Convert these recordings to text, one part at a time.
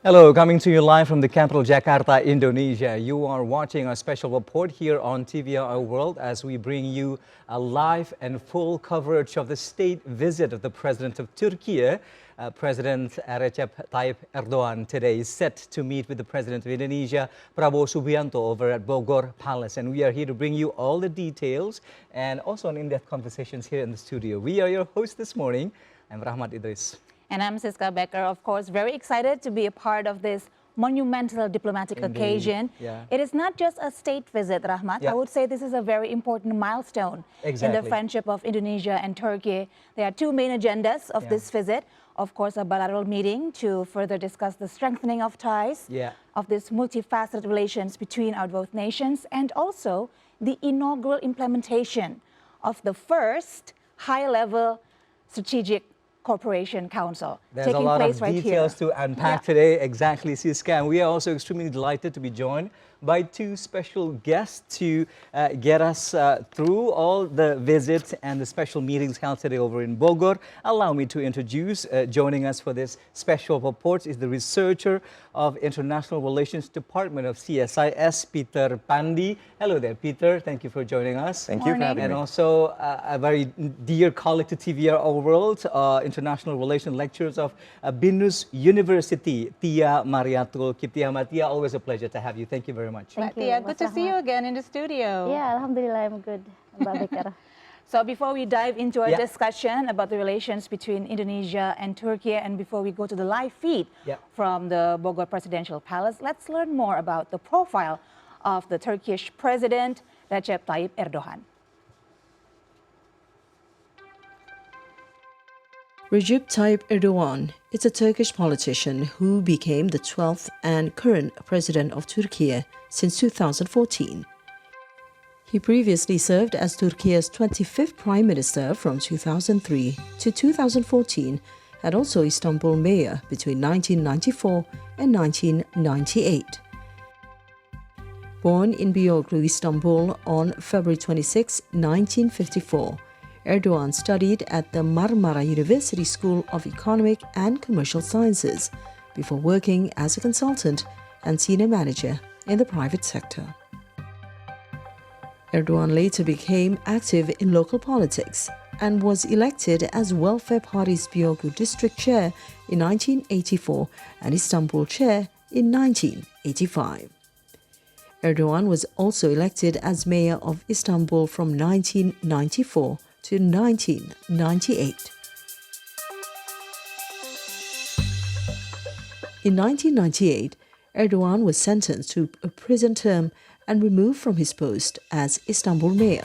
Hello, coming to you live from the capital Jakarta, Indonesia. You are watching a special report here on TVR World as we bring you a live and full coverage of the state visit of the President of Türkiye. President Recep Tayyip Erdogan today is set to meet with the President of Indonesia, Prabowo Subianto, over at Bogor Palace. And we are here to bring you all the details and also an in-depth conversations here in the studio. We are your hosts this morning. I'm Rahmat Idris. And I'm Siska Becker, of course, very excited to be a part of this monumental diplomatic occasion. Yeah. It is not just a state visit, Rahmat. Yeah. I would say this is a very important milestone in the friendship of Indonesia and Turkey. There are two main agendas of this visit. Of course, a bilateral meeting to further discuss the strengthening of ties of this multifaceted relations between our both nations, and also the inaugural implementation of the first high-level strategic Cooperation Council. There's a lot of details to unpack today, exactly, Siska. And we are also extremely delighted to be joined by two special guests to get us through all the visits and the special meetings held today over in Bogor. Allow me to introduce, joining us for this special report is the researcher of International Relations Department of CSIS, Peter Pandi. Hello there, Peter. Thank you for joining us. Thank you for having me. And also a very dear colleague to TVR World, International Relations Lecturers of BINUS University, Tia Mariatul Kiptiamatia. Always a pleasure to have you. Thank you very much. Thank you. Tia, good to see you again in the studio. Yeah, Alhamdulillah, I'm good, Mbak Becker. So before we dive into our discussion about the relations between Indonesia and Turkey, and before we go to the live feed from the Bogor Presidential Palace, let's learn more about the profile of the Turkish President Recep Tayyip Erdogan. Recep Tayyip Erdogan is a Turkish politician who became the 12th and current president of Turkey since 2014. He previously served as Turkey's 25th prime minister from 2003 to 2014 and also Istanbul mayor between 1994 and 1998. Born in Beyoğlu, Istanbul on February 26, 1954, Erdogan studied at the Marmara University School of Economic and Commercial Sciences before working as a consultant and senior manager in the private sector. Erdogan later became active in local politics and was elected as Welfare Party's Beyoğlu district chair in 1984 and Istanbul chair in 1985. Erdogan was also elected as mayor of Istanbul from 1994 to 1998. In 1998, Erdogan was sentenced to a prison term and removed from his post as Istanbul mayor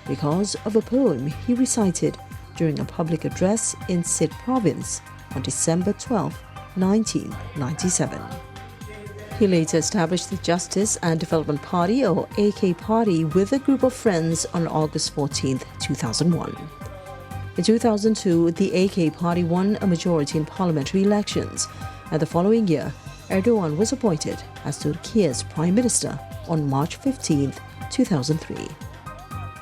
because of a poem he recited during a public address in Sid province on December 12, 1997. He later established the Justice and Development Party, or AK Party, with a group of friends on August 14, 2001. In 2002, the AK Party won a majority in parliamentary elections, and the following year, Erdogan was appointed as Turkey's Prime Minister on March 15, 2003.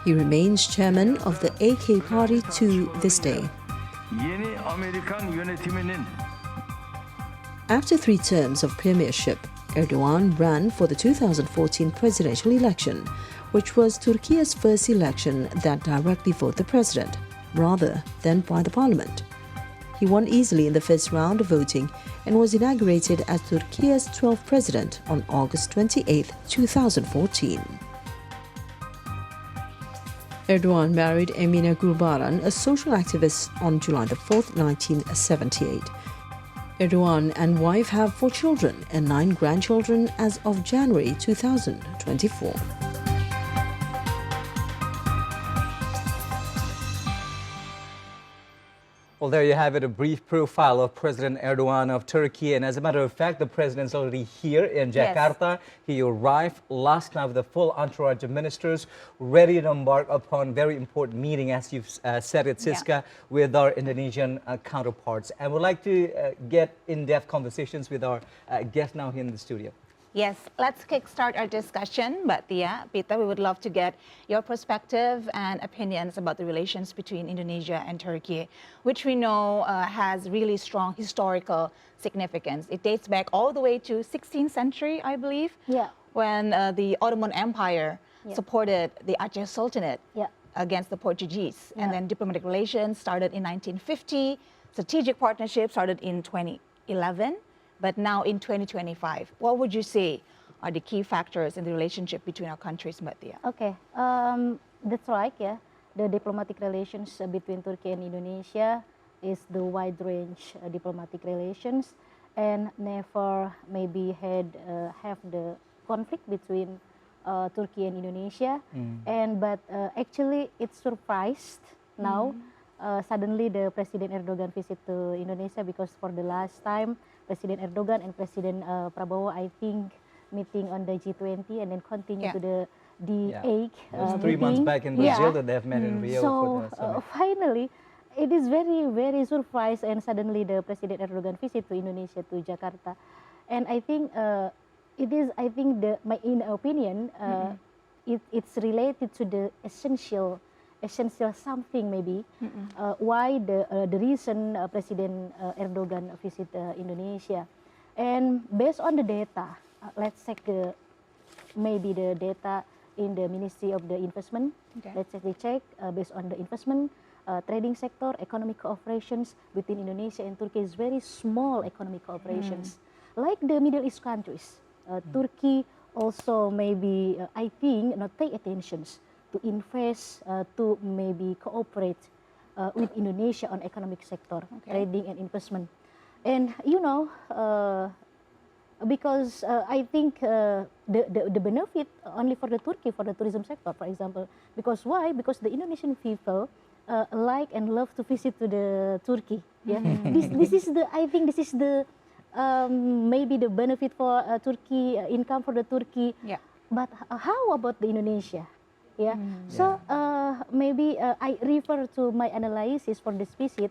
He remains chairman of the AK Party to this day. After 3 terms of premiership, Erdogan ran for the 2014 presidential election, which was Turkey's first election that directly voted the president, rather than by the parliament. He won easily in the first round of voting and was inaugurated as Turkey's 12th president on August 28, 2014. Erdogan married Emine Gulbaran, a social activist, on July 4, 1978. Erdogan and wife have 4 children and 9 grandchildren as of January 2024. Well, Well, there you have it, a brief profile of President Erdogan of Turkey. And as a matter of fact, the president's already here in Jakarta. Yes. He arrived last night with a full entourage of ministers, ready to embark upon very important meeting, as you've said it, Siska, with our Indonesian counterparts. And we'd like to get in-depth conversations with our guest now here in the studio. Yes, let's kickstart our discussion. But Peter, we would love to get your perspective and opinions about the relations between Indonesia and Turkey, which we know has really strong historical significance. It dates back all the way to 16th century, I believe, when the Ottoman Empire supported the Aceh Sultanate against the Portuguese. And then diplomatic relations started in 1950, strategic partnership started in 2011. But now in 2025, what would you say are the key factors in the relationship between our countries, Mbak Tia? Okay, that's right, The diplomatic relations between Turkey and Indonesia is the wide range diplomatic relations, and never maybe have the conflict between Turkey and Indonesia. But actually it surprised now. Suddenly the President Erdogan visit to Indonesia, because for the last time President Erdogan and President Prabowo, I think, meeting on the G20 and then continue to the Hague. It was 3 months back in Brazil that they have met in Rio. So finally, it is very, very surprised, and suddenly the President Erdogan visit to Indonesia, to Jakarta. And I think it is, in opinion, it's related to the essential something maybe why the reason President Erdogan visit Indonesia. And based on the data, let's check maybe the data in the Ministry of the Investment. Let's check based on the investment, trading sector, economic cooperations between Indonesia and Turkey is very small economic cooperations. Like the Middle East countries, Turkey also maybe, I think, not pay attention to invest, to maybe cooperate with Indonesia on economic sector, trading and investment. And because I think the benefit only for the Turkey, for the tourism sector, for example. Because why? Because the Indonesian people like and love to visit to the Turkey. This is the, I think this is the maybe the benefit for Turkey, income for the Turkey. But how about the Indonesia? So maybe I refer to my analysis for this visit.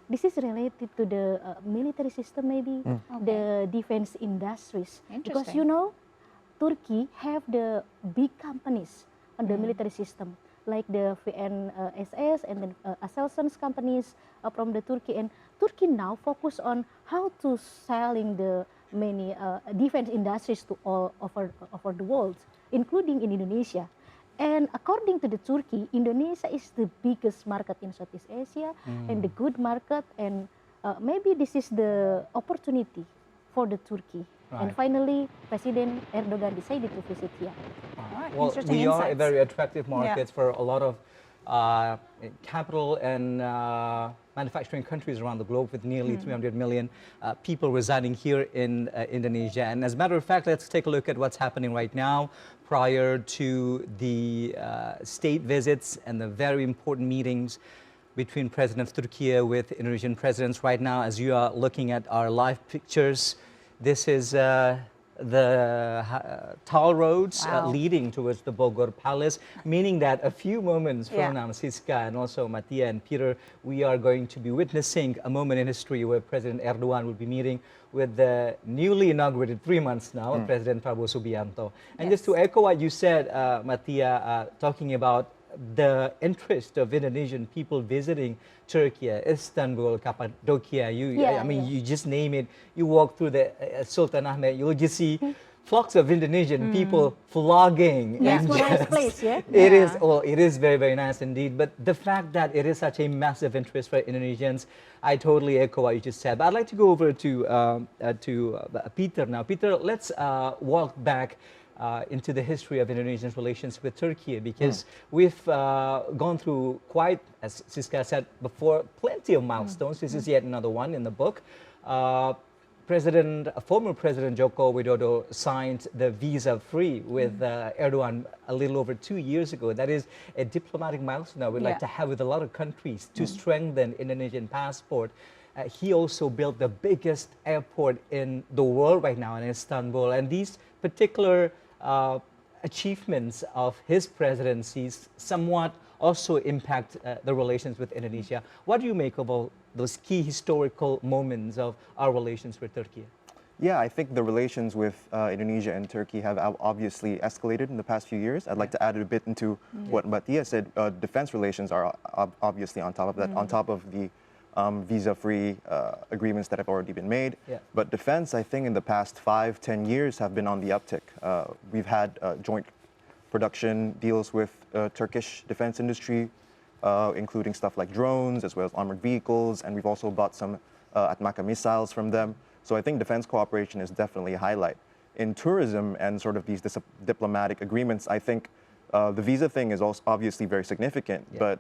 This is related to the military system, maybe the defense industries, because Turkey have the big companies on the military system, like the VNSS and then Aselsan's companies from the Turkey. And Turkey now focus on how to selling the many defense industries to all over the world, including in Indonesia. And according to the Turkey, Indonesia is the biggest market in Southeast Asia and the good market, and maybe this is the opportunity for the Turkey. And finally, President Erdogan decided to visit here. Well, we are a very attractive market for a lot of capital and manufacturing countries around the globe, with nearly 300 million people residing here in Indonesia. And as a matter of fact, let's take a look at what's happening right now prior to the state visits and the very important meetings between President of Turkey with Indonesian presidents. Right now, as you are looking at our live pictures, this is the toll roads leading towards the Bogor Palace, meaning that a few moments from now, Siska and also Mattia and Peter, we are going to be witnessing a moment in history where President Erdogan will be meeting with the newly inaugurated 3 months now, President Prabowo Subianto. And just to echo what you said, Mattia, talking about the interest of Indonesian people visiting Turkey, Istanbul, Cappadocia, I mean, you just name it. You walk through the Sultan Ahmed, you'll just see flocks of Indonesian people flogging. Yes, what a nice place, It is, well, it is very, very nice indeed. But the fact that it is such a massive interest for Indonesians, I totally echo what you just said. But I'd like to go over to Peter now. Peter, let's walk back into the history of Indonesia's relations with Turkey, because we've gone through quite, as Siska said before, plenty of milestones. This is yet another one in the book. former President Joko Widodo signed the visa-free with Erdogan a little over 2 years ago. That is a diplomatic milestone we'd like to have with a lot of countries to strengthen Indonesian passport. He also built the biggest airport in the world right now in Istanbul. And these particular achievements of his presidencies somewhat also impact the relations with Indonesia. What do you make of all those key historical moments of our relations with Turkey? Yeah, I think the relations with Indonesia and Turkey have obviously escalated in the past few years. I'd like to add a bit into what Mbak said. Defense relations are obviously on top of that, on top of the visa-free agreements that have already been made. But defense, I think in the past 5-10 years have been on the uptick. We've had joint production deals with Turkish defense industry, including stuff like drones as well as armored vehicles, and we've also bought some Atmaka missiles from them. So I think defense cooperation is definitely a highlight. In tourism and sort of these diplomatic agreements, I think the visa thing is also obviously very significant, but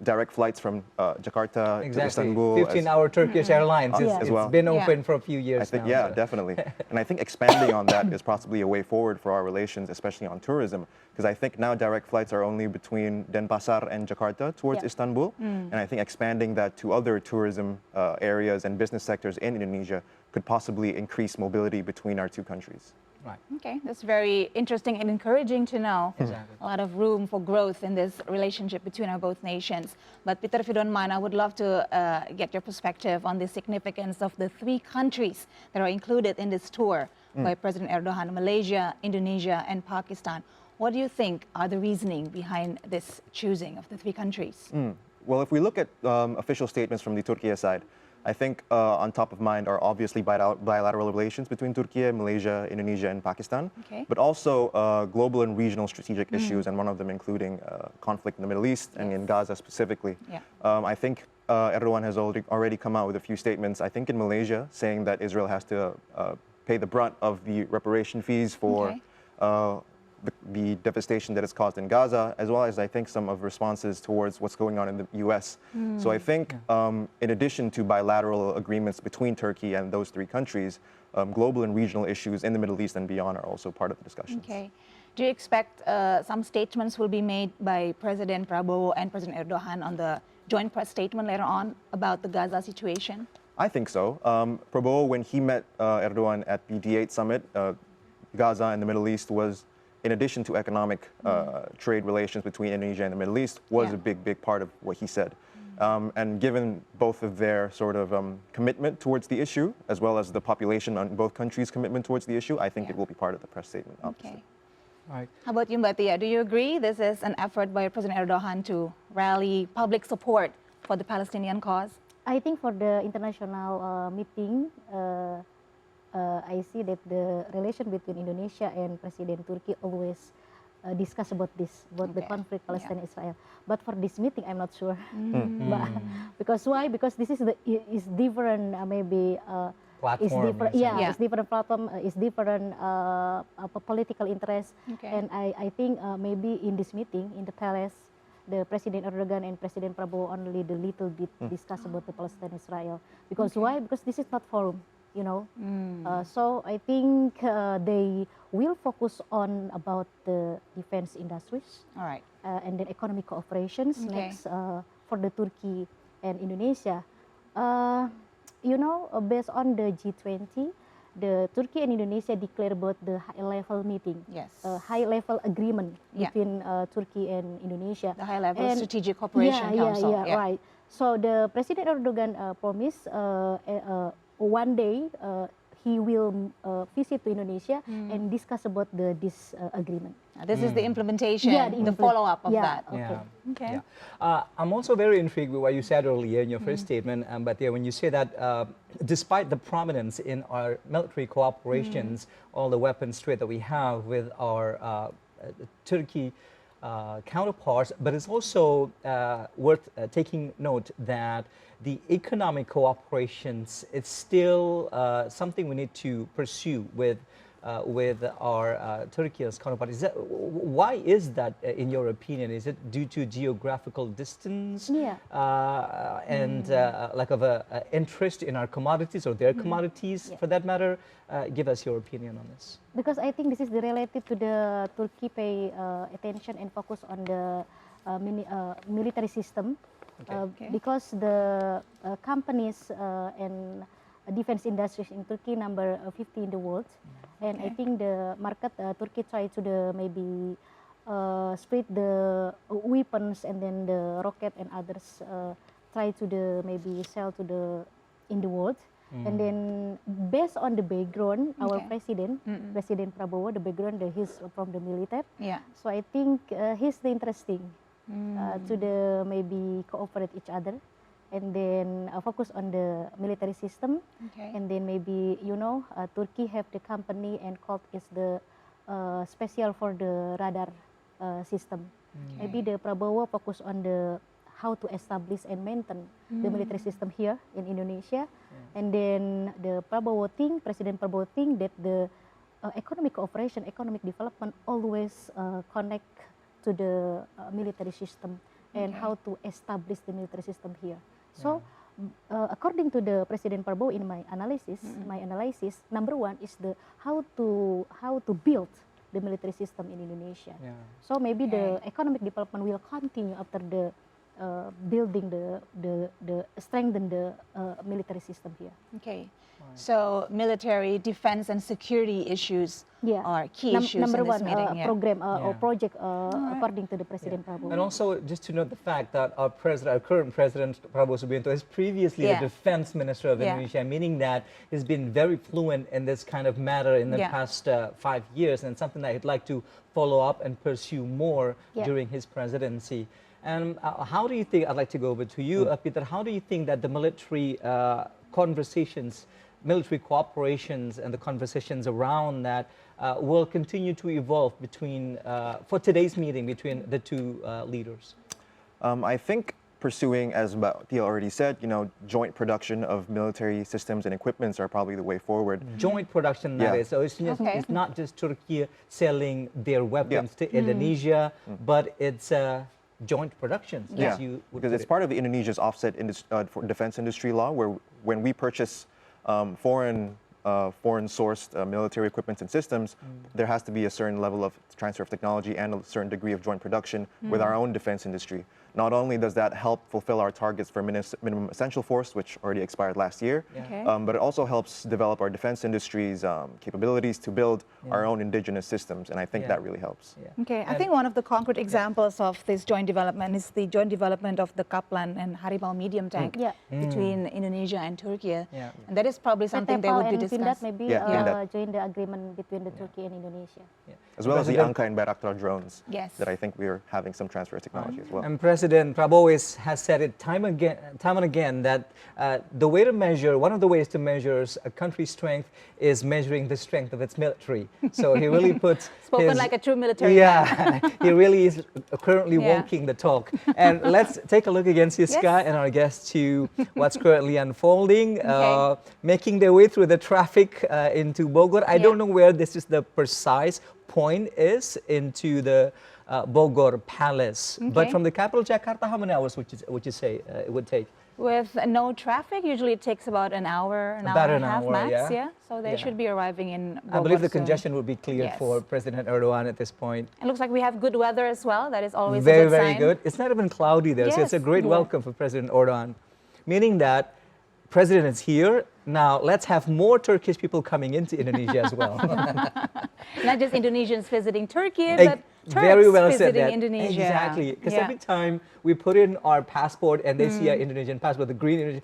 direct flights from Jakarta to Istanbul. 15-hour Turkish Airlines. It's been open for a few years I think, now. Yeah, definitely. And I think expanding on that is possibly a way forward for our relations, especially on tourism, because I think now direct flights are only between Denpasar and Jakarta towards Istanbul. And I think expanding that to other tourism areas and business sectors in Indonesia could possibly increase mobility between our two countries. Right. Okay, that's very interesting and encouraging to know. Exactly. A lot of room for growth in this relationship between our both nations. But Peter, if you don't mind, I would love to get your perspective on the significance of the 3 countries that are included in this tour by President Erdogan: Malaysia, Indonesia, and Pakistan. What do you think are the reasoning behind this choosing of the 3 countries? Well, if we look at official statements from the Turkey side, I think on top of mind are obviously bilateral relations between Turkey, Malaysia, Indonesia, and Pakistan, but also global and regional strategic issues, and one of them including conflict in the Middle East and in Gaza specifically. I think Erdogan has already come out with a few statements, I think in Malaysia, saying that Israel has to pay the brunt of the reparation fees for the devastation that is caused in Gaza, as well as I think some of responses towards what's going on in the US. So I think in addition to bilateral agreements between Turkey and those 3 countries, global and regional issues in the Middle East and beyond are also part of the discussions. Okay. Do you expect some statements will be made by President Prabowo and President Erdogan on the joint press statement later on about the Gaza situation? I think so. Prabowo, when he met Erdogan at the D8 summit, Gaza and the Middle East was, in addition to economic trade relations between Indonesia and the Middle East, was a big part of what he said. And given both of their sort of commitment towards the issue, as well as the population on both countries' commitment towards the issue, I think it will be part of the press statement, obviously. Okay. Right. How about you, Mbak Tia? Do you agree this is an effort by President Erdogan to rally public support for the Palestinian cause? I think for the international meeting, I see that the relation between Indonesia and President Turkey always discuss about this, about the conflict Palestine-Israel. But for this meeting, I'm not sure. But, because why? Because this is different, maybe. Platform. It's different, it's different platform. It's different political interest. And I think maybe in this meeting in the palace, the President Erdogan and President Prabowo only the little bit discuss about the Palestine-Israel. Because why? Because this is not forum. You know, so I think they will focus on about the defense industries, and then economic cooperations next for the Turkey and Indonesia. You know, based on the G20, the Turkey and Indonesia declare about the high-level meeting, high-level agreement between Turkey and Indonesia. The high-level strategic cooperation council. Right. So the President Erdogan promised one day he will visit to Indonesia and discuss about this agreement. This is the implementation, the follow-up of that. Okay. I'm also very intrigued with what you said earlier in your first statement, but when you say that despite the prominence in our military cooperations, all the weapons trade that we have with our Turkey counterparts, but it's also worth taking note that the economic cooperations, it's still something we need to pursue with with our Turkey's counterpart. Why is that, in your opinion? Is it due to geographical distance and lack of interest in our commodities or their commodities, for that matter? Give us your opinion on this. Because I think this is related to the Turkey pay attention and focus on the military system. Because the companies and defense industries in Turkey number 50 in the world, and I think the market Turkey try to maybe split the weapons and then the rocket and others try to maybe sell to in the world. And then based on the background, our president Prabowo, the background he's from the military. So I think he's the interesting to maybe cooperate each other, and then focus on the military system. And then maybe Turkey have the company and called is the special for the radar system. Maybe the Prabowo focus on the how to establish and maintain the military system here in Indonesia. And then the President Prabowo think that the economic cooperation, economic development always connect to the military system and how to establish the military system here. So according to the President Prabowo, in my analysis, number one is the how to build the military system in Indonesia. So maybe the economic development will continue after the building the strengthen the military system here. So military, defense, and security issues are key issues number in this one meeting. program or project according to the President Prabowo. And also, just to note the fact that our current president, Prabowo Subianto, is previously the defense minister of Indonesia, meaning that he's been very fluent in this kind of matter in the past 5 years, and something that he'd like to follow up and pursue more during his presidency. And how do you think, I'd like to go over to you, Peter, how do you think that the military conversations, military cooperations and the conversations around that will continue to evolve between, for today's meeting, between the two leaders? I think pursuing, as Tia already said, joint production of military systems and equipments are probably the way forward. Joint production, that is. So it's not just Turkey selling their weapons to Indonesia, but it's joint productions. Because it's part of the Indonesia's offset for defense industry law, where when we purchase foreign-sourced military equipment and systems, there has to be a certain level of transfer of technology and a certain degree of joint production with our own defense industry. Not only does that help fulfill our targets for minimum essential force, which already expired last year, but it also helps develop our defense industry's capabilities to build our own indigenous systems, and I think that really helps. I think one of the concrete examples of this joint development is the joint development of the Kaplan and Harimau medium tank between Indonesia and Turkey. And that is probably something they would be discussing. Maybe join the agreement between the Turkey and Indonesia. As well as the Angka and Bayraktar drones that I think we are having some transfer of technology as well. And President Prabowo has said it time and again that the way to measure, one of the ways to measure a country's strength is measuring the strength of its military. So he really puts spoken like a true military man. He really is currently walking the talk. And let's take a look again, Siska and our guests, to what's currently unfolding, making their way through the traffic into Bogor. I don't know where this is the precise point is into the Bogor Palace. But from the capital, Jakarta, how many hours would you say it would take? With no traffic, usually it takes about an hour, an hour and a half max. So they should be arriving in Bogor I believe the soon. congestion would be cleared for President Erdogan at this point. It looks like we have good weather as well. That is always very, a good very sign. good. It's not even cloudy there, so it's a great welcome for President Erdogan. Meaning that President is here. Now let's have more Turkish people coming into Indonesia as well. Not just Indonesians visiting Turkey, but Turks very well visiting said that. Indonesia. Exactly, because every time we put in our passport and they see our Indonesian passport, the green Indonesian,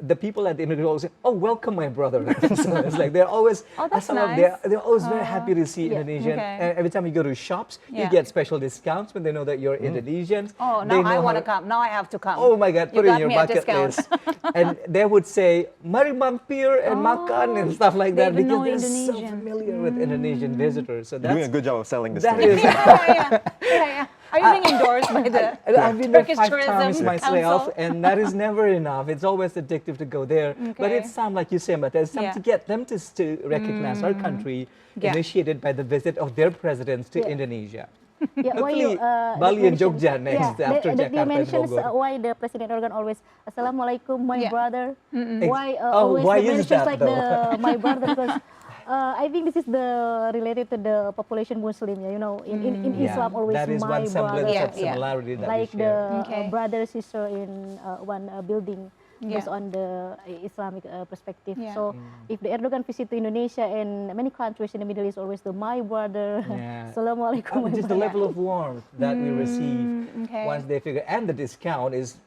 the people at the immigration always say, "Oh, welcome, my brother." So it's like they're always, that's nice. they're always very happy to see Indonesian. And every time you go to shops, you get special discounts when they know that you're Indonesians. Oh, now I want to come. Now I have to come. Oh my God, put it in your me a bucket discount. list. And they would say, "Mari mampir and makan," and stuff like that, even because know they're so Indonesian. familiar with Indonesian visitors. So You're doing a good job of selling this. that to me. is yeah. Are you being endorsed by the I've been there Turkish 5 Tourism times myself, Council? and that is never enough. It's always addictive to go there. But it's time, like you say, but it's time to get them to recognize our country, initiated by the visit of their presidents to Indonesia. Yeah, why Hopefully, you, Bali and Jogja next after they Jakarta and mentions Bogor. why the President Erdogan always Assalamualaikum, my brother. Why Oh, always why the is mentions that, like though? the my brother because I think this is the related to the population Muslim. Yeah, you know, in Islam always that is my one semblance brother. of similarity that Like we share. the brother sister in one building. Based on the Islamic perspective. So if the Erdogan visit to Indonesia and many countries in the Middle East, always the my brother, Assalamualaikum. Just the level of warmth that we receive once they figure, and the discount is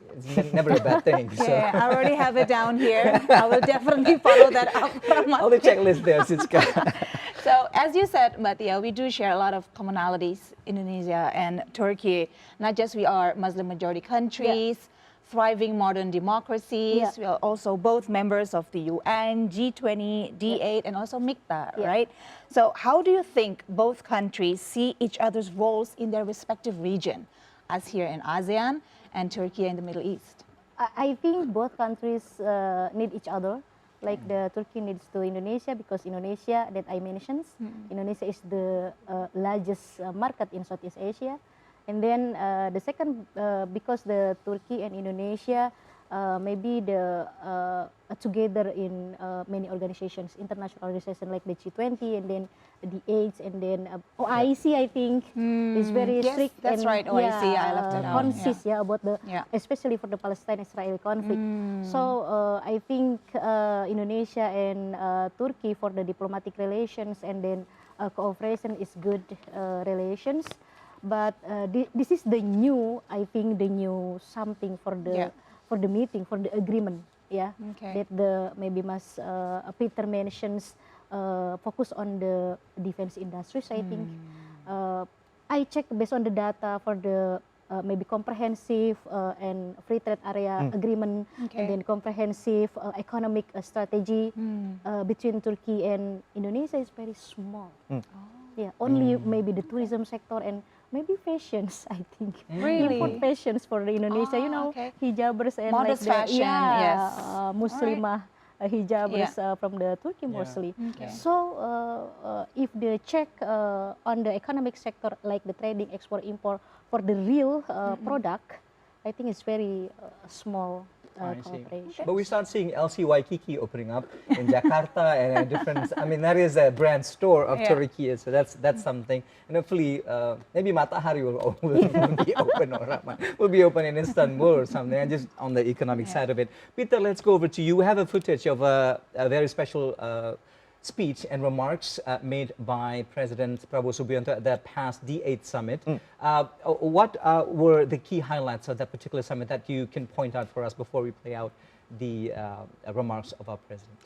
never a bad thing. So. Yeah, I already have it down here. I will definitely follow that up. All the checklist there, Siska. So as you said, Matia, we do share a lot of commonalities, Indonesia and Turkey. Not just we are Muslim majority countries, thriving modern democracies. We are also both members of the UN, G20, D8, and also MICTA, right? So how do you think both countries see each other's roles in their respective region, as here in ASEAN and Turkey in the Middle East? I think both countries need each other. Like the Turkey needs to Indonesia because Indonesia that I mentioned, Indonesia is the largest market in Southeast Asia. And then the second, because the Turkey and Indonesia maybe the together in many organizations, international organizations like the G20 and then the AIDS and then OIC, I think is very strict. That's and, right, OIC, I love to know. Consist, about the, especially for the Palestine-Israel conflict. So I think Indonesia and Turkey for the diplomatic relations and then cooperation is good relations. But this is the new, I think, the new something for the meeting, for the agreement, that the maybe must Peter mentions focus on the defense industries. I think I checked based on the data for the maybe comprehensive and free trade area agreement, and then comprehensive economic strategy between Turkey and Indonesia is very small. Yeah, only maybe the tourism sector and maybe fashions, I think. Really? Import fashions for the Indonesia, you know, hijabers and modest like fashion, Muslimah hijabers from the Turkey mostly. So if they check on the economic sector, like the trading, export, import, for the real product, I think it's very small. But we start seeing LC Waikiki opening up in Jakarta and a different. I mean, that is a brand store of Turkey, so that's something. And hopefully, maybe Matahari will be open, or will be open in Istanbul or something. And just on the economic side of it, Peter, let's go over to you. We have a footage of a very special speech and remarks made by President Prabowo Subianto at the past D8 summit. What were the key highlights of that particular summit that you can point out for us before we play out the remarks of our president?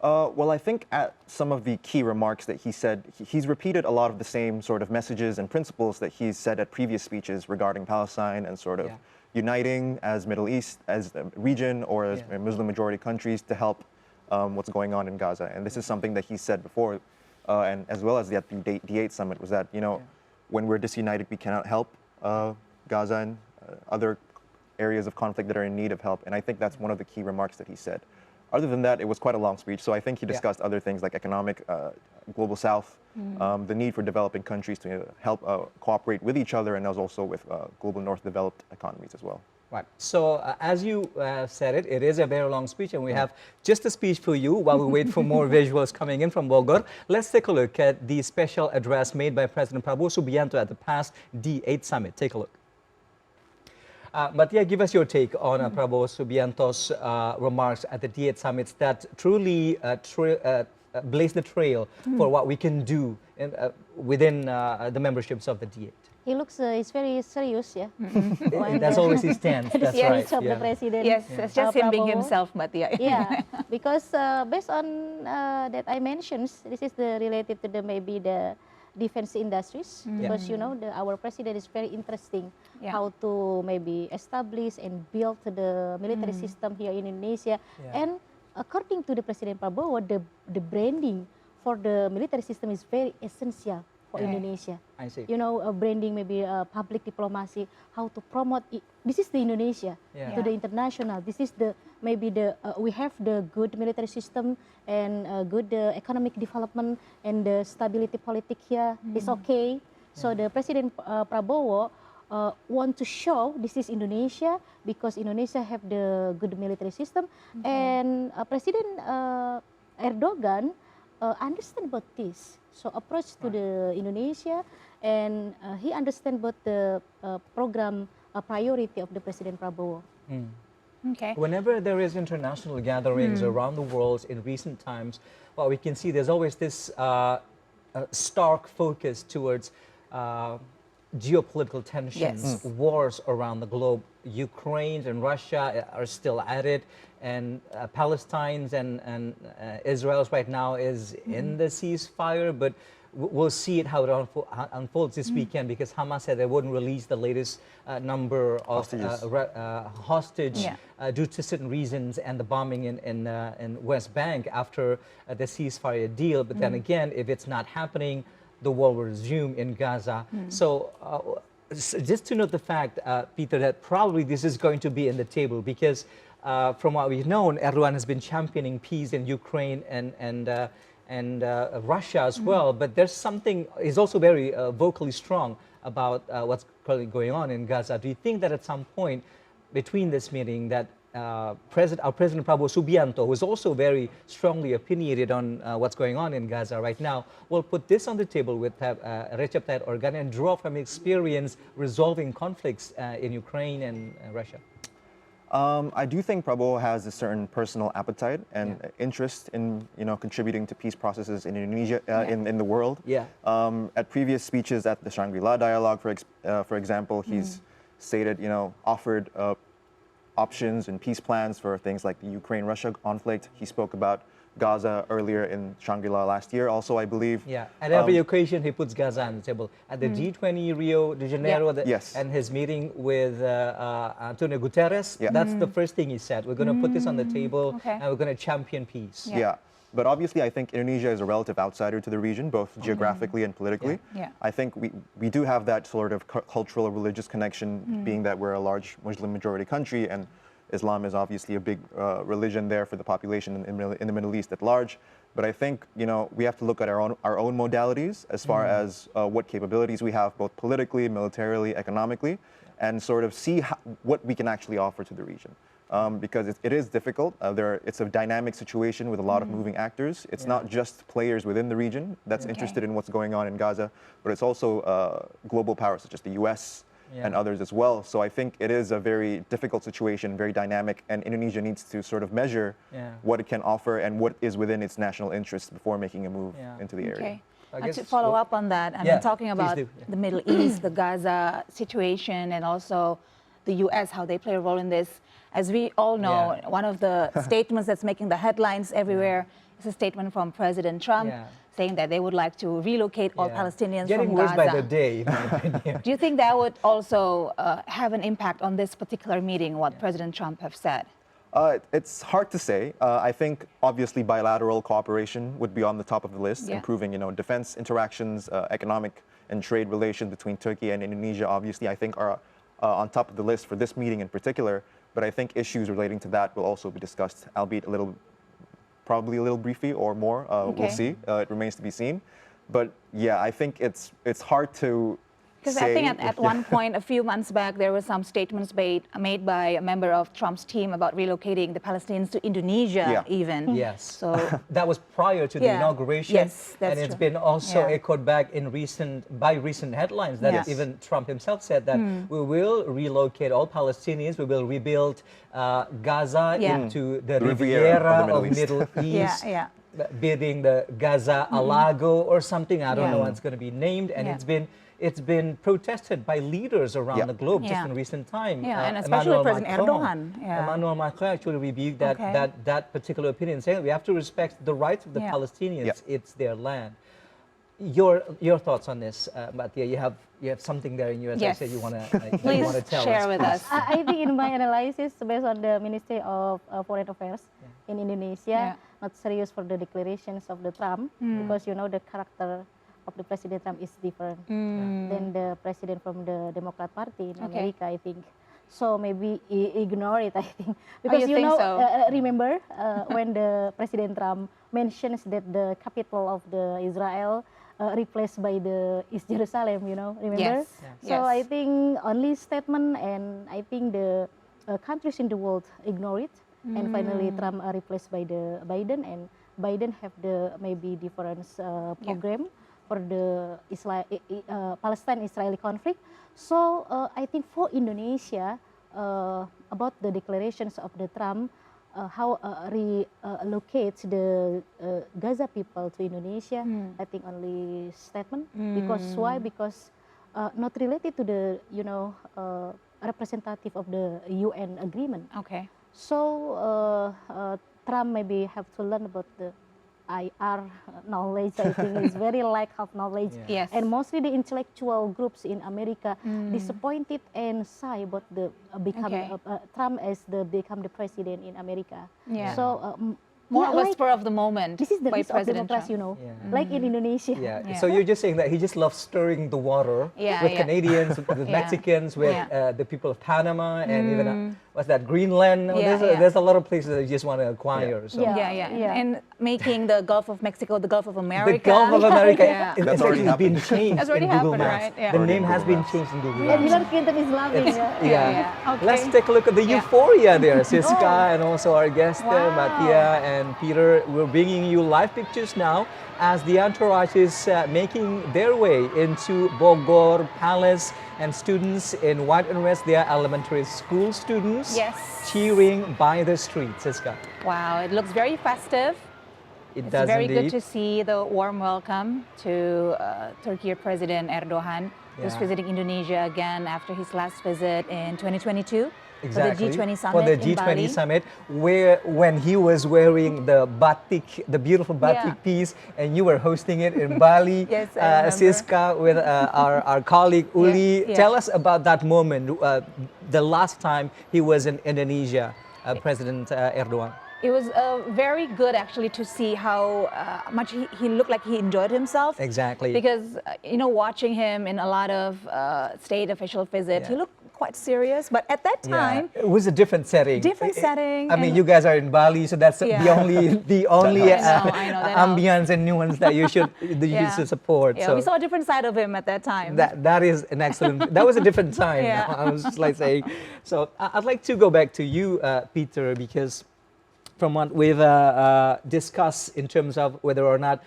Well, I think at some of the key remarks that he said, he's repeated a lot of the same sort of messages and principles that he's said at previous speeches regarding Palestine and sort of uniting as Middle East, as a region, or as Muslim majority countries to help what's going on in Gaza. And this is something that he said before, and as well as at the D8 summit, was that, you know, when we're disunited, we cannot help Gaza and other areas of conflict that are in need of help. And I think that's one of the key remarks that he said. Other than that, it was quite a long speech, so I think he discussed other things like economic, global south, the need for developing countries to help cooperate with each other, and also with global north developed economies as well. Right. So as you said it, it is a very long speech, and we have just a speech for you while we wait for more visuals coming in from Bogor. Let's take a look at the special address made by President Prabowo Subianto at the past D8 summit. Take a look. Matia, give us your take on Prabowo Subianto's remarks at the D8 summits that truly blaze the trail for what we can do within the memberships of the D8. He looks, he's very serious, That's always his stance, that's right. Of the president. Yes, it's just him being himself, Matia. Yeah, because based on that I mentioned, this is the related to the maybe the defense industries, because you know our president is very interesting how to maybe establish and build the military system here in Indonesia. And according to the President Prabowo, the branding for the military system is very essential for Indonesia. I see. You know, branding, maybe public diplomacy, how to promote it. This is the Indonesia to the international. This is the maybe the we have the good military system and good economic development and the stability politic here is okay. So the President Prabowo want to show this is Indonesia because Indonesia have the good military system, and President Erdogan understand about this. So approach to the Indonesia, and he understand about the program priority of the President Prabowo. Okay. Whenever there is international gatherings around the world in recent times, well, we can see there's always this stark focus towards geopolitical tensions, wars around the globe. Ukraine and Russia are still at it, and Palestine and Israel right now is in the ceasefire, but we'll see it how it unfolds this weekend, because Hamas said they wouldn't release the latest number of hostage due to certain reasons, and the bombing in West Bank after the ceasefire deal. But then again, if it's not happening, the war will resume in Gaza. So just to note the fact, Peter, that probably this is going to be in the table, because from what we've known, Erdogan has been championing peace in Ukraine and Russia as well. But there's something, he's also very vocally strong about what's currently going on in Gaza. Do you think that at some point between this meeting that our President Prabowo Subianto, who is also very strongly opinionated on what's going on in Gaza right now, will put this on the table with Recep Tayyip Erdogan and draw from experience resolving conflicts in Ukraine and Russia? I do think Prabowo has a certain personal appetite and interest in contributing to peace processes in Indonesia, in the world. At previous speeches at the Shangri-La Dialogue, for example, he's stated, offered options and peace plans for things like the Ukraine-Russia conflict. He spoke about Gaza earlier in Shangri-La last year. Also, I believe. At every occasion, he puts Gaza on the table. At the G20 Rio de Janeiro, and his meeting with Antonio Guterres, that's the first thing he said. We're going to put this on the table, and we're going to champion peace. But obviously, I think Indonesia is a relative outsider to the region, both geographically and politically. I think we do have that sort of cultural or religious connection, being that we're a large Muslim majority country, and Islam is obviously a big religion there for the population in the Middle East at large. But I think we have to look at our own modalities as far as what capabilities we have, both politically, militarily, economically, and sort of see what we can actually offer to the region. Because it is difficult. It's a dynamic situation with a lot of moving actors. It's not just players within the region that's interested in what's going on in Gaza, but it's also global powers such as the US and others as well. So I think it is a very difficult situation, very dynamic, and Indonesia needs to sort of measure what it can offer and what is within its national interests before making a move into the area. To follow up on that, I mean, talking about the Middle East, the Gaza situation, and also the US, how they play a role in this. As we all know, one of the statements that's making the headlines everywhere is a statement from President Trump saying that they would like to relocate all Palestinians from Gaza. Getting worse by the day, in my opinion. Do you think that would also have an impact on this particular meeting, what President Trump have said? It's hard to say. I think obviously bilateral cooperation would be on the top of the list, improving defense interactions, economic and trade relations between Turkey and Indonesia, obviously, I think are on top of the list for this meeting in particular. But I think issues relating to that will also be discussed, albeit probably a little briefly or more. We'll see. It remains to be seen. But yeah, I think it's hard to Because I think at one point, a few months back, there were some statements made by a member of Trump's team about relocating the Palestinians to Indonesia even. Yes. So that was prior to the inauguration. Yes, that's and it's true. been also echoed back in recent headlines that even Trump himself said that we will relocate all Palestinians, we will rebuild Gaza into the Riviera of Middle East. Bidding the Gaza Alago or something, I don't know what it's going to be named, and it's been protested by leaders around the globe just in recent time. And especially President Erdogan. Emmanuel Macron actually rebuked that particular opinion, saying we have to respect the rights of the Palestinians. It's their land. Your thoughts on this, Batia? You have something there in you, as I said, you want to tell share us. with us. I think in my analysis, based on the Ministry of Foreign Affairs in Indonesia, not serious for the declarations of the Trump, because the character of the President Trump is different than the president from the Democrat Party in America, I think. So maybe ignore it, I think, because you know, so? Remember when the President Trump mentions that the capital of the Israel replaced by the East Jerusalem, you know, remember? Yes. So I think only statement, and I think the countries in the world ignore it, and finally Trump replaced by the Biden, and Biden have the maybe different program for the Palestine-Israeli conflict. So I think for Indonesia, about the declarations of the Trump, how relocate the Gaza people to Indonesia, I think only statement. Because why? Because not related to the representative of the UN agreement. Okay. So Trump maybe have to learn about the IR knowledge. I think is very lack of knowledge. Yes. And mostly the intellectual groups in America disappointed and shy about the Trump as become the president in America. Yeah. So more of a spur of the moment. This is the risk of President democracy, you know, like in Indonesia. So you're just saying that he just loves stirring the water with Canadians, with Mexicans, with the people of Panama, and even what's that, Greenland? There's a lot of places that you just want to acquire. So. And making the Gulf of Mexico the Gulf of America. The Gulf of America. That's already been changed That's already in Google happened, Maps. right? The name has been changed in Google Maps. And Hillary Clinton is laughing. Okay. Let's take a look at the euphoria there. Siska and also our guests there, Matia and Peter. We're bringing you live pictures now as the entourage is making their way into Bogor Palace, and students in white and red, they are elementary school students cheering by the streets. Siska. Wow, it looks very festive. It's very indeed. good to see the warm welcome to Turkey President Erdogan, who's visiting Indonesia again after his last visit in 2022. Exactly. For the G20 summit For the in G20 Bali. summit, when he was wearing the batik, the beautiful batik piece, and you were hosting it in Bali. Yes, I remember. Siska with our colleague Uli. Tell us about that moment, the last time he was in Indonesia, President Erdogan. It was very good actually to see how much he looked like he enjoyed himself. Exactly. Because, watching him in a lot of state official visits, he looked quite serious. But at that time, it was a different setting. I mean, you guys are in Bali, so that's the only I know, ambience and nuance that you should support. Yeah, so we saw a different side of him at that time. That is an excellent. That was a different time. I was just like saying. So I'd like to go back to you, Peter, because from what we've discussed in terms of whether or not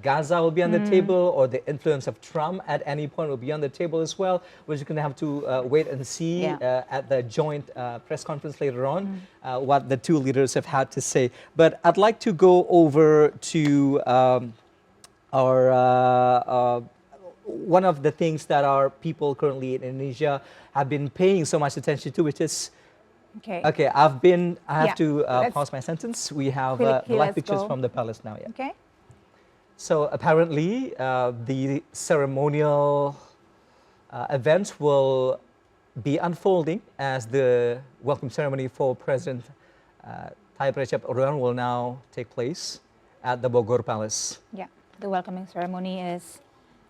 Gaza will be on the table, or the influence of Trump at any point will be on the table as well. We're just going to have to wait and see at the joint press conference later on what the two leaders have had to say. But I'd like to go over to our one of the things that our people currently in Indonesia have been paying so much attention to, which is Okay, I have to pause my sentence. We have live pictures from the palace now. Okay. So apparently, the ceremonial events will be unfolding as the welcome ceremony for President Tayyip Recep Erdogan will now take place at the Bogor Palace. Yeah, the welcoming ceremony is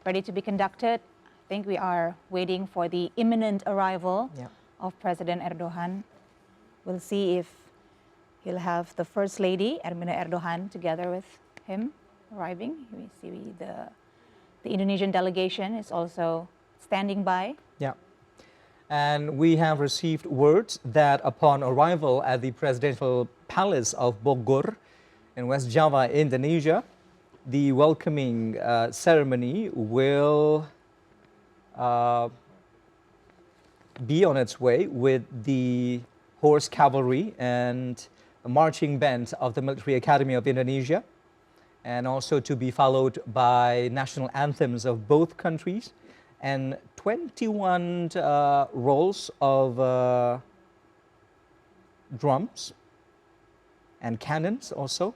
ready to be conducted. I think we are waiting for the imminent arrival of President Erdogan. We'll see if he'll have the First Lady, Ermina Erdogan, together with him arriving. We see the Indonesian delegation is also standing by. Yeah. And we have received words that upon arrival at the presidential palace of Bogor in West Java, Indonesia, the welcoming ceremony will be on its way with the horse cavalry and marching band of the Military Academy of Indonesia, and also to be followed by national anthems of both countries and 21 rolls of drums and cannons also,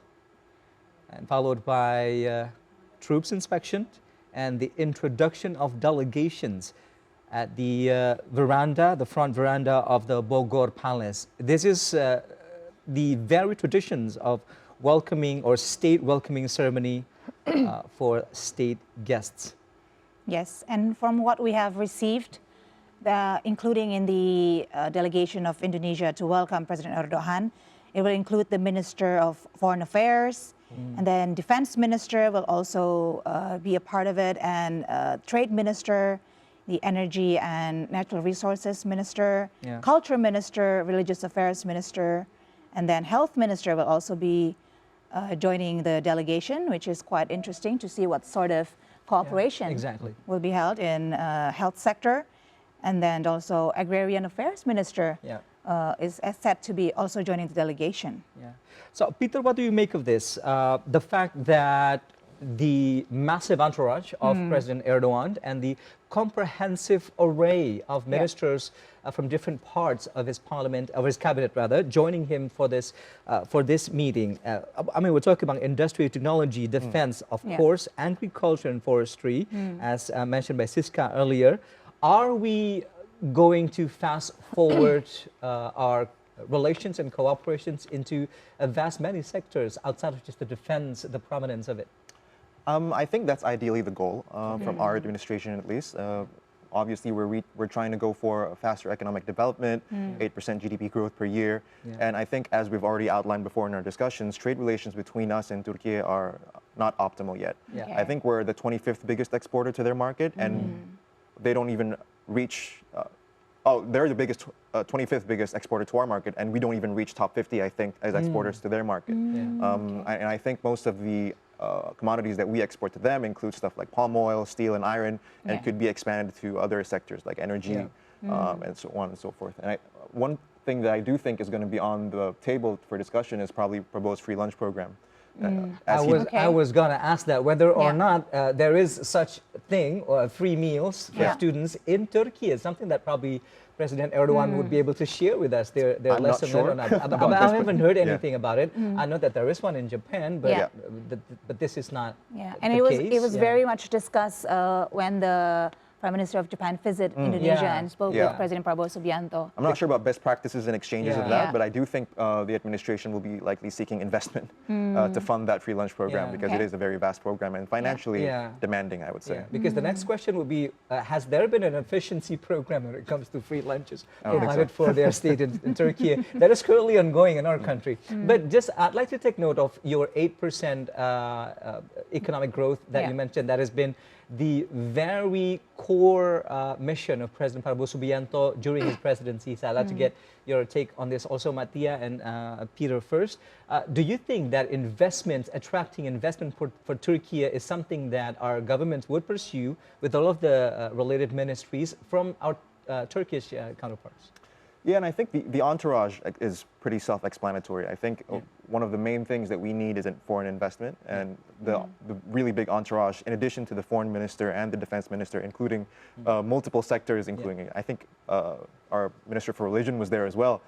and followed by troops inspection and the introduction of delegations at the veranda, the front veranda of the Bogor Palace. This is the very traditions of welcoming or state welcoming ceremony for state guests. Yes, and from what we have received, including in the delegation of Indonesia to welcome President Erdogan, it will include the Minister of Foreign Affairs, and then Defense Minister will also be a part of it, and Trade Minister, the Energy and Natural Resources Minister, Culture Minister, Religious Affairs Minister, and then Health Minister will also be joining the delegation, which is quite interesting to see what sort of cooperation will be held in health sector. And then also Agrarian Affairs Minister is set to be also joining the delegation. So Peter, what do you make of this? The fact that the massive entourage of President Erdogan and the comprehensive array of ministers from different parts of his parliament, of his cabinet rather, joining him for this meeting. I mean, we're talking about industry, technology, defense, of course, agriculture and forestry, as mentioned by Siska earlier. Are we going to fast forward our relations and cooperations into vast many sectors outside of just the defense, the prominence of it? I think that's ideally the goal from our administration, at least. Obviously, we're trying to go for a faster economic development, 8% GDP growth per year. And I think, as we've already outlined before in our discussions, trade relations between us and Turkey are not optimal yet. I think we're the 25th biggest exporter to their market, and they don't even reach, they're the biggest, 25th biggest exporter to our market, and we don't even reach top 50, I think, as exporters to their market. And I think most of the commodities that we export to them include stuff like palm oil, steel, and iron, and could be expanded to other sectors like energy, and so on and so forth. And one thing that I do think is going to be on the table for discussion is probably Prabowo's free lunch program. I was going to ask that, whether or not there is such thing, free meals for students in Turkey. Is something that probably President Erdogan would be able to share with us their lesson learned on that. I haven't heard anything about it. I know that there is one in Japan, but but this is not and it was very much discussed when the Prime Minister of Japan visited Indonesia and spoke with President Prabowo Subianto. I'm not sure about best practices and exchanges of that, but I do think the administration will be likely seeking investment to fund that free lunch program, because it is a very vast program and financially demanding, I would say. Because the next question would be, has there been an efficiency program when it comes to free lunches provided for their state in Turkey? That is currently ongoing in our country. But just, I'd like to take note of your 8% economic growth that you mentioned. That has been the very core mission of President Prabowo Subianto during his presidency. So I'd like to get your take on this also, Mattia and Peter first. Do you think that attracting investment for Turkey is something that our governments would pursue with all of the related ministries from our Turkish counterparts? Yeah, and I think the entourage is pretty self-explanatory. I think one of the main things that we need is foreign investment, and the really big entourage, in addition to the foreign minister and the defense minister, including multiple sectors, including, I think, our Minister for Religion was there as well.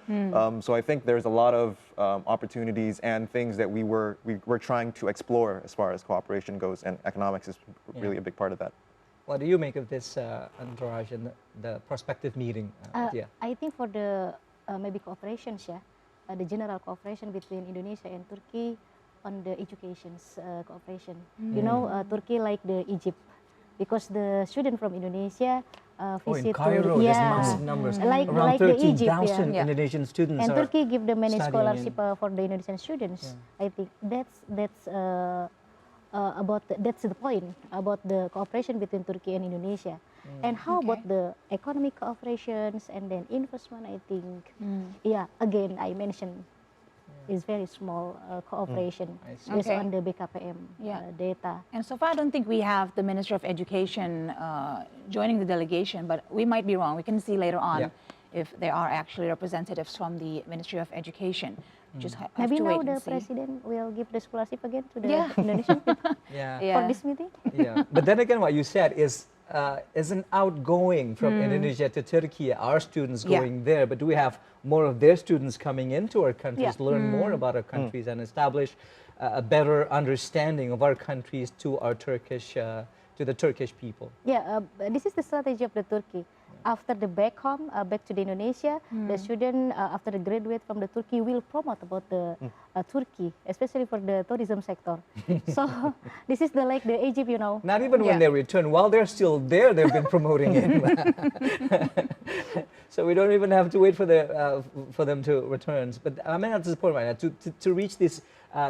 So I think there's a lot of opportunities and things that we're trying to explore as far as cooperation goes, and economics is really a big part of that. What do you make of this entourage and the prospective meeting? I think for the maybe cooperations, the general cooperation between Indonesia and Turkey on the education's cooperation. You know, Turkey like the Egypt, because the student from Indonesia visit in Cairo, there's massive numbers. Around 13,000 Indonesian students. And Turkey give them many scholarship for the Indonesian students. I think that's the point about the cooperation between Turkey and Indonesia. And how about the economic cooperations and then investment? I think, again, I mentioned is very small cooperation based on the BKPM data. And so far, I don't think we have the Minister of Education joining the delegation, but we might be wrong. We can see later on if there are actually representatives from the Ministry of Education. Just have maybe to now wait and the see. president will give the scholarship again to the Indonesian people for this meeting. But then again, what you said is an outgoing from Indonesia to Turkey, our students going there, but do we have more of their students coming into our countries, learn more about our countries and establish a better understanding of our countries to our Turkish, to the Turkish people? This is the strategy of the Turkey. after the back home, back to the Indonesia, the student after they graduate from the Turkey will promote about the Turkey, especially for the tourism sector. So this is the like the Egypt, you know. Not even when they return, while they're still there, they've been promoting it. So we don't even have to wait for them to return. But I mean, at this point right now, to reach this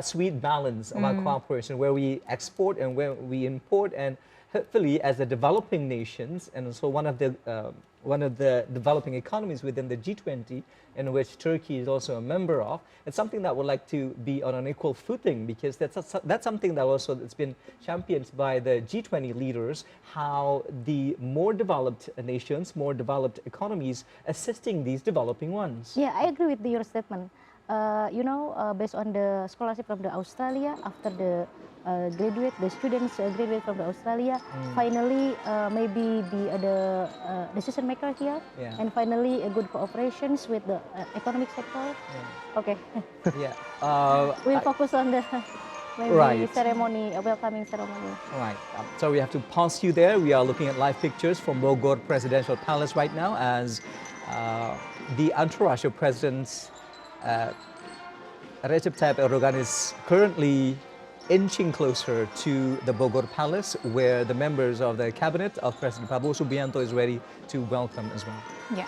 sweet balance of our cooperation, where we export and where we import, and hopefully as the developing nations, and also one of the developing economies within the G20, in which Turkey is also a member of, it's something that would like to be on an equal footing, because that's something that also it's been championed by the G20 leaders, how the more developed nations, more developed economies assisting these developing ones. Yeah, I agree with your statement. You know, based on the scholarship from the Australia, after the the students graduate from the Australia, finally maybe the decision maker here, and finally a good cooperations with the economic sector. Okay. Yeah. We'll focus on the maybe ceremony, a welcoming ceremony. All right. So we have to pause you there. We are looking at live pictures from Bogor Presidential Palace right now as the entourage of President Recep Tayyip Erdogan is currently inching closer to the Bogor Palace, where the members of the cabinet of President Prabowo Subianto is ready to welcome as well. Yeah.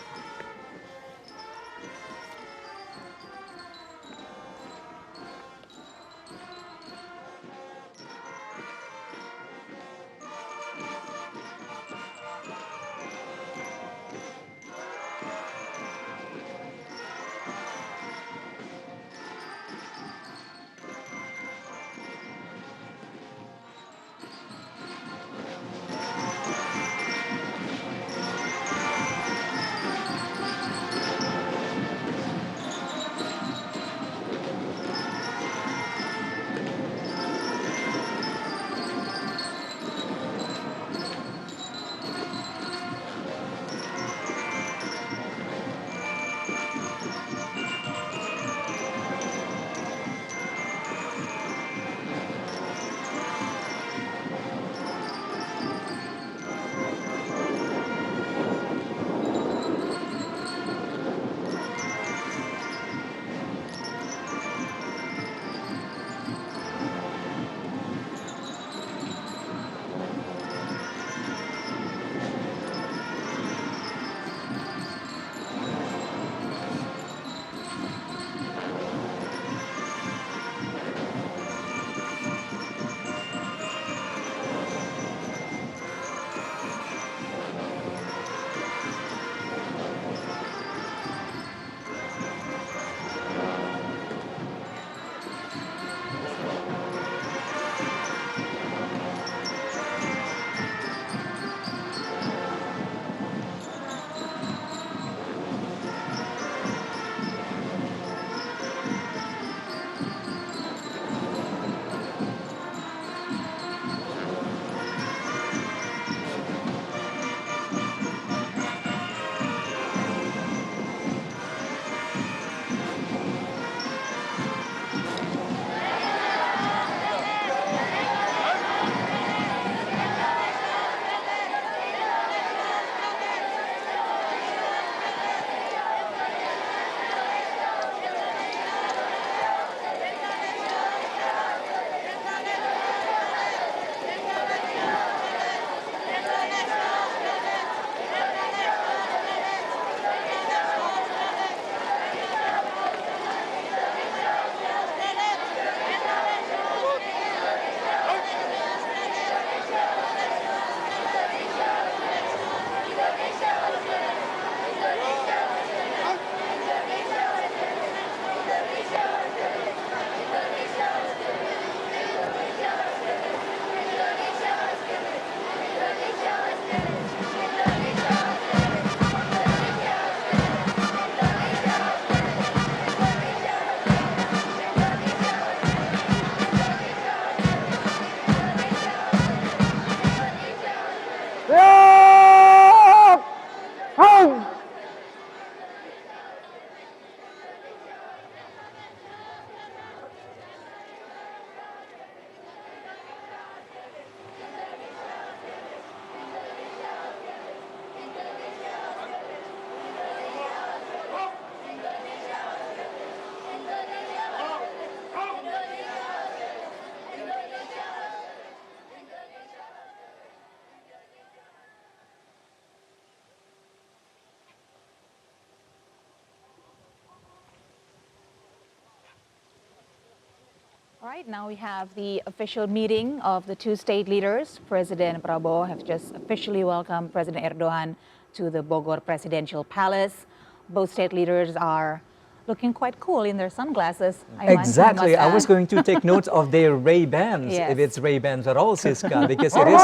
right, now we have the official meeting of the two state leaders. President Prabowo have just officially welcomed President Erdogan to the Bogor Presidential Palace. Both state leaders are looking quite cool in their sunglasses. Exactly. I was going to take note of their Ray-Bans, yes. if it's Ray-Bans at all, Siska, because it is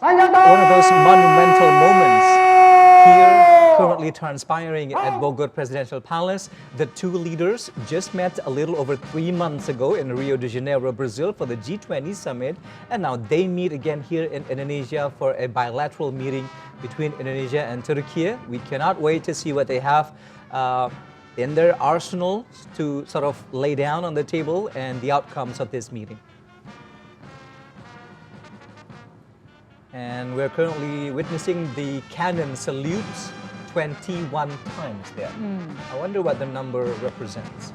one of those monumental moments here currently transpiring at Bogor Presidential Palace. The two leaders just met a little over 3 months ago in Rio de Janeiro, Brazil for the G20 summit, and now they meet again here in Indonesia for a bilateral meeting between Indonesia and Turkey. We cannot wait to see what they have in their arsenal to sort of lay down on the table and the outcomes of this meeting. And we're currently witnessing the cannon salutes 21 times there. I wonder what the number represents.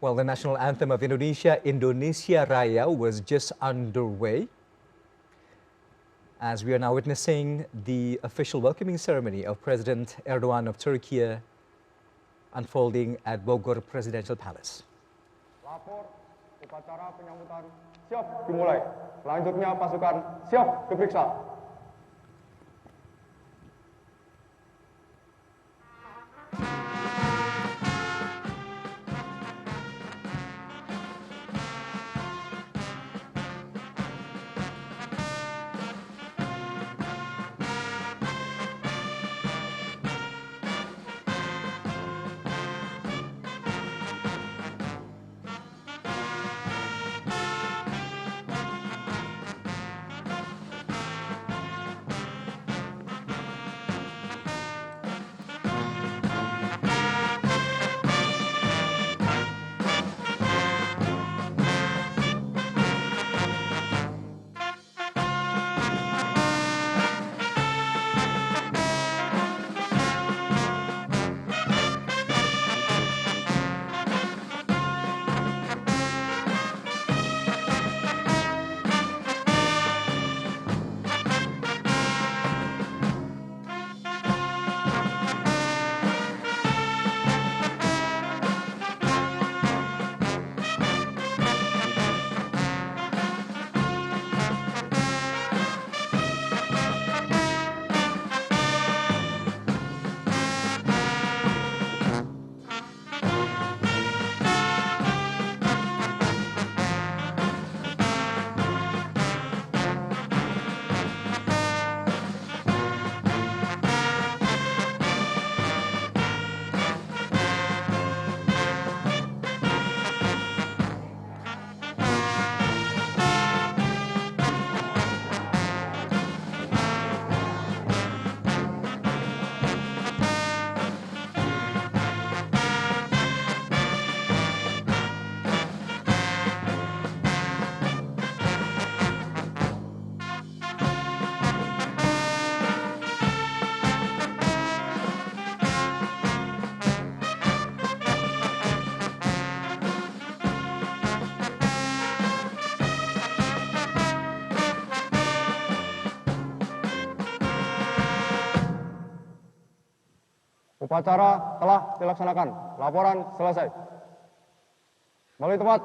Well, the national anthem of Indonesia, Indonesia Raya, was just underway as we are now witnessing the official welcoming ceremony of President Erdogan of Turkey unfolding at Bogor Presidential Palace. Lapor upacara penyambutan siap dimulai. Selanjutnya pasukan siap diperiksa. Upacara telah dilaksanakan. Laporan selesai. Balik tempat.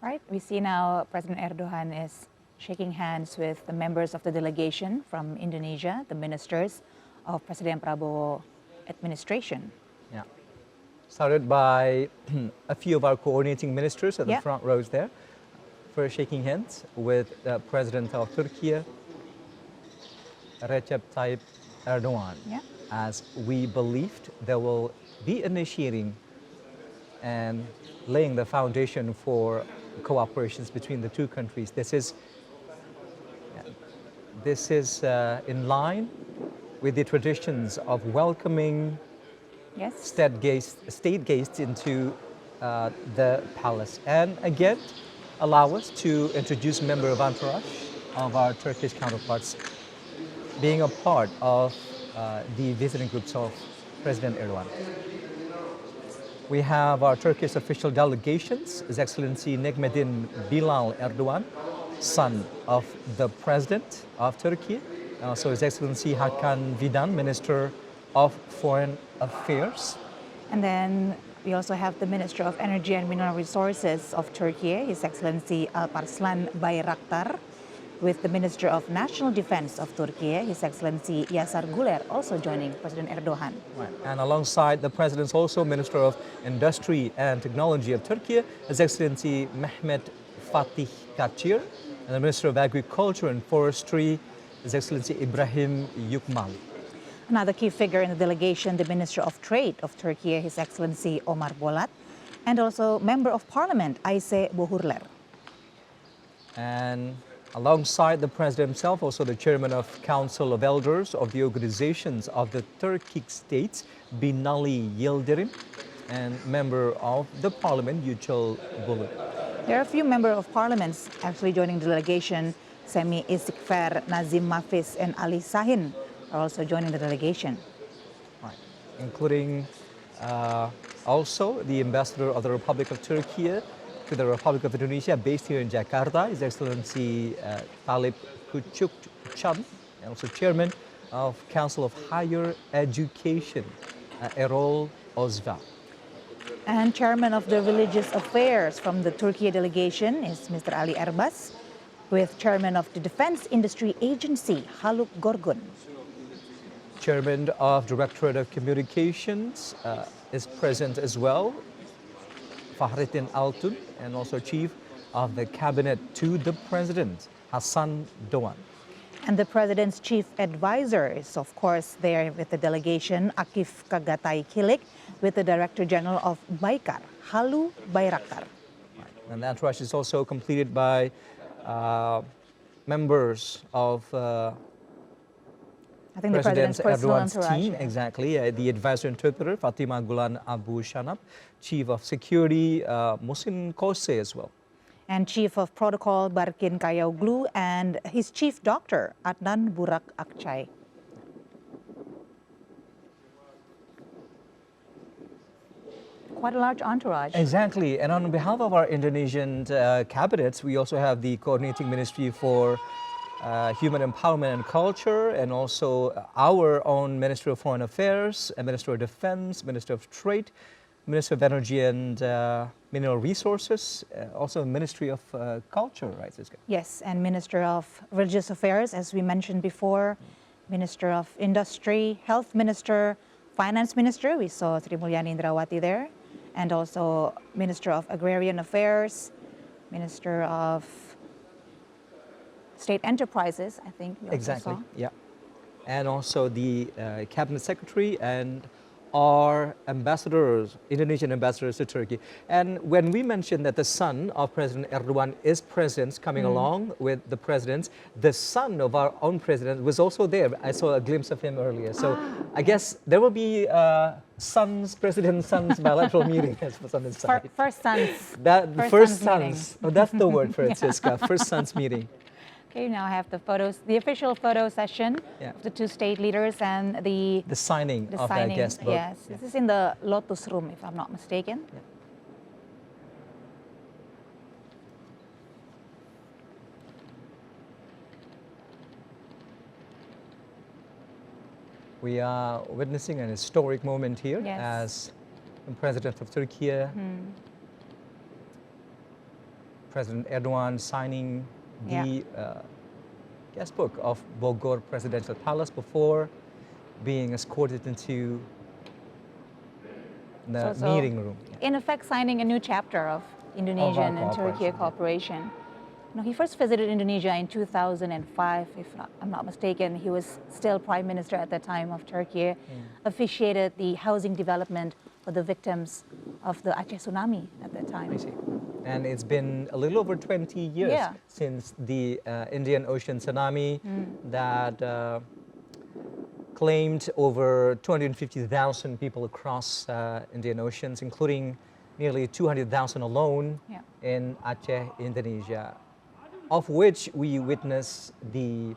Right, we see now President Erdogan is shaking hands with the members of the delegation from Indonesia, the ministers of President Prabowo administration. Yeah. Started by a few of our coordinating ministers at the front rows there. First shaking hands with the President of Turkey, Recep Tayyip Erdogan. Yeah. As we believed, they will be initiating and laying the foundation for cooperations between the two countries. This is in line with the traditions of welcoming state guests into the palace. And again, allow us to introduce a member of entourage of our Turkish counterparts being a part of the visiting groups of President Erdogan. We have our Turkish official delegations, His Excellency Necmettin Bilal Erdogan, son of the President of Turkey, and also His Excellency Hakan Fidan, Minister of Foreign Affairs. And then we also have the Minister of Energy and Mineral Resources of Turkey, His Excellency Alparslan Bayraktar, with the Minister of National Defense of Turkey, His Excellency Yasar Guler, also joining President Erdogan. Right. And alongside the President's also Minister of Industry and Technology of Turkey, His Excellency Mehmet Fatih Kaçir, and the Minister of Agriculture and Forestry, His Excellency Ibrahim Yukmal. Another key figure in the delegation, the Minister of Trade of Turkey, His Excellency Omar Bolat, and also Member of Parliament, Ayse Bohurler. And alongside the President himself, also the Chairman of Council of Elders of the Organizations of the Turkic States, Binali Yildirim, and Member of the Parliament, Yücel Bulut. There are a few members of parliaments actually joining the delegation. Semi Istighfar, Nazim Mafis, and Ali Sahin are also joining the delegation. Right. Including also the Ambassador of the Republic of Turkey to the Republic of Indonesia, based here in Jakarta, His Excellency Talib Kuchukcan, and also Chairman of Council of Higher Education, Erol Ozva. And Chairman of the Religious Affairs from the Turkey delegation is Mr. Ali Erbas, with Chairman of the Defense Industry Agency, Haluk Gorgun. Chairman of Directorate of Communications is present as well, Fahrettin Altun, and also Chief of the Cabinet to the President, Hassan Doan. And the President's Chief Advisor is, of course, there with the delegation, Akif Kagatai Kilik, with the Director General of Baikar, Halu Bayraktar. And that rush is also completed by members of I think President the President's Erdogan's personal team, entourage, exactly. The advisor interpreter, Fatima Gulan Abu Shanab, Chief of Security, Musin Kose as well. And Chief of Protocol, Barkin Kayaoglu, and his Chief Doctor, Adnan Burak Akçay. Quite a large entourage. Exactly. And on behalf of our Indonesian cabinets, we also have the Coordinating Ministry for Human Empowerment and Culture, and also our own Ministry of Foreign Affairs, Minister of Defense, Minister of Trade, Minister of Energy and Mineral Resources, also Ministry of Culture, right, Siska? Yes, and Minister of Religious Affairs, as we mentioned before, Minister of Industry, Health Minister, Finance Minister, we saw Sri Mulyani Indrawati there, and also Minister of Agrarian Affairs, Minister of state enterprises, I think. Exactly, yeah. And also the cabinet secretary and our ambassadors, Indonesian ambassadors to Turkey. And when we mentioned that the son of President Erdogan is present, coming along with the presidents, the son of our own president was also there. I saw a glimpse of him earlier. So I guess there will be president sons bilateral meeting on this side. First sons. First sons. Oh, that's the word for it, Siska. First sons meeting. Okay, now I have the photos, the official photo session of the two state leaders and the signing of the guest book. Yes, this is in the Lotus Room, if I'm not mistaken. Yeah. We are witnessing an historic moment here as the President of Turkey, President Erdogan signing the guest book of Bogor Presidential Palace before being escorted into the meeting room. In effect, signing a new chapter of Indonesian and Turkey cooperation. No, he first visited Indonesia in 2005, if I'm not mistaken. He was still Prime Minister at the time of Turkey, officiated the housing development for the victims of the Aceh tsunami at that time. I see. And it's been a little over 20 years since the Indian Ocean tsunami that claimed over 250,000 people across Indian Oceans, including nearly 200,000 alone in Aceh, Indonesia, of which we witness the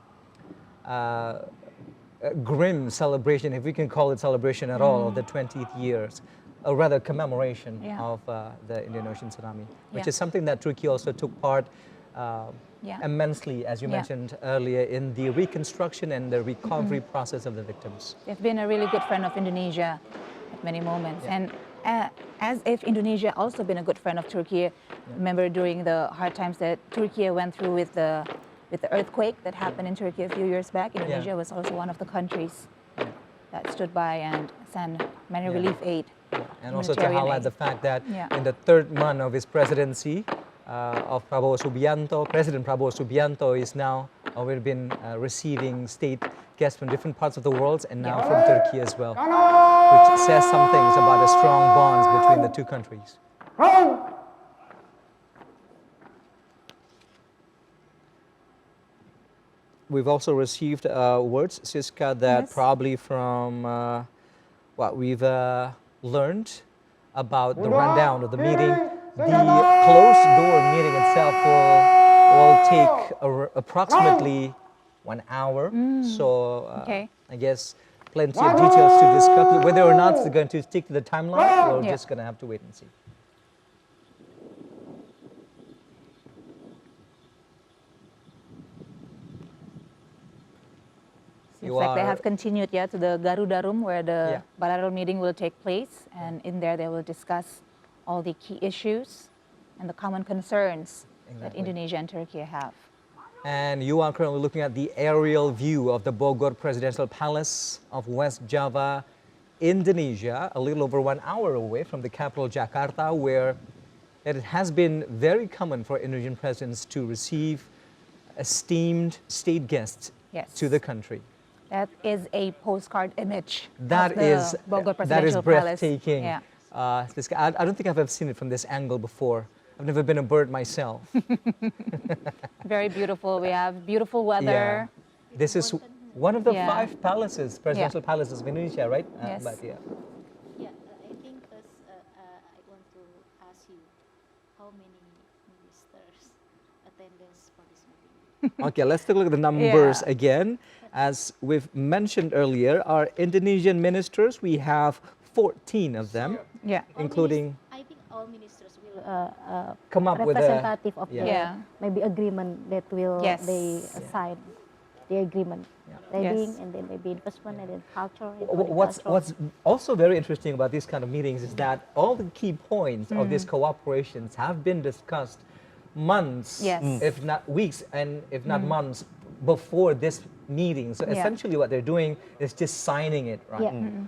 grim celebration, if we can call it celebration at all, of the 20th years, or rather commemoration of the Indian Ocean tsunami, which is something that Turkey also took part immensely, as you mentioned earlier, in the reconstruction and the recovery process of the victims. They've been a really good friend of Indonesia at many moments. And as if Indonesia also been a good friend of Turkey. Remember during the hard times that Turkey went through with the earthquake that happened in Turkey a few years back, Indonesia was also one of the countries that stood by and sent many relief aid. And also to highlight the fact that in the third month of his presidency of Prabowo Subianto, President Prabowo Subianto is now already been receiving state guests from different parts of the world and now from Turkey as well, which says some things about the strong bonds between the two countries. We've also received words, Siska, that probably from what we've learned about the rundown of the meeting, the closed-door meeting itself will take approximately 1 hour. So I guess plenty of details to discuss. Whether or not it's going to stick to the timeline, we're just going to have to wait and see. Seems like they have continued to the Garuda Room where the bilateral meeting will take place, and in there they will discuss all the key issues and the common concerns that Indonesia and Turkey have. And you are currently looking at the aerial view of the Bogor Presidential Palace of West Java, Indonesia, a little over 1 hour away from the capital Jakarta, where it has been very common for Indonesian presidents to receive esteemed state guests to the country. That is a postcard image that of the Bogor Presidential Palace. Breathtaking. I don't think I've ever seen it from this angle before. I've never been a bird myself. Very beautiful. We have beautiful weather. This is one of the 5 palaces, presidential palaces of Indonesia, right? Yes. I think I want to ask you how many ministers attendance for this meeting. Okay, let's take a look at the numbers again. As we've mentioned earlier, our Indonesian ministers, we have 14 of them, including... I think all ministers will come up with a representative of the maybe agreement that will they sign the agreement. Trading and then maybe investment and then culture. What's also very interesting about these kind of meetings is that all the key points of these cooperations have been discussed months, if not weeks, and if not months before this meeting. So essentially what they're doing is just signing it, right?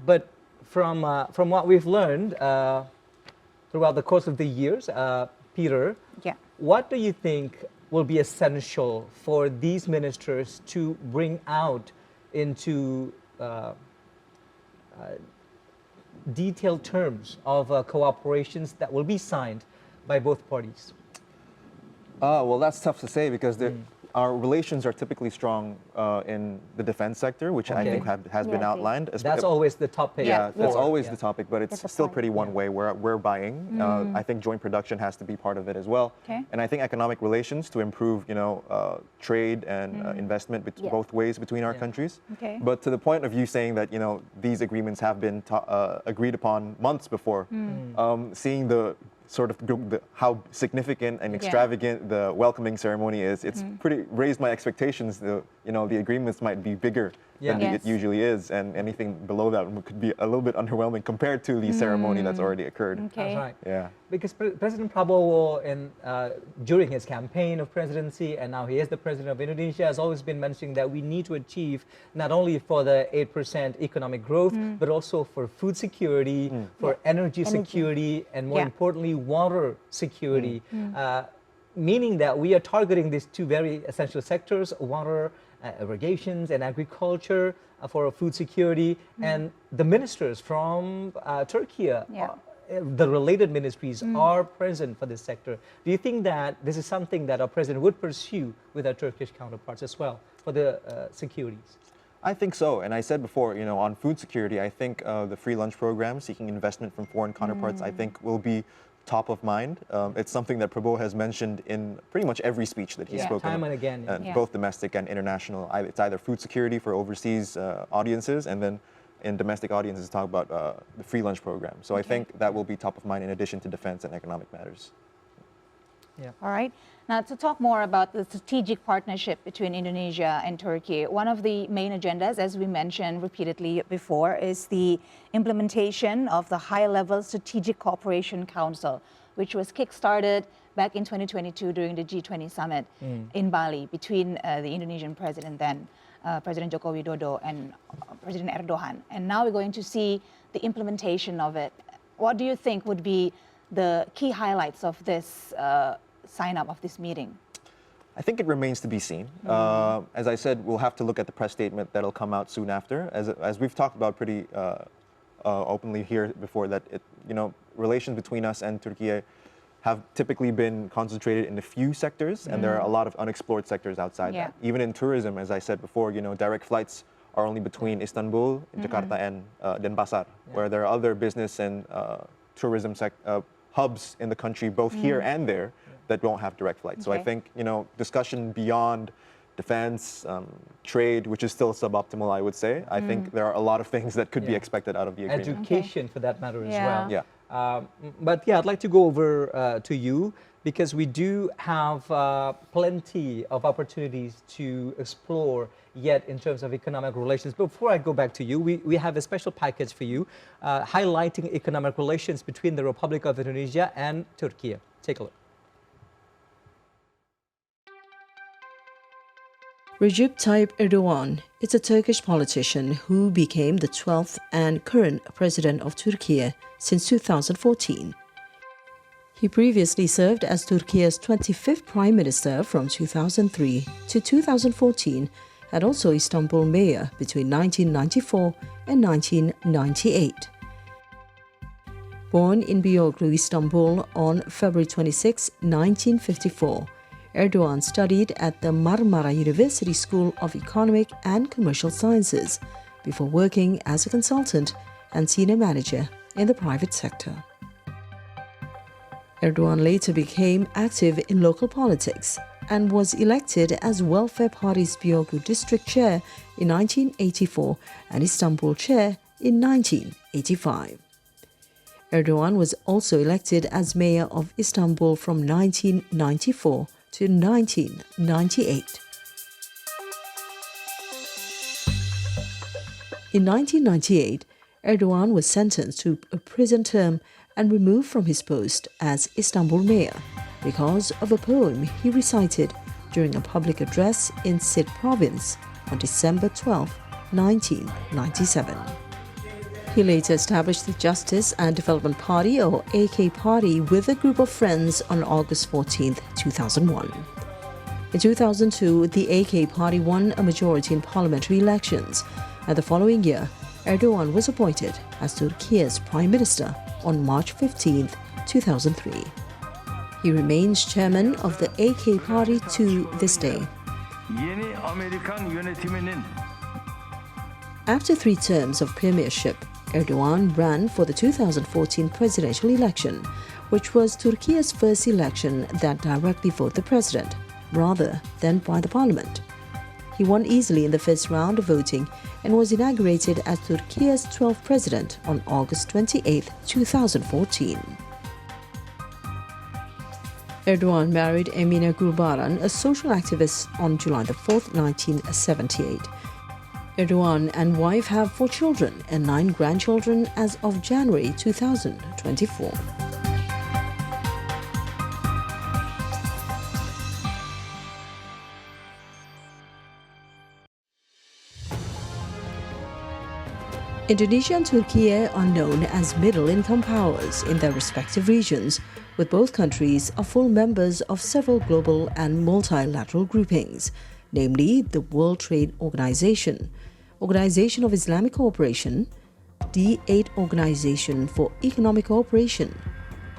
But from what we've learned throughout the course of the years, Peter, what do you think will be essential for these ministers to bring out into detailed terms of cooperations that will be signed by both parties? Well, that's tough to say because our relations are typically strong in the defense sector, which I think has been outlined. That's always the topic. Yeah, that's always the topic, but it's still pretty one way. We're buying. I think joint production has to be part of it as well. And I think economic relations to improve, trade and investment both ways between our countries. But to the point of you saying that, these agreements have been agreed upon months before, seeing the sort of how significant and extravagant the welcoming ceremony is, it's pretty raised my expectations. The agreements might be bigger than it usually is, and anything below that could be a little bit underwhelming compared to the ceremony that's already occurred. That's right. Yeah. Because President Prabowo, during his campaign of presidency, and now he is the president of Indonesia, has always been mentioning that we need to achieve not only for the 8% economic growth, but also for food security, for energy security, and more importantly, water security. Meaning that we are targeting these two very essential sectors, water, irrigations, and agriculture for food security. And the ministers from Turkey, the related ministries, are present for this sector. Do you think that this is something that our president would pursue with our Turkish counterparts as well for the securities? I think so. And I said before, on food security, I think the free lunch program, seeking investment from foreign counterparts, I think will be top of mind. It's something that Prabowo has mentioned in pretty much every speech that he's spoken. Time and again. Both domestic and international. It's either food security for overseas audiences, and then in domestic audiences talk about the free lunch program. So I think that will be top of mind in addition to defense and economic matters. All right. Now, to talk more about the strategic partnership between Indonesia and Turkey, one of the main agendas, as we mentioned repeatedly before, is the implementation of the High-Level Strategic Cooperation Council, which was kick-started back in 2022 during the G20 summit in Bali between the Indonesian president then, President Joko Widodo, and President Erdogan. And now we're going to see the implementation of it. What do you think would be the key highlights of this sign-up of this meeting? I think it remains to be seen. As I said, we'll have to look at the press statement that'll come out soon after. As we've talked about pretty openly here before, that relations between us and Turkey have typically been concentrated in a few sectors, and there are a lot of unexplored sectors outside that. Even in tourism, as I said before, direct flights are only between Istanbul, Jakarta, and Denpasar, where there are other business and tourism hubs in the country, both here and there, that don't have direct flights. So I think, discussion beyond defense, trade, which is still suboptimal, I would say. I think there are a lot of things that could be expected out of the agreement. Education, for that matter, as well. But I'd like to go over to you, because we do have plenty of opportunities to explore yet in terms of economic relations. But before I go back to you, we have a special package for you highlighting economic relations between the Republic of Indonesia and Turkey. Take a look. Recep Tayyip Erdogan is a Turkish politician who became the 12th and current president of Turkey since 2014. He previously served as Turkey's 25th prime minister from 2003 to 2014, and also Istanbul mayor between 1994 and 1998. Born in Beyoğlu, Istanbul on February 26, 1954, Erdogan studied at the Marmara University School of Economic and Commercial Sciences before working as a consultant and senior manager in the private sector. Erdogan later became active in local politics and was elected as Welfare Party's Beyoğlu district chair in 1984 and Istanbul chair in 1985. Erdogan was also elected as mayor of Istanbul from 1994 to 1998. In 1998, Erdogan was sentenced to a prison term and removed from his post as Istanbul mayor because of a poem he recited during a public address in Sid province on December 12, 1997. He later established the Justice and Development Party, or AK Party, with a group of friends on August 14, 2001. In 2002, the AK Party won a majority in parliamentary elections, and the following year, Erdogan was appointed as Turkey's Prime Minister on March 15, 2003. He remains chairman of the AK Party to this day. Yeni Amerikan yönetiminin After 3 terms of premiership, Erdogan ran for the 2014 presidential election, which was Turkey's first election that directly voted the president, rather than by the parliament. He won easily in the first round of voting and was inaugurated as Turkey's 12th president on August 28, 2014. Erdogan married Emine Gulbaran, a social activist, on July 4, 1978. Erdogan and wife have 4 children and 9 grandchildren as of January 2024. Indonesia and Turkey are known as middle-income powers in their respective regions, with both countries are full members of several global and multilateral groupings, namely the World Trade Organization, Organization of Islamic Cooperation, D8 Organization for Economic Cooperation,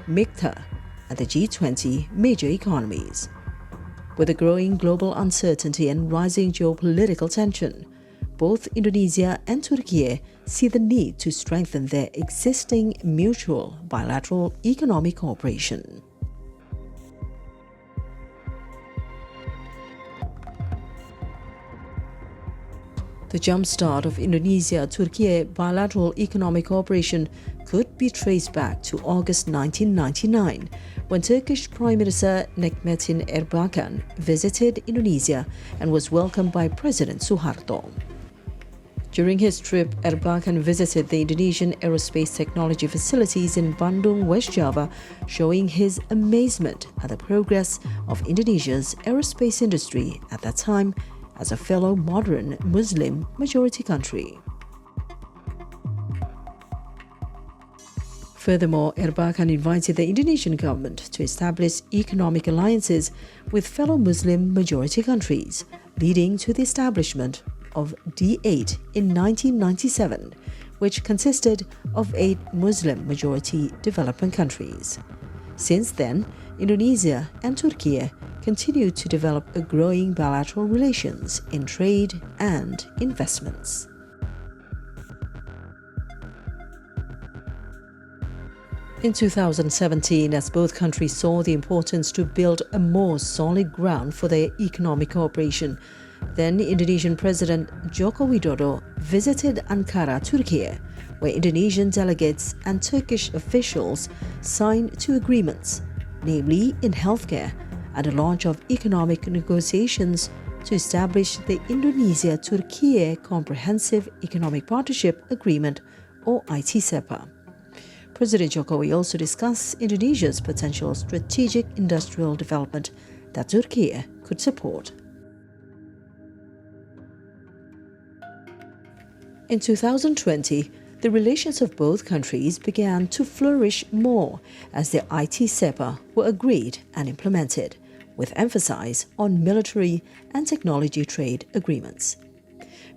MICTA, and the G20 major economies. With the growing global uncertainty and rising geopolitical tension, both Indonesia and Turkey see the need to strengthen their existing mutual bilateral economic cooperation. The jumpstart of Indonesia-Turkey bilateral economic cooperation could be traced back to August 1999, when Turkish Prime Minister Necmettin Erbakan visited Indonesia and was welcomed by President Suharto. During his trip, Erbakan visited the Indonesian aerospace technology facilities in Bandung, West Java, showing his amazement at the progress of Indonesia's aerospace industry at that time as a fellow modern Muslim majority country. Furthermore, Erbakan invited the Indonesian government to establish economic alliances with fellow Muslim majority countries, leading to the establishment of D8 in 1997, which consisted of 8 Muslim majority developing countries. Since then, Indonesia and Turkey continue to develop a growing bilateral relations in trade and investments. In 2017, as both countries saw the importance to build a more solid ground for their economic cooperation, then Indonesian President Joko Widodo visited Ankara, Turkey, where Indonesian delegates and Turkish officials signed 2 agreements, namely in healthcare and the launch of economic negotiations to establish the Indonesia-Turkey Comprehensive Economic Partnership Agreement, or ITSEPA. President Jokowi also discussed Indonesia's potential strategic industrial development that Turkey could support. In 2020, the relations of both countries began to flourish more as the ITSEPA were agreed and implemented, with emphasis on military and technology trade agreements.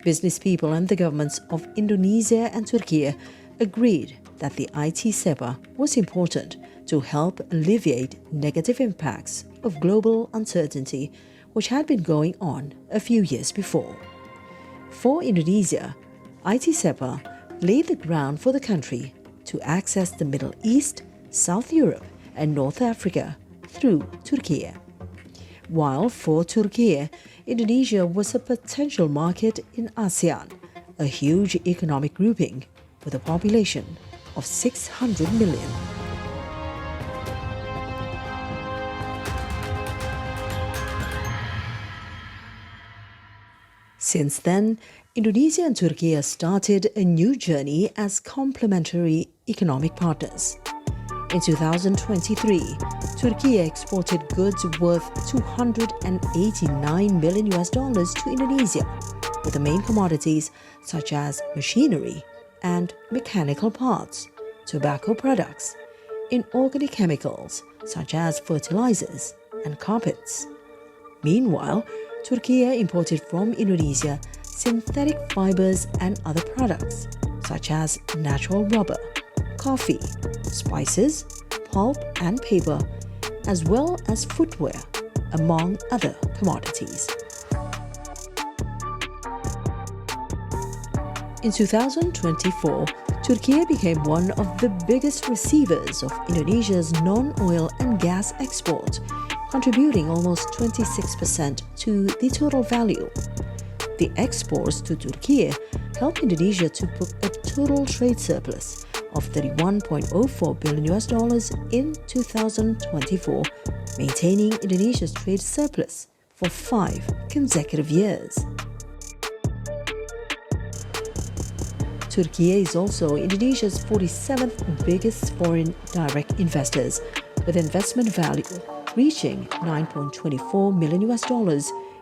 Business people and the governments of Indonesia and Turkey agreed that the ITSEPA was important to help alleviate negative impacts of global uncertainty, which had been going on a few years before. For Indonesia, ITSEPA laid the ground for the country to access the Middle East, South Europe, and North Africa through Turkey. While for Turkey, Indonesia was a potential market in ASEAN, a huge economic grouping with a population of 600 million. Since then, Indonesia and Turkey started a new journey as complementary economic partners. In 2023, Turkey exported goods worth $289 million to Indonesia, with the main commodities such as machinery, and mechanical parts, tobacco products, inorganic chemicals such as fertilizers and carpets. Meanwhile, Türkiye imported from Indonesia synthetic fibers and other products such as natural rubber, coffee, spices, pulp and paper, as well as footwear, among other commodities. In 2024, Türkiye became one of the biggest receivers of Indonesia's non-oil and gas exports, contributing almost 26% to the total value. The exports to Türkiye helped Indonesia to book a total trade surplus of $31.04 billion in 2024, maintaining Indonesia's trade surplus for 5 consecutive years. Türkiye is also Indonesia's 47th biggest foreign direct investors, with investment value reaching $9.24 million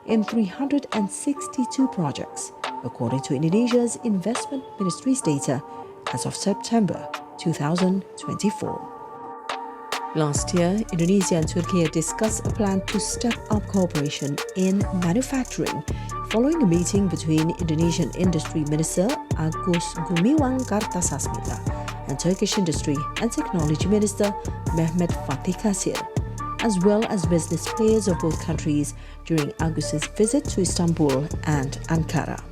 in 362 projects, according to Indonesia's Investment Ministry's data as of September 2024. Last year, Indonesia and Türkiye discussed a plan to step up cooperation in manufacturing following a meeting between Indonesian Industry Minister Agus Gumiwang Kartasasmita and Turkish Industry and Technology Minister Mehmet Fatih Kasir, as well as business players of both countries during Agus's visit to Istanbul and Ankara.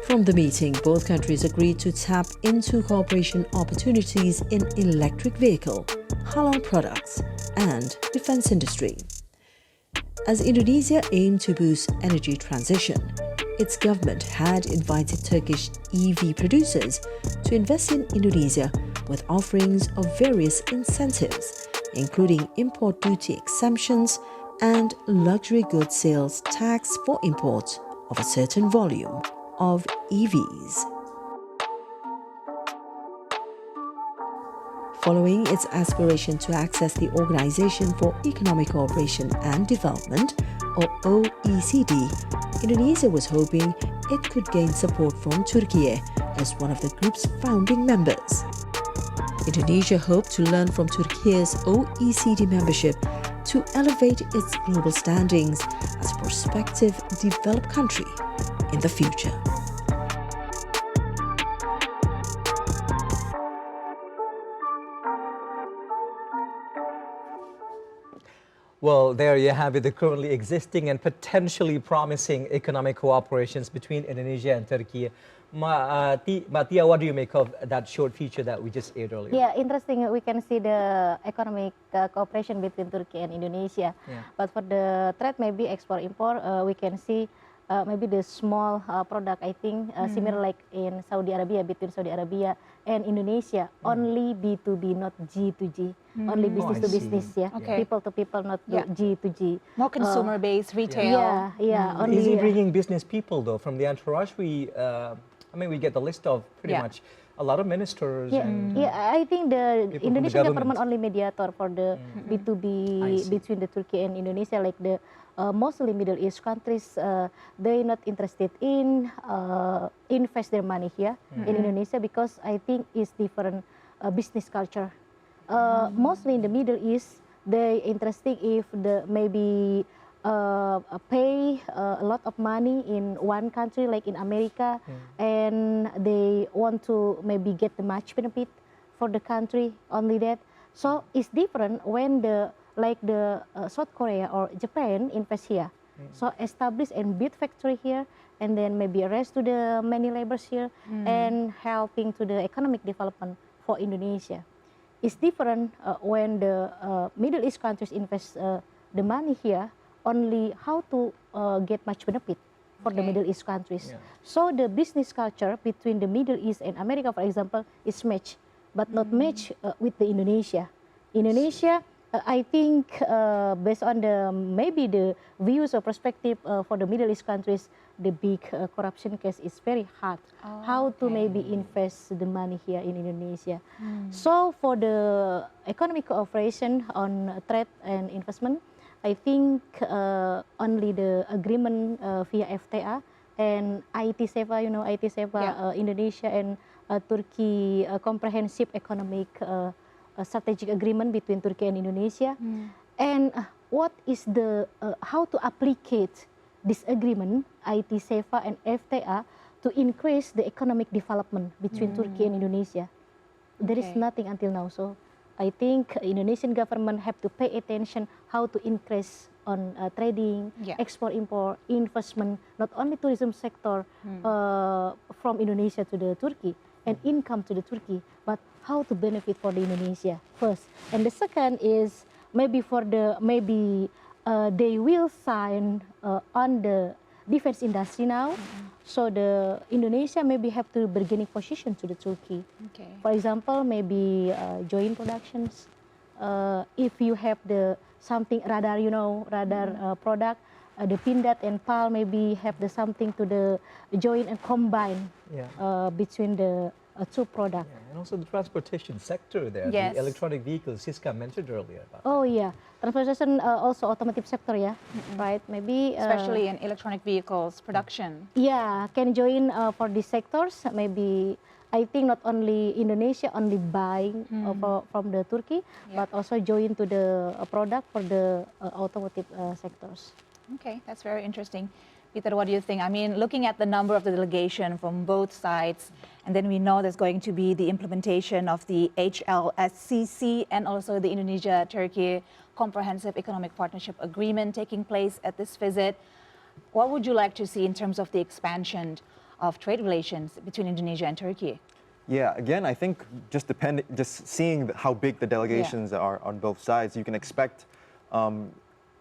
From the meeting, both countries agreed to tap into cooperation opportunities in electric vehicle, halal products, and defense industry. As Indonesia aimed to boost energy transition, its government had invited Turkish EV producers to invest in Indonesia with offerings of various incentives, including import duty exemptions and luxury goods sales tax for imports of a certain volume of EVs. Following its aspiration to access the Organization for Economic Cooperation and Development, or OECD, Indonesia was hoping it could gain support from Türkiye as one of the group's founding members. Indonesia hoped to learn from Türkiye's OECD membership to elevate its global standings as a prospective developed country in the future. Well, there you have it, the currently existing and potentially promising economic cooperations between Indonesia and Turkey. Matia, what do you make of that short feature that we just aired earlier? Yeah, interesting. We can see the economic cooperation between Turkey and Indonesia. Yeah. But for the trade, maybe export-import, we can see maybe the small product, I think, similar like in Saudi Arabia, between Saudi Arabia and Indonesia, only B2B, not G2G, only business to business, yeah, people to people, not G2G. More consumer-based retail. Only. Is he bringing business people though from the entourage? We get the list of pretty much a lot of ministers. I think the Indonesian government only mediator for the B2B between the Turkey and Indonesia, like the mostly Middle East countries, they not interested in invest their money here in Indonesia because I think it's different business culture. Mostly in the Middle East, they interested if the maybe pay a lot of money in one country like in America, and they want to maybe get the much benefit for the country, only that. So it's different when the South Korea or Japan invest here. So establish and build factory here, and then maybe arrest to the many laborers here and helping to the economic development for Indonesia. It's different when the Middle East countries invest the money here, only how to get much benefit for the Middle East countries. So the business culture between the Middle East and America, for example, is matched, but not matched with the Indonesia. Indonesia, I think based on maybe the views or perspective for the Middle East countries, the big corruption case is very hard. How to maybe invest the money here in Indonesia. So for the economic cooperation on trade and investment, I think only the agreement via FTA and IT Seva, IT Seva, Indonesia and Turkey comprehensive economic strategic agreement between Turkey and Indonesia, and what is the how to applicate this agreement, IT SEFA and FTA, to increase the economic development between Turkey and Indonesia. There is nothing until now, so I think Indonesian government have to pay attention how to increase on trading, export, import, investment, not only tourism sector from Indonesia to the Turkey and income to the Turkey, but how to benefit for the Indonesia first. And the second is maybe they will sign on the defense industry now. So the Indonesia maybe have to bargaining position to the Turkey. For example, maybe joint productions. If you have the something radar, radar product, the Pindad and PAL maybe have the something to the join and combine between the two products. And also the transportation sector there, the electronic vehicles Siska mentioned earlier. About transportation also automotive sector, right? Maybe especially in electronic vehicles production. Yeah, can join for these sectors. Maybe I think not only Indonesia only buying from the Turkey, but also join to the product for the automotive sectors. Okay, that's very interesting. Peter, what do you think? I mean, looking at the number of the delegation from both sides, and then we know there's going to be the implementation of the HLSCC and also the Indonesia-Turkey Comprehensive Economic Partnership Agreement taking place at this visit. What would you like to see in terms of the expansion of trade relations between Indonesia and Turkey? Yeah, again, I think just seeing how big the delegations are on both sides, you can expect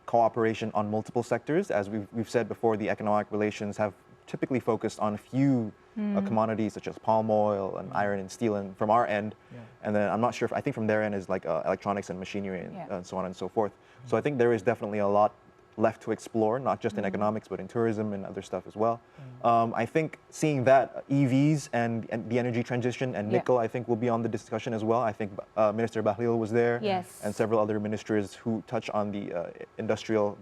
cooperation on multiple sectors. As we've said before, the economic relations have typically focused on a few commodities such as palm oil and iron and steel, and from our end, and then I'm not sure if, I think from their end is like electronics and machinery and so on and so forth. So I think there is definitely a lot left to explore, not just in economics, but in tourism and other stuff as well. I think seeing that EVs and the energy transition and nickel, I think will be on the discussion as well. I think Minister Bahlil was there, and several other ministers who touch on the industrial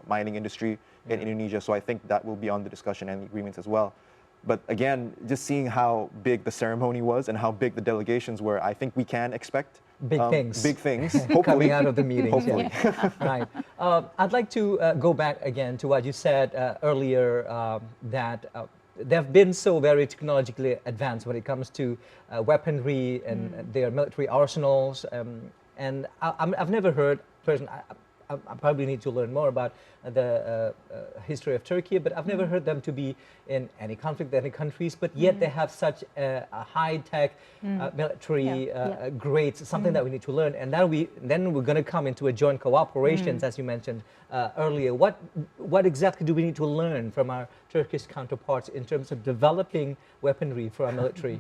mining industry in Indonesia. So I think that will be on the discussion and the agreements as well. But again, just seeing how big the ceremony was and how big the delegations were, I think we can expect big things. Big things, hopefully. Coming out of the meetings. Hopefully. Right. I'd like to go back again to what you said earlier, that they've been so very technologically advanced when it comes to weaponry and their military arsenals. And I've never heard, I probably need to learn more about the history of Turkey, but I've never heard them to be in any conflict with any countries, but yet they have such a high-tech military grades, something that we need to learn. And then we're going to come into a joint cooperations, as you mentioned earlier. What exactly do we need to learn from our Turkish counterparts in terms of developing weaponry for our military?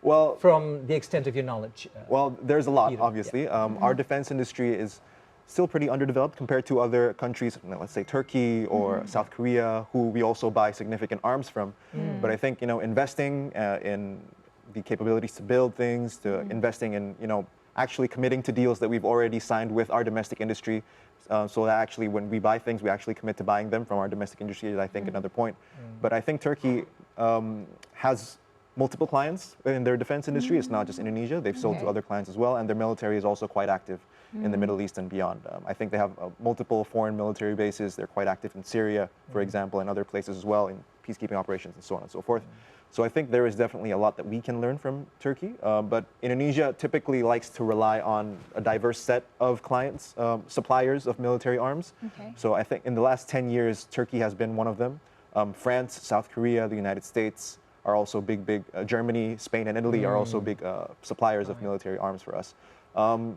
Well, from the extent of your knowledge. Well, there's a lot, obviously. Our defense industry is still pretty underdeveloped compared to other countries, let's say Turkey or South Korea, who we also buy significant arms from. But I think, investing in the capabilities to build things, to investing in, actually committing to deals that we've already signed with our domestic industry, so that actually when we buy things, we actually commit to buying them from our domestic industry is, I think, another point. But I think Turkey has multiple clients in their defense industry. It's not just Indonesia. They've sold to other clients as well, and their military is also quite active in the Middle East and beyond. I think they have multiple foreign military bases. They're quite active in Syria, for example, and other places as well in peacekeeping operations and so on and so forth. So I think there is definitely a lot that we can learn from Turkey, but Indonesia typically likes to rely on a diverse set of clients, suppliers of military arms. So I think in the last 10 years, Turkey has been one of them. France, South Korea, the United States are also big, Germany, Spain, and Italy are also big suppliers of military arms for us.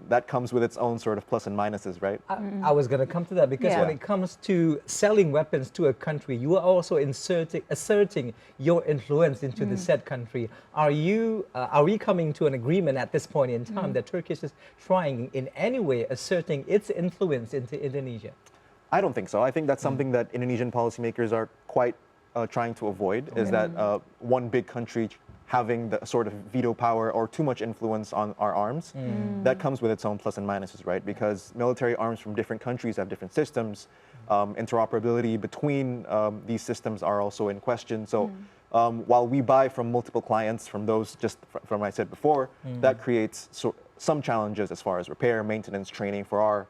That comes with its own sort of plus and minuses, right? I was going to come to that because when it comes to selling weapons to a country, you are also asserting your influence into the said country. Are we coming to an agreement at this point in time that Turkey is trying in any way asserting its influence into Indonesia? I don't think so. I think that's something that Indonesian policymakers are quite trying to avoid, is that one big country having the sort of veto power or too much influence on our arms. That comes with its own plus and minuses, right? Because military arms from different countries have different systems. Interoperability between these systems are also in question. So while we buy from multiple clients from those just from what I said before, that creates some challenges as far as repair, maintenance, training for our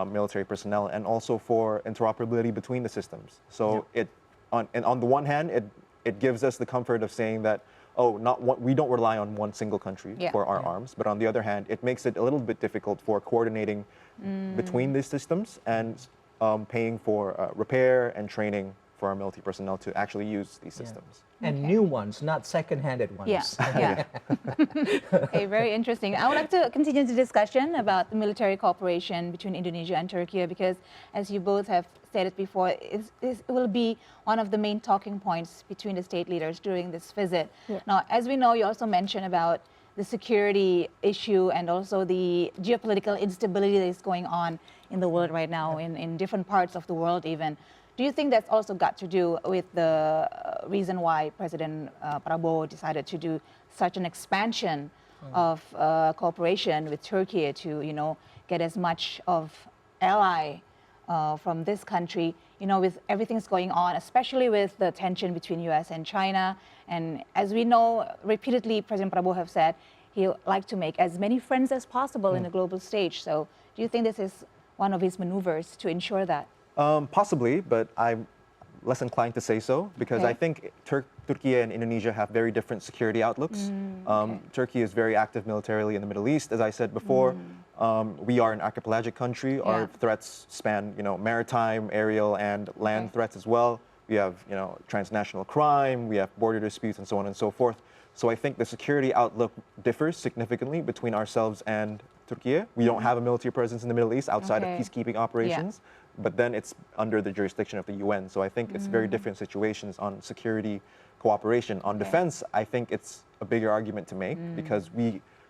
military personnel, and also for interoperability between the systems. So on the one hand, it gives us the comfort of saying that, we don't rely on one single country for our arms, but on the other hand, it makes it a little bit difficult for coordinating between these systems and paying for repair and training for our military personnel to actually use these systems. And new ones, not second-handed ones. Yeah. Okay, very interesting. I would like to continue the discussion about the military cooperation between Indonesia and Turkey, because as you both have stated before, it will be one of the main talking points between the state leaders during this visit. Now, as we know, you also mentioned about the security issue and also the geopolitical instability that is going on in the world right now, in different parts of the world even. Do you think that's also got to do with the reason why President Prabowo decided to do such an expansion of cooperation with Turkey to, get as much of ally from this country, with everything that's going on, especially with the tension between U.S. and China? And as we know, repeatedly, President Prabowo have said he would like to make as many friends as possible in the global stage. So do you think this is one of his maneuvers to ensure that? Possibly, but I'm less inclined to say so, because I think Turkey and Indonesia have very different security outlooks. Turkey is very active militarily in the Middle East, as I said before. We are an archipelagic country. Our threats span, maritime, aerial, and land threats as well. We have, transnational crime, we have border disputes, and so on and so forth. So I think the security outlook differs significantly between ourselves and Turkey. We don't have a military presence in the Middle East outside of peacekeeping operations. But then it's under the jurisdiction of the UN. So I think it's very different situations on security cooperation. On defense, I think it's a bigger argument to make, because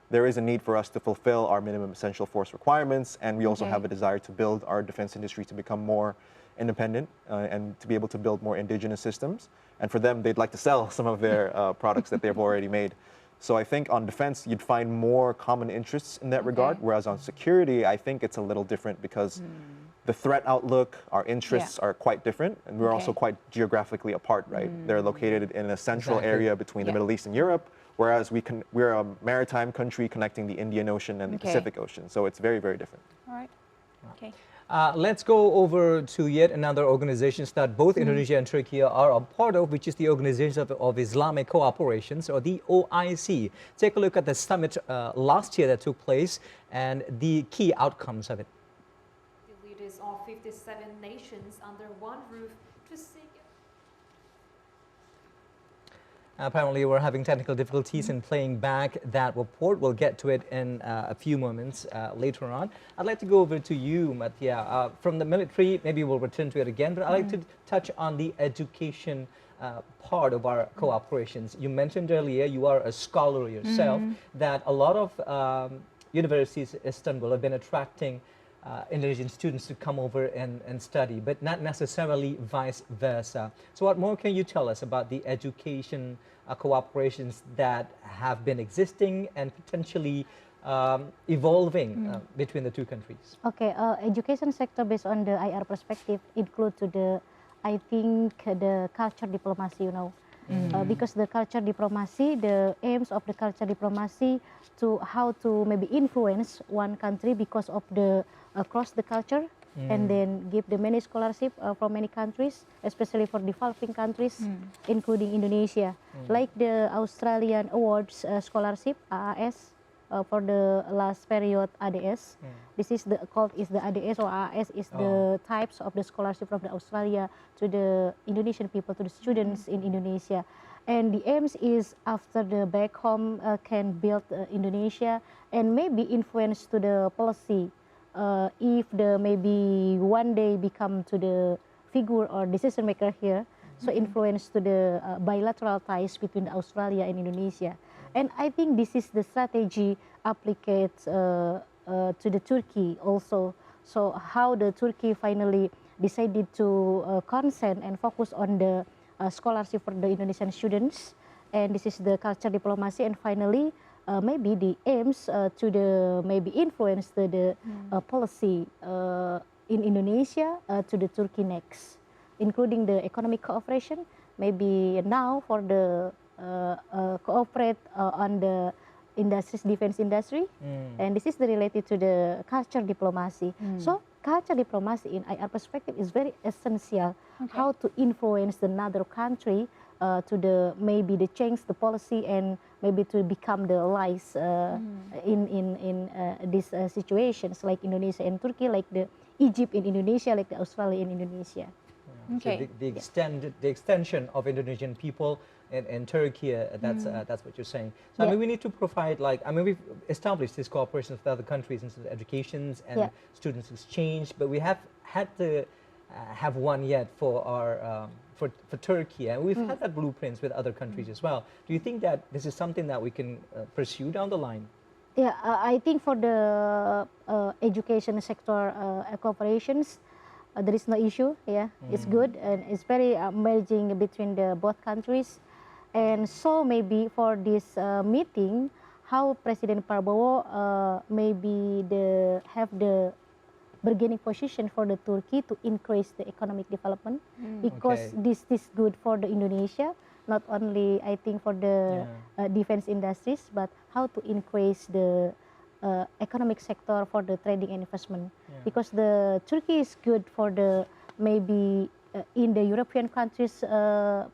there is a need for us to fulfill our minimum essential force requirements, and we also have a desire to build our defense industry to become more independent and to be able to build more indigenous systems. And for them, they'd like to sell some of their products that they've already made. So I think on defense, you'd find more common interests in that regard, whereas on security, I think it's a little different, because the threat outlook, our interests are quite different, and we're also quite geographically apart, right? They're located in a central area between the Middle East and Europe, whereas we're a maritime country connecting the Indian Ocean and the Pacific Ocean. So it's very, very different. All right. Okay. Let's go over to yet another organization that both Indonesia and Turkey are a part of, which is the Organization of Islamic Cooperations, or the OIC. Take a look at the summit last year that took place and the key outcomes of it. The leaders of 57 nations under one roof to seek. Apparently, we're having technical difficulties in playing back that report. We'll get to it in a few moments later on. I'd like to go over to you, Mattia. From the military, maybe we'll return to it again, but I'd like to touch on the education part of our cooperations. You mentioned earlier, you are a scholar yourself, that a lot of universities in Istanbul have been attracting Indonesian students to come over and study, but not necessarily vice versa. So what more can you tell us about the education cooperations that have been existing and potentially evolving between the two countries? Okay, education sector based on the IR perspective include to the, I think, the culture diplomacy, because the culture diplomacy, the aims of the culture diplomacy to how to maybe influence one country because of the across the culture, and then give the many scholarship from many countries, especially for developing countries, including Indonesia, like the Australian Awards scholarship AAS for the last period ADS. This is the called is the ADS or AAS is the types of the scholarship from the Australia to the Indonesian people, to the students in Indonesia. And the aims is after the back home can build Indonesia and maybe influence to the policy. If the maybe one day become to the figure or decision maker here, so influence to the bilateral ties between Australia and Indonesia. And I think this is the strategy applicates to the Turkey also. So how the Turkey finally decided to consent and focus on the scholarship for the Indonesian students, and this is the culture diplomacy, and finally maybe the aims to the maybe influence the policy in Indonesia to the Turkey next, including the economic cooperation, maybe now for the cooperate on the defense industry, and this is related to the culture diplomacy. So culture diplomacy in IR perspective is very essential. How to influence another country to the maybe to change the policy and maybe to become the allies in these situations like Indonesia and Turkey, like the Egypt in Indonesia, like the Australia in Indonesia. Okay. So the extension of Indonesian people in Turkey, that's what you're saying. So I mean, we need to provide, like, I mean, we've established this cooperation with other countries in terms of educations and students exchange, but we have had to have one yet for our for Turkey, and we've had that blueprints with other countries as well. Do you think that this is something that we can pursue down the line? Yeah, I think for the education sector cooperations, there is no issue. Yeah, it's good and it's very merging between the both countries. And so maybe for this meeting, how President Prabowo maybe have the bargaining position for the Turkey to increase the economic development, because this is good for the Indonesia, not only I think for the defense industries, but how to increase the economic sector for the trading and investment, because the Turkey is good for the maybe in the European countries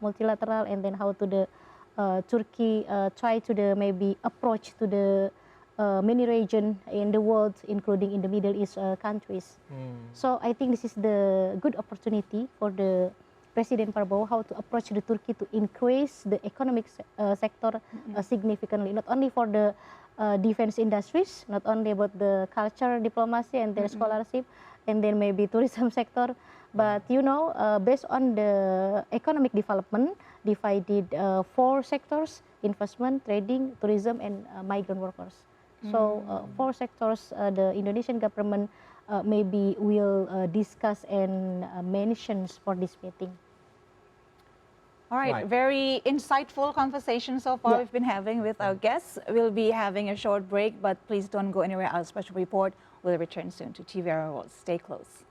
multilateral, and then how to the Turkey try to the maybe approach to the many regions in the world, including in the Middle East countries. So I think this is the good opportunity for the President Prabowo how to approach the Turkey to increase the economic sector significantly, not only for the defense industries, not only about the culture diplomacy and the scholarship, and then maybe tourism sector, but you know, based on the economic development, divided 4 sectors: investment, trading, tourism, and migrant workers. So 4 sectors the Indonesian government maybe will discuss and mentions for this meeting. All right, very insightful conversation so far we've been having with our guests. We'll be having a short break, but please don't go anywhere. Our special report will return soon to TVR World. Stay close.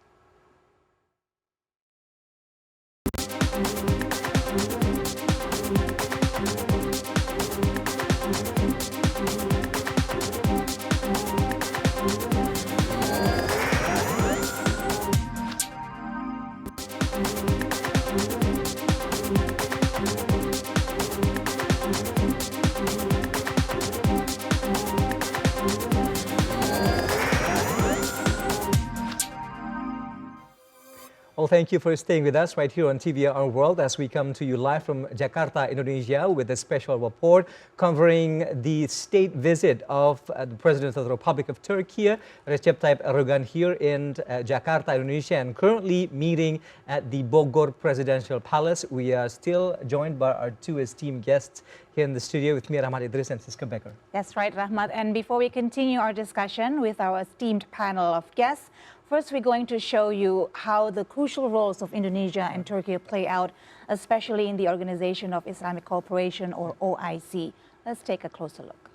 Well, thank you for staying with us right here on TVR World as we come to you live from Jakarta, Indonesia, with a special report covering the state visit of the President of the Republic of Turkey, Recep Tayyip Erdogan, here in Jakarta, Indonesia, and currently meeting at the Bogor Presidential Palace. We are still joined by our 2 esteemed guests here in the studio with me, Rahmat Idris and Siska Becker. That's right, Rahmat. And before we continue our discussion with our esteemed panel of guests, first, we're going to show you how the crucial roles of Indonesia and Turkey play out, especially in the Organization of Islamic Cooperation, or OIC. Let's take a closer look.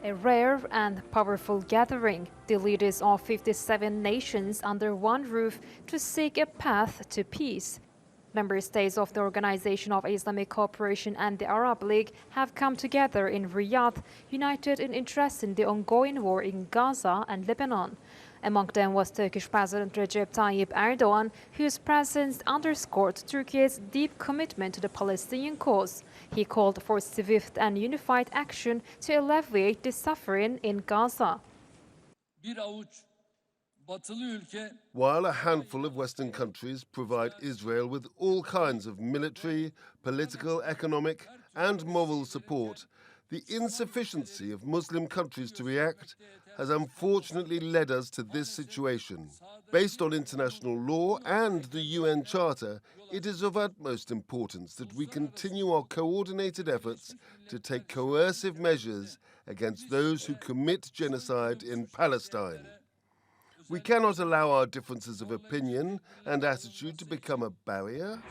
A rare and powerful gathering, the leaders of 57 nations under one roof to seek a path to peace. Member states of the Organization of Islamic Cooperation and the Arab League have come together in Riyadh, united in interest in the ongoing war in Gaza and Lebanon. Among them was Turkish President Recep Tayyip Erdogan, whose presence underscored Turkey's deep commitment to the Palestinian cause. He called for swift and unified action to alleviate the suffering in Gaza. While a handful of Western countries provide Israel with all kinds of military, political, economic, and moral support, the insufficiency of Muslim countries to react has unfortunately led us to this situation. Based on international law and the UN Charter, it is of utmost importance that we continue our coordinated efforts to take coercive measures against those who commit genocide in Palestine. We cannot allow our differences of opinion and attitude to become a barrier.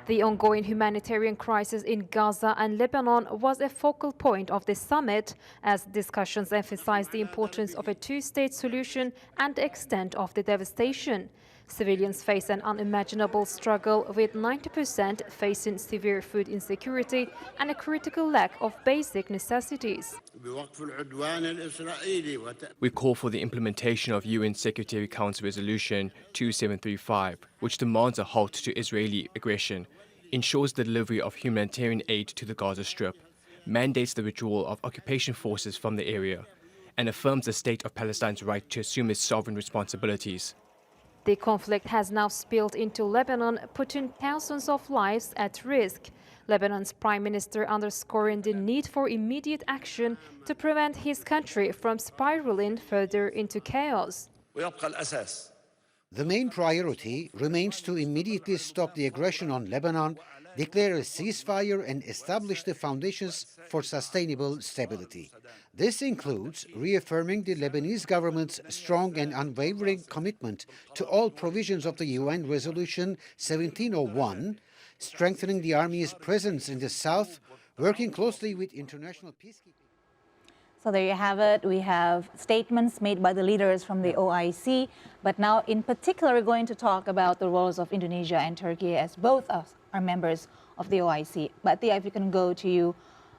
The ongoing humanitarian crisis in Gaza and Lebanon was a focal point of the summit, as discussions emphasized the importance of a 2-state solution and the extent of the devastation. Civilians face an unimaginable struggle, with 90% facing severe food insecurity and a critical lack of basic necessities. We call for the implementation of UN Secretary Council Resolution 2735, which demands a halt to Israeli aggression, ensures the delivery of humanitarian aid to the Gaza Strip, mandates the withdrawal of occupation forces from the area, and affirms the state of Palestine's right to assume its sovereign responsibilities. The conflict has now spilled into Lebanon, putting thousands of lives at risk. Lebanon's prime minister underscoring the need for immediate action to prevent his country from spiraling further into chaos. The main priority remains to immediately stop the aggression on Lebanon, declare a ceasefire and establish the foundations for sustainable stability. This includes reaffirming the Lebanese government's strong and unwavering commitment to all provisions of the UN Resolution 1701, strengthening the army's presence in the south, working closely with international peacekeeping. So there you have it. We have statements made by the leaders from the OIC, but now in particular we're going to talk about the roles of Indonesia and Turkey, as both are members of the OIC. But if we can go to you,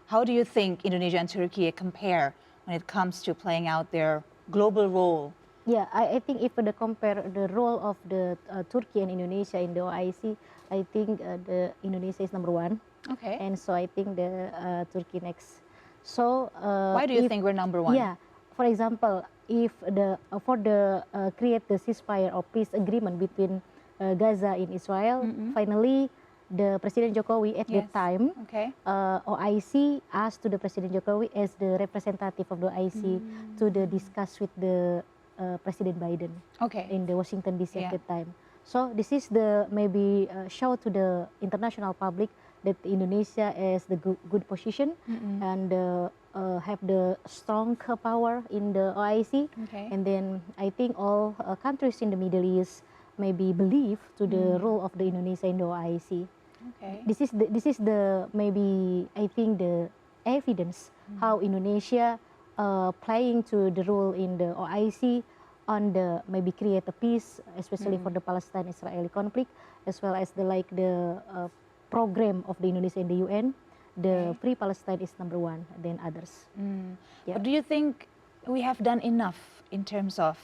how do you think Indonesia and Turkey compare when it comes to playing out their global role? Yeah, I think if we compare the role of the Turkey and Indonesia in the OIC, I think the Indonesia is number one. Okay. And so I think the Turkey next. So why do you think we're number one? Yeah, for example, if create the ceasefire or peace agreement between Gaza and Israel, finally the President Jokowi at that time, OIC asked to the President Jokowi as the representative of the OIC to discuss with the President Biden in the Washington DC at that time. So this is the maybe show to the international public that Indonesia is the good position and have the strong power in the OIC. And then I think all countries in the Middle East maybe believe to the role of the Indonesia in the OIC. This is the maybe I think the evidence how Indonesia playing to the role in the OIC on the maybe create a peace, especially for the Palestine-Israeli conflict, as well as the program of the Indonesia in the UN. The Free Palestine is number one, then others. But do you think we have done enough in terms of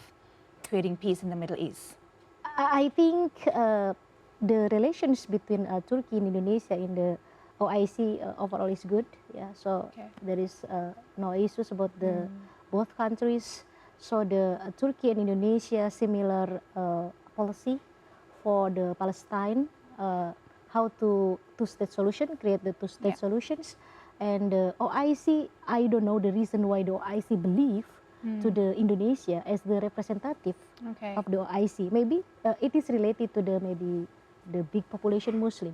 creating peace in the Middle East? I think the relations between Turkey and Indonesia in the OIC overall is good. Yeah, so there is no issues about the both countries. So the Turkey and Indonesia similar policy for the Palestine, how to two-state solution, create the two-state solutions. And OIC, I don't know the reason why the OIC believe to the Indonesia as the representative of the OIC. Maybe it is related to the maybe the big population Muslim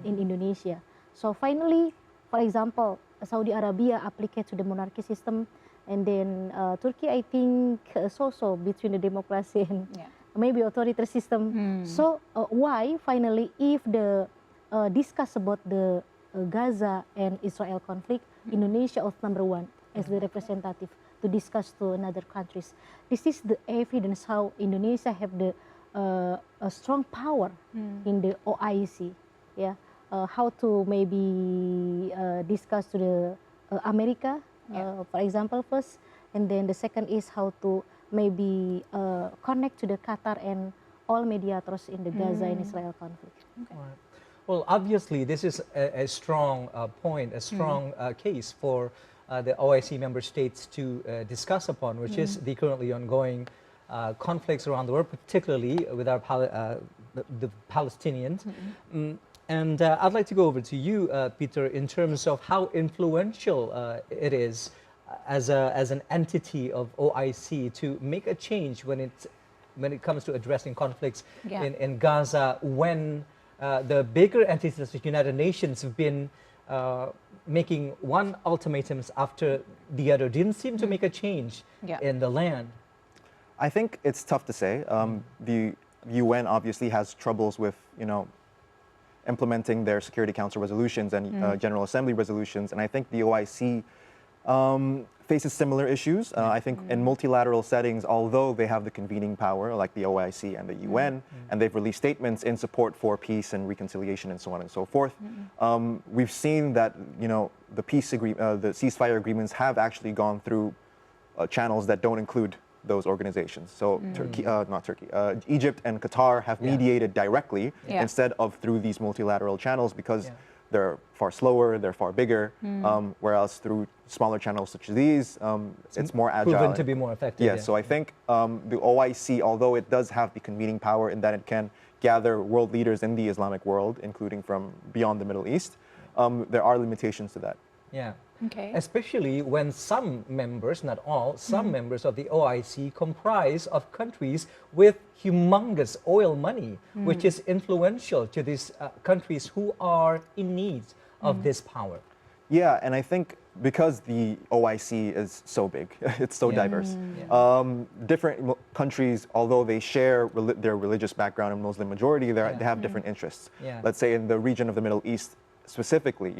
in Indonesia. So finally, for example, Saudi Arabia applicate to the monarchy system, and then Turkey, I think, so between the democracy and maybe authoritarian system. So why finally, if the discuss about the Gaza and Israel conflict, Indonesia is number one as the representative to discuss to another countries. This is the evidence how Indonesia have the a strong power in the OIC. Yeah, how to maybe discuss to the America, for example, first, and then the second is how to maybe connect to the Qatar and all mediators in the Gaza and Israel conflict. Right. Well, obviously, this is a strong point, a strong case for the OIC member states to discuss upon, which is the currently ongoing conflicts around the world, particularly with our the Palestinians. And I'd like to go over to you, Peter, in terms of how influential it is as an entity of OIC to make a change when it comes to addressing conflicts in Gaza, when the bigger entities such as United Nations have been making one ultimatums after the other, didn't seem to make a change in the land. I think it's tough to say. The UN obviously has troubles with, implementing their Security Council resolutions and General Assembly resolutions, and I think the OIC faces similar issues. I think in multilateral settings, although they have the convening power, like the OIC and the UN, and they've released statements in support for peace and reconciliation and so on and so forth, we've seen that the the ceasefire agreements have actually gone through channels that don't include those organizations. So Egypt and Qatar have mediated directly instead of through these multilateral channels because they're far slower, they're far bigger, whereas through smaller channels such as these, it's more agile. Proven to be more effective. Yeah, so I think the OIC, although it does have the convening power in that it can gather world leaders in the Islamic world, including from beyond the Middle East, there are limitations to that. Yeah. Okay. Especially when some members, not all, some members of the OIC comprise of countries with humongous oil money, which is influential to these countries who are in need of this power. Yeah, and I think because the OIC is so big, it's so diverse. Different countries, although they share their religious background and Muslim majority, they have different interests. Let's say in the region of the Middle East specifically,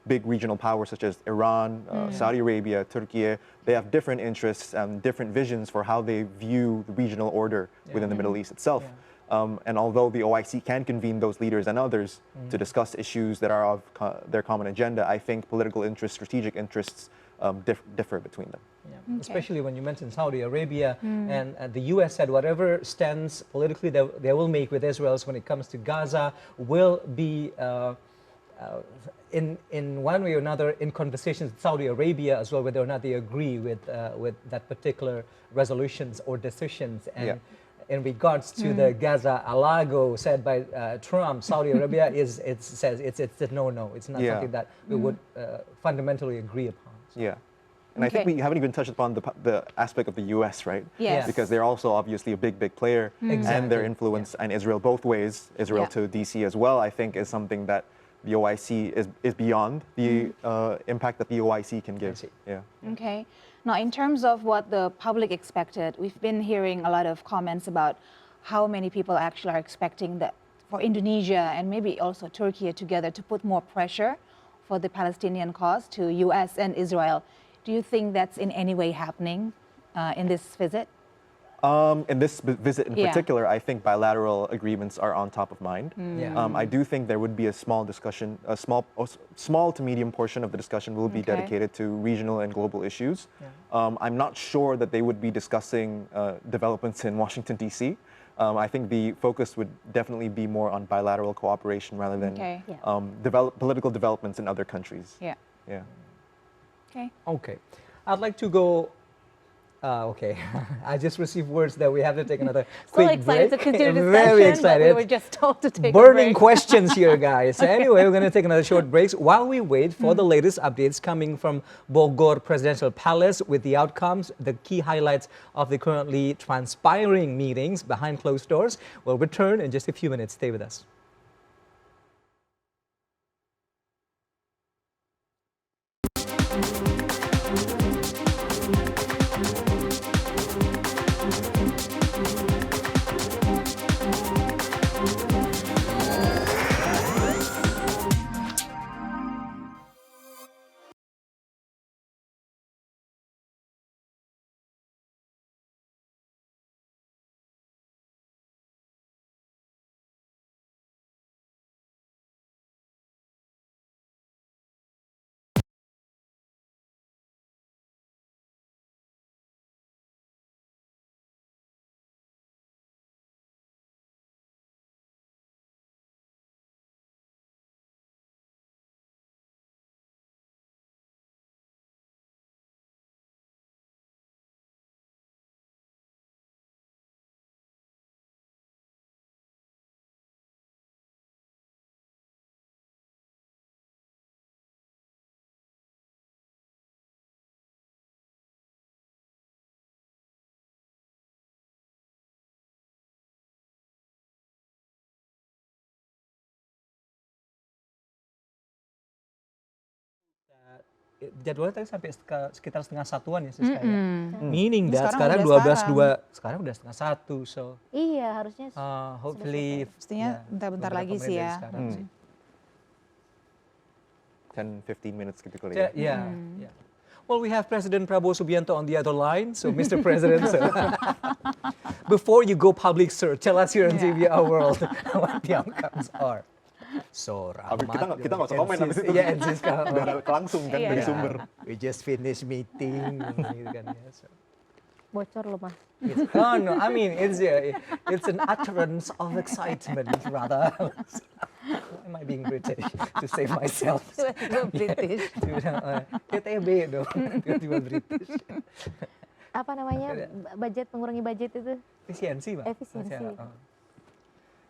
big regional powers such as Iran, Saudi Arabia, Türkiye, they have different interests and different visions for how they view the regional order within the Middle East itself. And although the OIC can convene those leaders and others to discuss issues that are of their common agenda, I think political interests, strategic interests differ between them. Yeah. Especially when you mentioned Saudi Arabia and the US said whatever stance politically they will make with Israel when it comes to Gaza will be in one way or another in conversations with Saudi Arabia as well, whether or not they agree with that particular resolutions or decisions. And in regards to the Gaza alago said by Trump, Saudi Arabia says it's a no. It's not something that we would fundamentally agree upon. So. Yeah. And I think we haven't even touched upon the aspect of the U.S., right? Yes. Because they're also obviously a big player, and their influence and Israel both ways, Israel to D.C. as well, I think is something that the OIC is beyond the impact that the OIC can give. Yeah. Okay. Now, in terms of what the public expected, we've been hearing a lot of comments about how many people actually are expecting that for Indonesia and maybe also Turkey together to put more pressure for the Palestinian cause to U.S. and Israel. Do you think that's in any way happening in this visit? In this visit in particular, I think bilateral agreements are on top of mind. I do think there would be a small discussion, a small to medium portion of the discussion will be dedicated to regional and global issues. I'm not sure that they would be discussing developments in Washington, D.C. I think the focus would definitely be more on bilateral cooperation rather than political developments in other countries. Yeah. Okay. I'd like to go. Okay, I just received words that we have to take another quick break. To continue discussion, very excited. But we were just told to take Burning a break. questions here, guys. Anyway, we're going to take another short break while we wait for the latest updates coming from Bogor Presidential Palace with the outcomes, the key highlights of the currently transpiring meetings behind closed doors. We'll return in just a few minutes. Stay with us. Jadwalnya tadi sampai sekitar setengah satuan ya Siska ya. Meaning that sekarang 12.02, sekarang udah setengah satu. So iya harusnya. Hopefully, Hopefully, pastinya bentar lagi sih ya. 10-15 minutes gitu kali ya. Yeah. Well, we have President Prabowo Subianto on the other line. So, Mr. President, so before you go public, sir, tell us here on TV Our World what the outcomes are. So, Rahmat, kita nggak usah komen habis itu. Iya, NCIS Udah langsung kan dari sumber. We just finished meeting, gitu kan ya. So. Bocor loh Mas. Oh no, I mean it's an utterance of excitement, rather. Am I being British to save myself? British. TTB dong, tiba-tiba British. Apa namanya budget, mengurangi budget itu? Efisiensi, Pak. Efisiensi.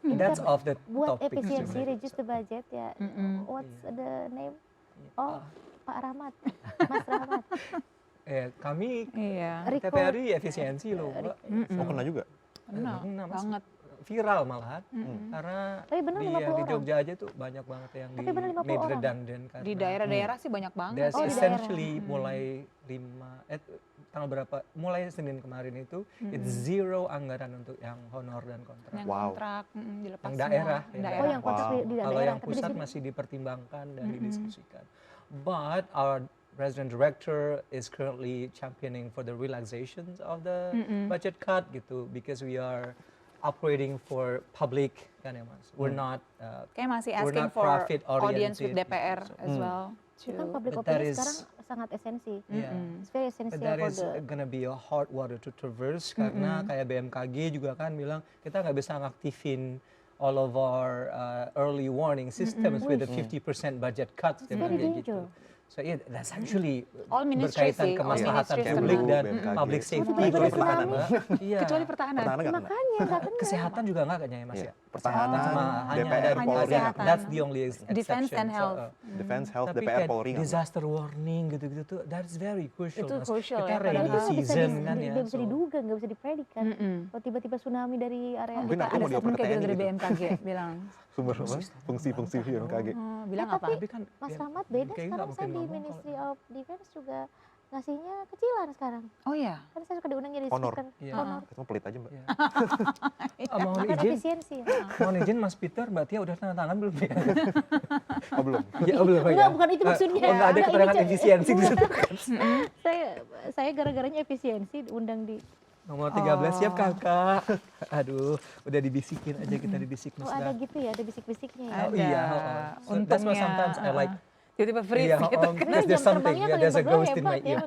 That's off the Buat topic. efisiensi, reduce the budget ya. What's the name? Oh, Pak Rahmat, Mas Rahmat. Kami Record. TVRI efisiensi loh, Mbak. Oh, kena juga? Kena banget. Viral malahan, karena Tapi benar 50 di Jogja aja tuh banyak banget yang Tapi benar 50 made orang. redundant. Di daerah-daerah sih banyak banget. That's Oh, di essentially mulai tanggal berapa? Mulai Senin kemarin itu, it's zero anggaran untuk yang honor dan kontrak. Yang Wow. kontrak dilepas Yang semua. daerah. Oh, yang kontrak di daerah. Kalau yang tapi di pusat sini- masih dipertimbangkan dan didiskusikan. But our President Director is currently championing for the relaxations of the budget cut gitu, because we are operating for public kan ya Mas. We're not Kayak masih we're asking not for profit audience oriented with DPR gitu. as well. Kan public But that opinion is- sekarang sangat esensi. Yeah. It's very But essential that for is the gonna be a hard water to traverse, karena kayak BMKG juga kan bilang kita nggak bisa ngaktifin all of our early warning systems with the 50% budget cuts. dia bilang very kayak gitu. danger. So yeah, that's actually All ministries berkaitan sih, all kemaslahatan ministries publik kena. dan BMKG. public safety. Kecuali Kecuali pertahanan. Iya. Kecuali pertahanan. Pertahanan nggak kena? makanya nggak kena. Kesehatan juga nggak kayaknya ya Mas Iya. ya. Pertahanan, Sama hanya DPR, ada Hanya Polri. kesehatan. That's the only exception. Defense and So, health. Defense, Health, tapi DPR, kayak Polri nggak kena. disaster warning gitu-gitu tuh, that's very crucial. Itu Mas. crucial Kita ya, padahal rainy Itu bisa season kan ya. nggak bisa so- diduga, nggak bisa diprediksi kan. Kalau tiba-tiba tsunami dari area Mungkin Ada aku mau statement dioper kayak gitu TNI dari gitu. BMKG bilang. Sumber apa? Fungsi-fungsi BMKG. Bilang apa? Tapi kan Mas ya, Rahmat beda kayaknya sekarang, nggak saya mungkin di ngomong Ministry of Defense juga ngasihnya kecilan sekarang. Oh ya. Kan saya suka diundang jadi Honor. speaker. Iya. Honor. Itu mah pelit aja Mbak. mohon Bukan izin, efisiensi. mohon izin Mas Peter, Mbak Tia udah tanda tangan belum ya? Oh belum. Ya, belum ya. Enggak, bukan itu maksudnya. Oh, nggak ada Enggak, keterangan ini efisiensi di situ. saya gara-garanya efisiensi diundang di Nomor 13 siap kakak. Aduh, udah dibisikin aja kita dibisik Oh Mas. ada gitu ya, ada bisik-bisiknya ya. Oh, iya, so that's why sometimes I like tiba-tiba freeze iya, gitu. because there's something, yeah, there's a ghost in my ear.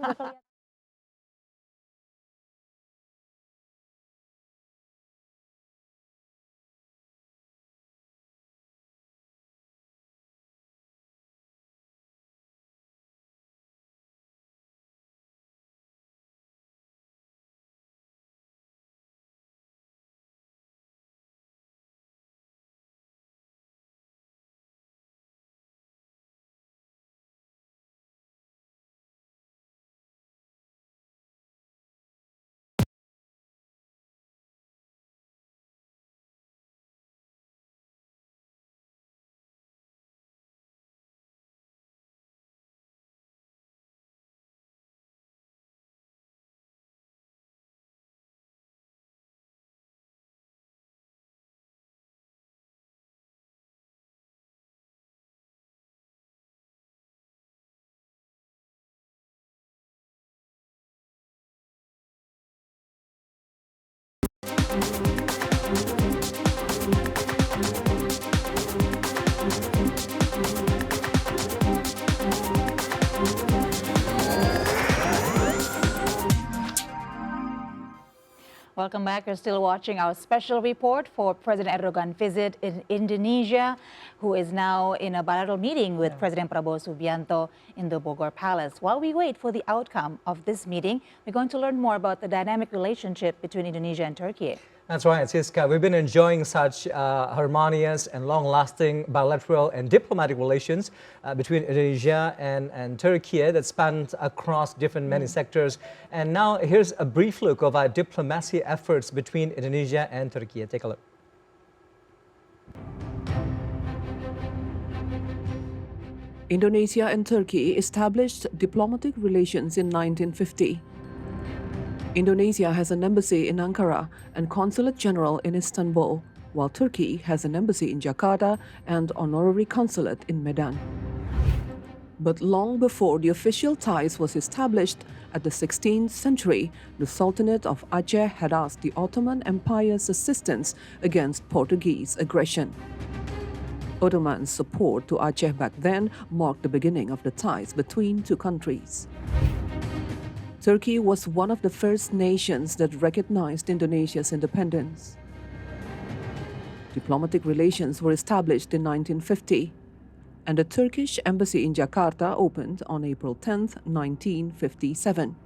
Welcome back. You're still watching our special report for President Erdogan visit in Indonesia, who is now in a bilateral meeting with President Prabowo Subianto in the Bogor Palace. While we wait for the outcome of this meeting, we're going to learn more about the dynamic relationship between Indonesia and Turkey. That's right, Siska. We've been enjoying such harmonious and long-lasting bilateral and diplomatic relations between Indonesia and Turkey that spans across different many sectors. And now here's a brief look of our diplomacy efforts between Indonesia and Turkey. Take a look. Indonesia and Turkey established diplomatic relations in 1950. Indonesia has an embassy in Ankara and consulate general in Istanbul, while Turkey has an embassy in Jakarta and honorary consulate in Medan. But long before the official ties was established, at the 16th century, the Sultanate of Aceh had asked the Ottoman Empire's assistance against Portuguese aggression. Ottoman support to Aceh back then marked the beginning of the ties between two countries. Turkey was one of the first nations that recognized Indonesia's independence. Diplomatic relations were established in 1950, and the Turkish embassy in Jakarta opened on April 10, 1957.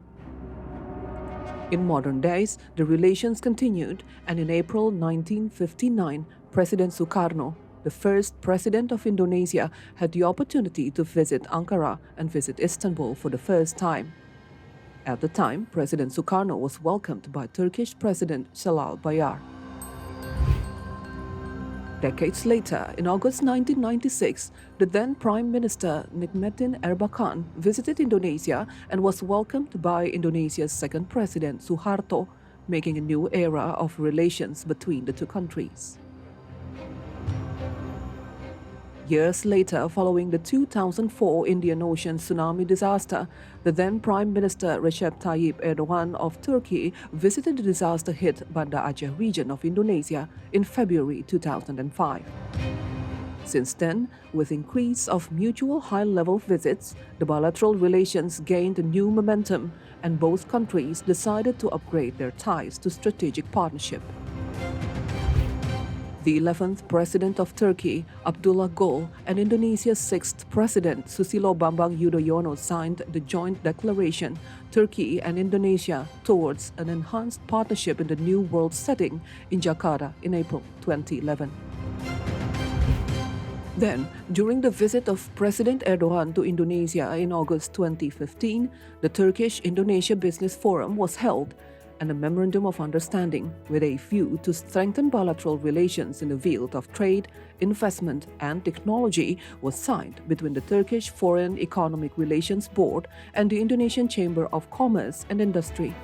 In modern days, the relations continued, and in April 1959, President Sukarno, the first president of Indonesia, had the opportunity to visit Ankara and visit Istanbul for the first time. At the time, President Sukarno was welcomed by Turkish President Celal Bayar. Decades later, in August 1996, the then Prime Minister Nikmatin Erbakan visited Indonesia and was welcomed by Indonesia's second President Suharto, making a new era of relations between the two countries. Years later, following the 2004 Indian Ocean tsunami disaster, the then Prime Minister Recep Tayyip Erdogan of Turkey visited the disaster-hit Banda Aceh region of Indonesia in February 2005. Since then, with increase of mutual high-level visits, the bilateral relations gained a new momentum, and both countries decided to upgrade their ties to strategic partnership. The 11th President of Turkey, Abdullah Gül, and Indonesia's 6th President, Susilo Bambang Yudhoyono, signed the joint declaration, Turkey and Indonesia towards an enhanced partnership in the New World setting in Jakarta in April 2011. Then, during the visit of President Erdogan to Indonesia in August 2015, the Turkish-Indonesia Business Forum was held, and a memorandum of understanding with a view to strengthen bilateral relations in the field of trade, investment, and technology was signed between the Turkish Foreign Economic Relations Board and the Indonesian Chamber of Commerce and Industry.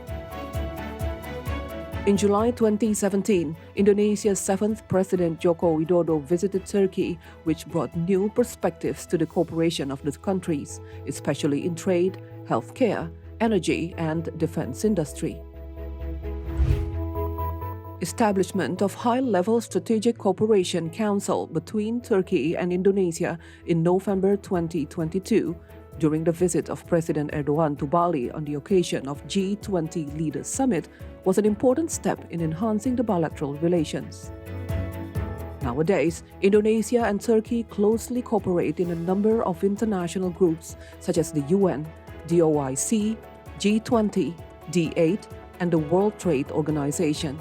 In July 2017, Indonesia's 7th President Joko Widodo visited Turkey, which brought new perspectives to the cooperation of the countries, especially in trade, healthcare, energy, and defense industry. Establishment of High-Level Strategic Cooperation Council between Turkey and Indonesia in November 2022, during the visit of President Erdogan to Bali on the occasion of G20 Leaders Summit, was an important step in enhancing the bilateral relations. Nowadays, Indonesia and Turkey closely cooperate in a number of international groups such as the UN, the OIC, G20, D8, and the World Trade Organization.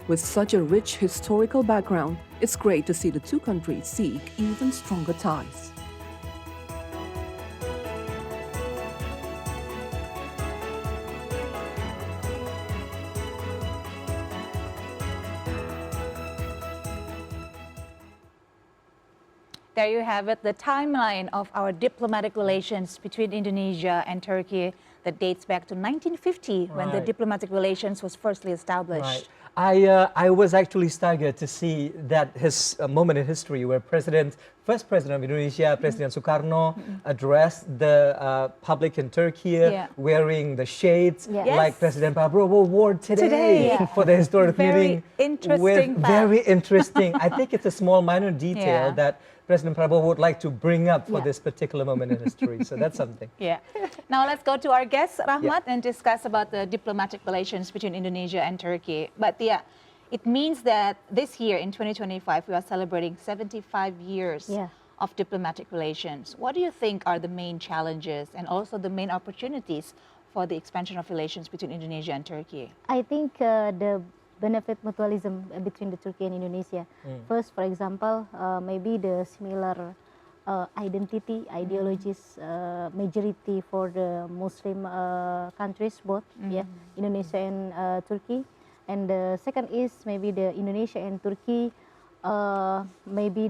With such a rich historical background, it's great to see the two countries seek even stronger ties. There you have it, the timeline of our diplomatic relations between Indonesia and Turkey that dates back to 1950, when the diplomatic relations was firstly established. I was actually staggered to see that his moment in history where first president of Indonesia, President Sukarno, addressed the public in Turkey wearing the shades like President Prabowo wore today for the historic meeting. Very interesting. I think it's a small minor detail that President Prabowo would like to bring up for this particular moment in history. So that's something. Now let's go to our guest, Rahmat, and discuss about the diplomatic relations between Indonesia and Turkey. But it means that this year in 2025, we are celebrating 75 years of diplomatic relations. What do you think are the main challenges and also the main opportunities for the expansion of relations between Indonesia and Turkey? I think the benefit mutualism between the Turkey and Indonesia. First, for example, maybe the similar identity, ideologies, majority for the Muslim countries, both Indonesia and Turkey. And the second is maybe the Indonesia and Turkey, maybe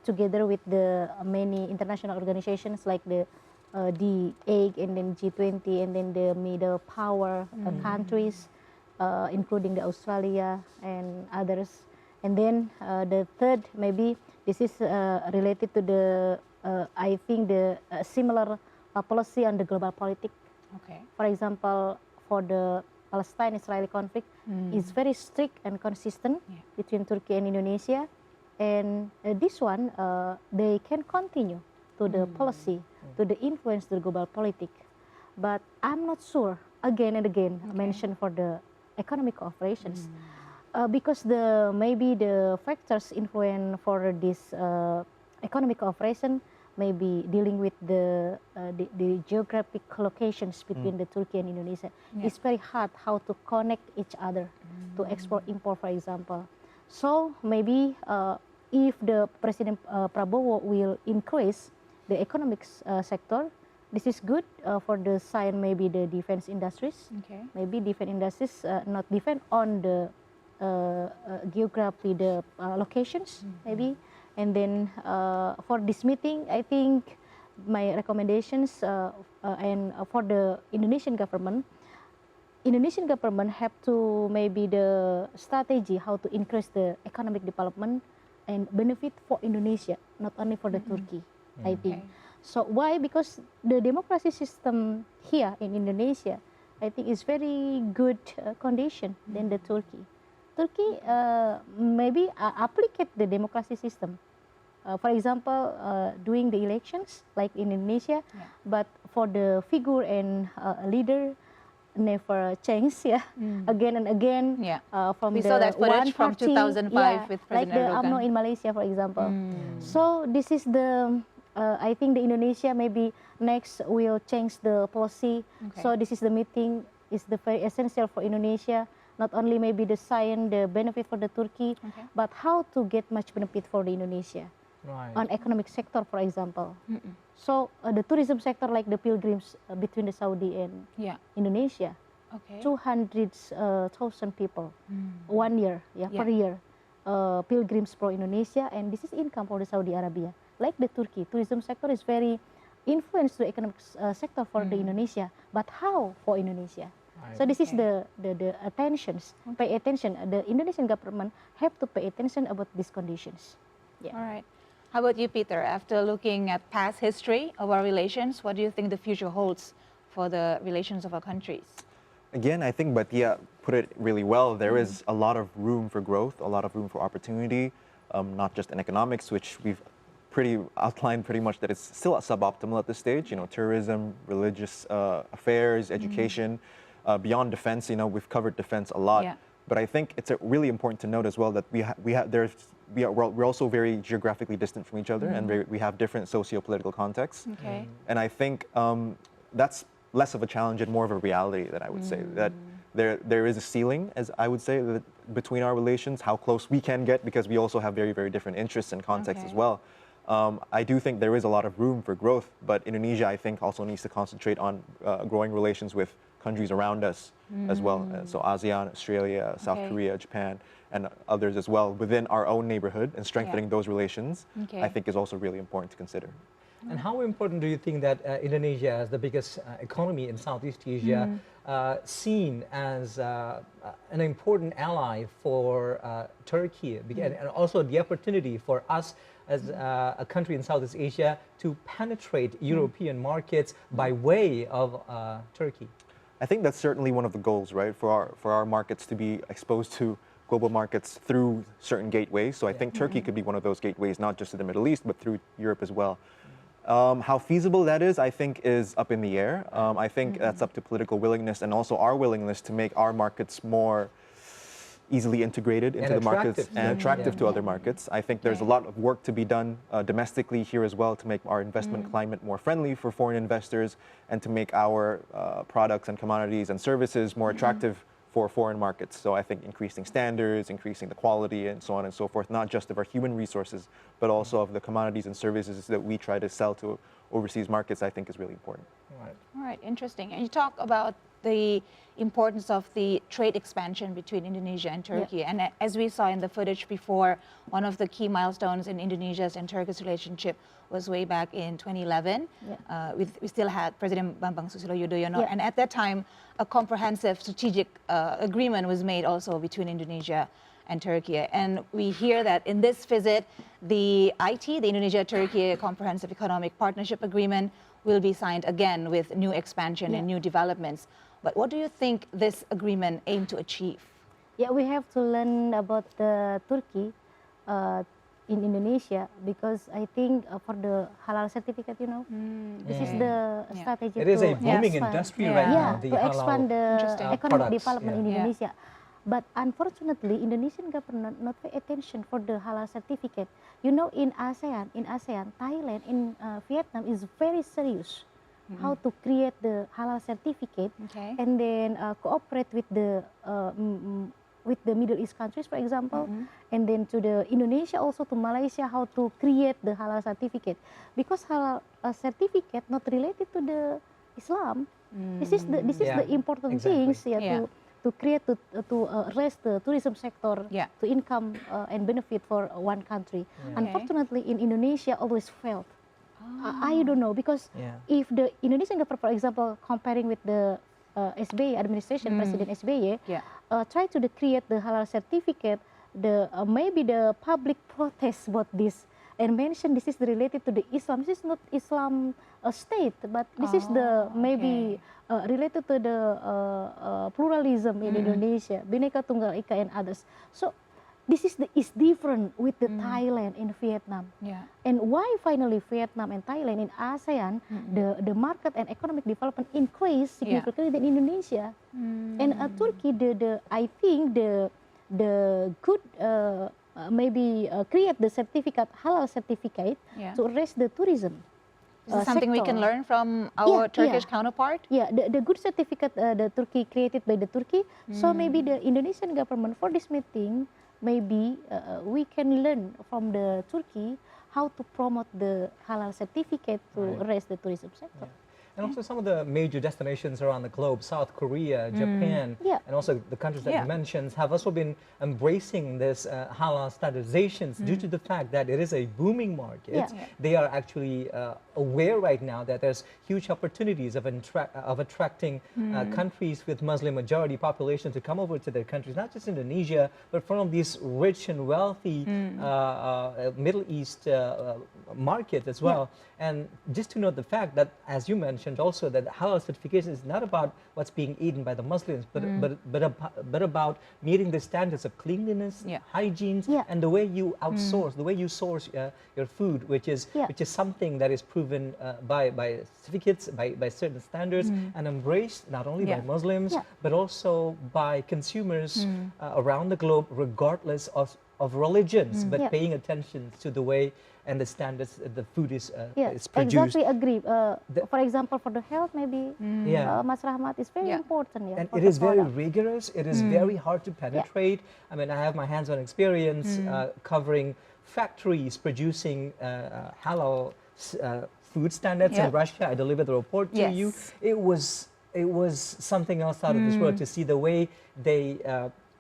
together with the many international organizations like the D8 and then G20 and then the middle power countries, including the Australia and others. And then the third, maybe this is related to the I think the similar policy on the global politics. Okay. For example, for the Palestine-Israeli conflict is very strict and consistent between Turkey and Indonesia, and this one they can continue to the policy, to the influence the global politics. But I'm not sure. Again and again, mentioned for the economic cooperations, because maybe the factors influence for this economic cooperation, maybe dealing with the geographic locations between the Turkey and Indonesia. It's very hard how to connect each other to export import, for example. So maybe if the President Prabowo will increase the economic sector, this is good for the science, maybe the defense industries. Maybe defense industries not depend on the geography, the locations, maybe. And then for this meeting, I think my recommendations and for the Indonesian government have to maybe the strategy how to increase the economic development and benefit for Indonesia, not only for the Turkey, I think. So why? Because the democracy system here in Indonesia, I think is very good condition than the Turkey. Turkey maybe applicate the democracy system. For example, doing the elections like in Indonesia, but for the figure and leader never change, again and again. From we the saw that footage from party, 2005 with President like the Erdogan. UMNO in Malaysia, for example. So this is the I think the Indonesia maybe next will change the policy. So this is the meeting is the very essential for Indonesia. Not only maybe the science, the benefit for the Turkey, but how to get much benefit for the Indonesia on economic sector, for example. So the tourism sector, like the pilgrims between the Saudi and Indonesia, 200,000 people 1 year, per year, pilgrims for Indonesia, and this is income for the Saudi Arabia. Like the Turkey, tourism sector is very influenced the economic sector for the Indonesia, but how for Indonesia? So this is the attentions. Pay attention. The Indonesian government have to pay attention about these conditions. All right. How about you, Peter? After looking at past history of our relations, what do you think the future holds for the relations of our countries? Again, I think Batia put it really well. There is a lot of room for growth, a lot of room for opportunity, not just in economics, which we've outlined pretty much that it's still suboptimal at this stage. You know, tourism, religious affairs, education. Beyond defense, you know, we've covered defense a lot, but I think it's really important to note as well that we're also very geographically distant from each other, and we have different socio-political contexts. And I think that's less of a challenge and more of a reality that I would say that there is a ceiling, as I would say, that between our relations, how close we can get, because we also have very, very different interests and contexts as well. I do think there is a lot of room for growth, but Indonesia, I think, also needs to concentrate on growing relations with countries around us as well. So ASEAN, Australia, South Korea, Japan, and others as well within our own neighborhood, and strengthening those relations, I think is also really important to consider. And how important do you think that Indonesia, as the biggest economy in Southeast Asia, seen as an important ally for Turkey, and also the opportunity for us as a country in Southeast Asia to penetrate European markets by way of Turkey? I think that's certainly one of the goals, right? For our markets to be exposed to global markets through certain gateways. So I think Turkey could be one of those gateways, not just to the Middle East, but through Europe as well. How feasible that is, I think, is up in the air. I think that's up to political willingness and also our willingness to make our markets more easily integrated into the markets and attractive to other markets. I think there's a lot of work to be done domestically here as well to make our investment climate more friendly for foreign investors and to make our products and commodities and services more attractive for foreign markets. So I think increasing standards, increasing the quality and so on and so forth, not just of our human resources, but also of the commodities and services that we try to sell to overseas markets, I think is really important. All right, interesting. And you talk about the importance of the trade expansion between Indonesia and Turkey. And as we saw in the footage before, one of the key milestones in Indonesia's and Turkey's relationship was way back in 2011. We still had President Bambang Susilo Yudhoyono. And at that time, a comprehensive strategic agreement was made also between Indonesia and Turkey. And we hear that in this visit, the IT, the Indonesia-Turkey Comprehensive Economic Partnership Agreement, will be signed again with new expansion and new developments. But what do you think this agreement aims to achieve? Yeah, we have to learn about the Turkey in Indonesia, because I think for the halal certificate, this is the strategy. It is a booming industry right now. To expand the economic development in Indonesia. But unfortunately, Indonesian government not pay attention for the halal certificate. In ASEAN, Thailand, in Vietnam is very serious how to create the halal certificate, and then cooperate with the Middle East countries, for example, and then to the Indonesia, also to Malaysia, how to create the halal certificate, because halal certificate not related to the Islam. This is the important things to create to raise the tourism sector to income and benefit for one country. Unfortunately, in Indonesia, always failed. I don't know, because if the Indonesian government, for example, comparing with the SBY administration, President SBY, try to create the halal certificate, maybe the public protest about this and mention this is related to the Islam. This is not Islam state, but this is the maybe related to the pluralism in Indonesia, Bhinneka Tunggal Ika and others. So this is different with the Thailand and Vietnam. And why finally Vietnam and Thailand in ASEAN, the market and economic development increased significantly than Indonesia. And Turkey, I think the good maybe create the certificate, halal certificate, to raise the tourism. Is this something we can learn from our Turkish counterpart? Yeah, the good certificate the Turkey created by the Turkey. So maybe the Indonesian government for this meeting, maybe we can learn from the Turkey how to promote the halal certificate to raise the tourism sector. And also some of the major destinations around the globe, South Korea, Japan, and also the countries that you mentioned, have also been embracing this halal standardizations due to the fact that it is a booming market. They are actually aware right now that there's huge opportunities of attracting countries with Muslim majority population to come over to their countries, not just Indonesia, but from these rich and wealthy Middle East market as well. And just to note the fact that, as you mentioned also, that halal certification is not about what's being eaten by the Muslims, but about meeting the standards of cleanliness, hygiene, and the way you outsource, the way you source your food, which is something that is proven by certificates, by certain standards, and embraced not only by Muslims, but also by consumers around the globe, regardless of religions, but paying attention to the way and the standards the food is produced. Exactly agree. For example, for the health, maybe Mas Rahmat is very important. And it is very rigorous. It is very hard to penetrate. I mean, I have my hands-on experience covering factories producing halal food standards in Russia. I delivered the report to you. It was something else out of this world to see the way they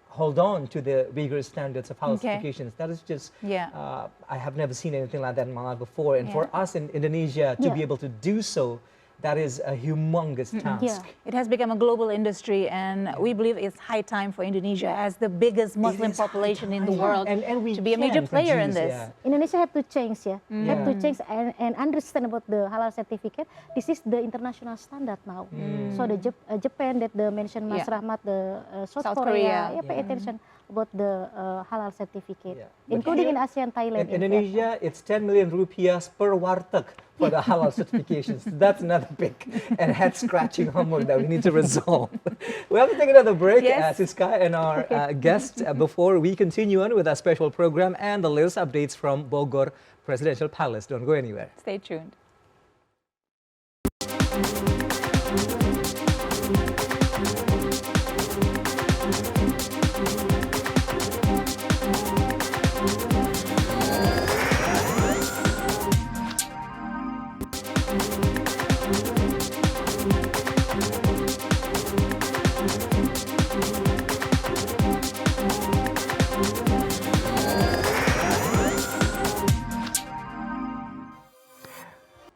hold on to the rigorous standards of halal certifications. That is just, I have never seen anything like that in my life before. And for us in Indonesia to be able to do so, that is a humongous task. It has become a global industry, and we believe it's high time for Indonesia, as the biggest Muslim population in the world, and we to be a major player in this. Indonesia have to change, have to change and understand about the halal certificate. This is the international standard now. So the Japan that the mentioned Mas Rahmat, the South Korea, pay attention about the halal certificate, including in ASEAN, Thailand. In Indonesia, it's 10 million rupiahs per warteg for the halal certifications. That's another big and head-scratching homework that we need to resolve. We have to take another break, Siska and our guest, before we continue on with our special program and the latest updates from Bogor Presidential Palace. Don't go anywhere. Stay tuned.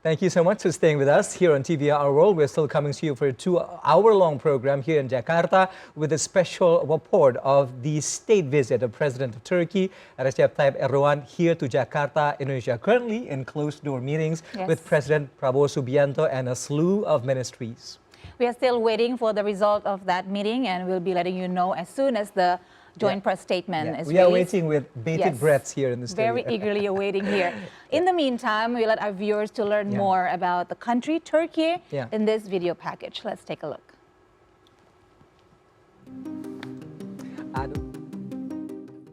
Thank you so much for staying with us here on TV Our World. We're still coming to you for a 2-hour-long program here in Jakarta with a special report of the state visit of President of Turkey, Recep Tayyip Erdogan, here to Jakarta, Indonesia, currently in closed-door meetings with President Prabowo Subianto and a slew of ministries. We are still waiting for the result of that meeting, and we'll be letting you know as soon as the joint press statement is released. We are waiting with bated breaths here in the studio. Very eagerly awaiting here. In the meantime, we let our viewers to learn more about the country, Turkey, in this video package. Let's take a look.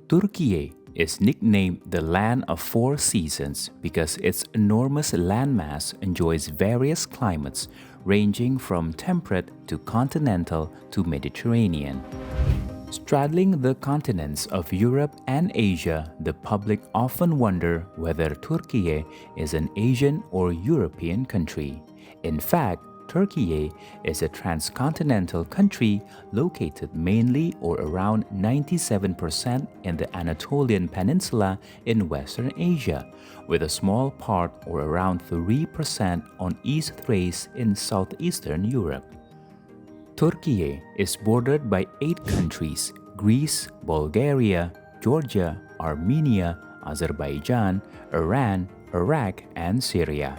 Türkiye is nicknamed the land of four seasons because its enormous landmass enjoys various climates ranging from temperate to continental to Mediterranean. Straddling the continents of Europe and Asia, the public often wonder whether Türkiye is an Asian or European country. In fact, Türkiye is a transcontinental country located mainly or around 97% in the Anatolian Peninsula in Western Asia, with a small part or around 3% on East Thrace in southeastern Europe. Türkiye is bordered by 8 countries: Greece, Bulgaria, Georgia, Armenia, Azerbaijan, Iran, Iraq, and Syria.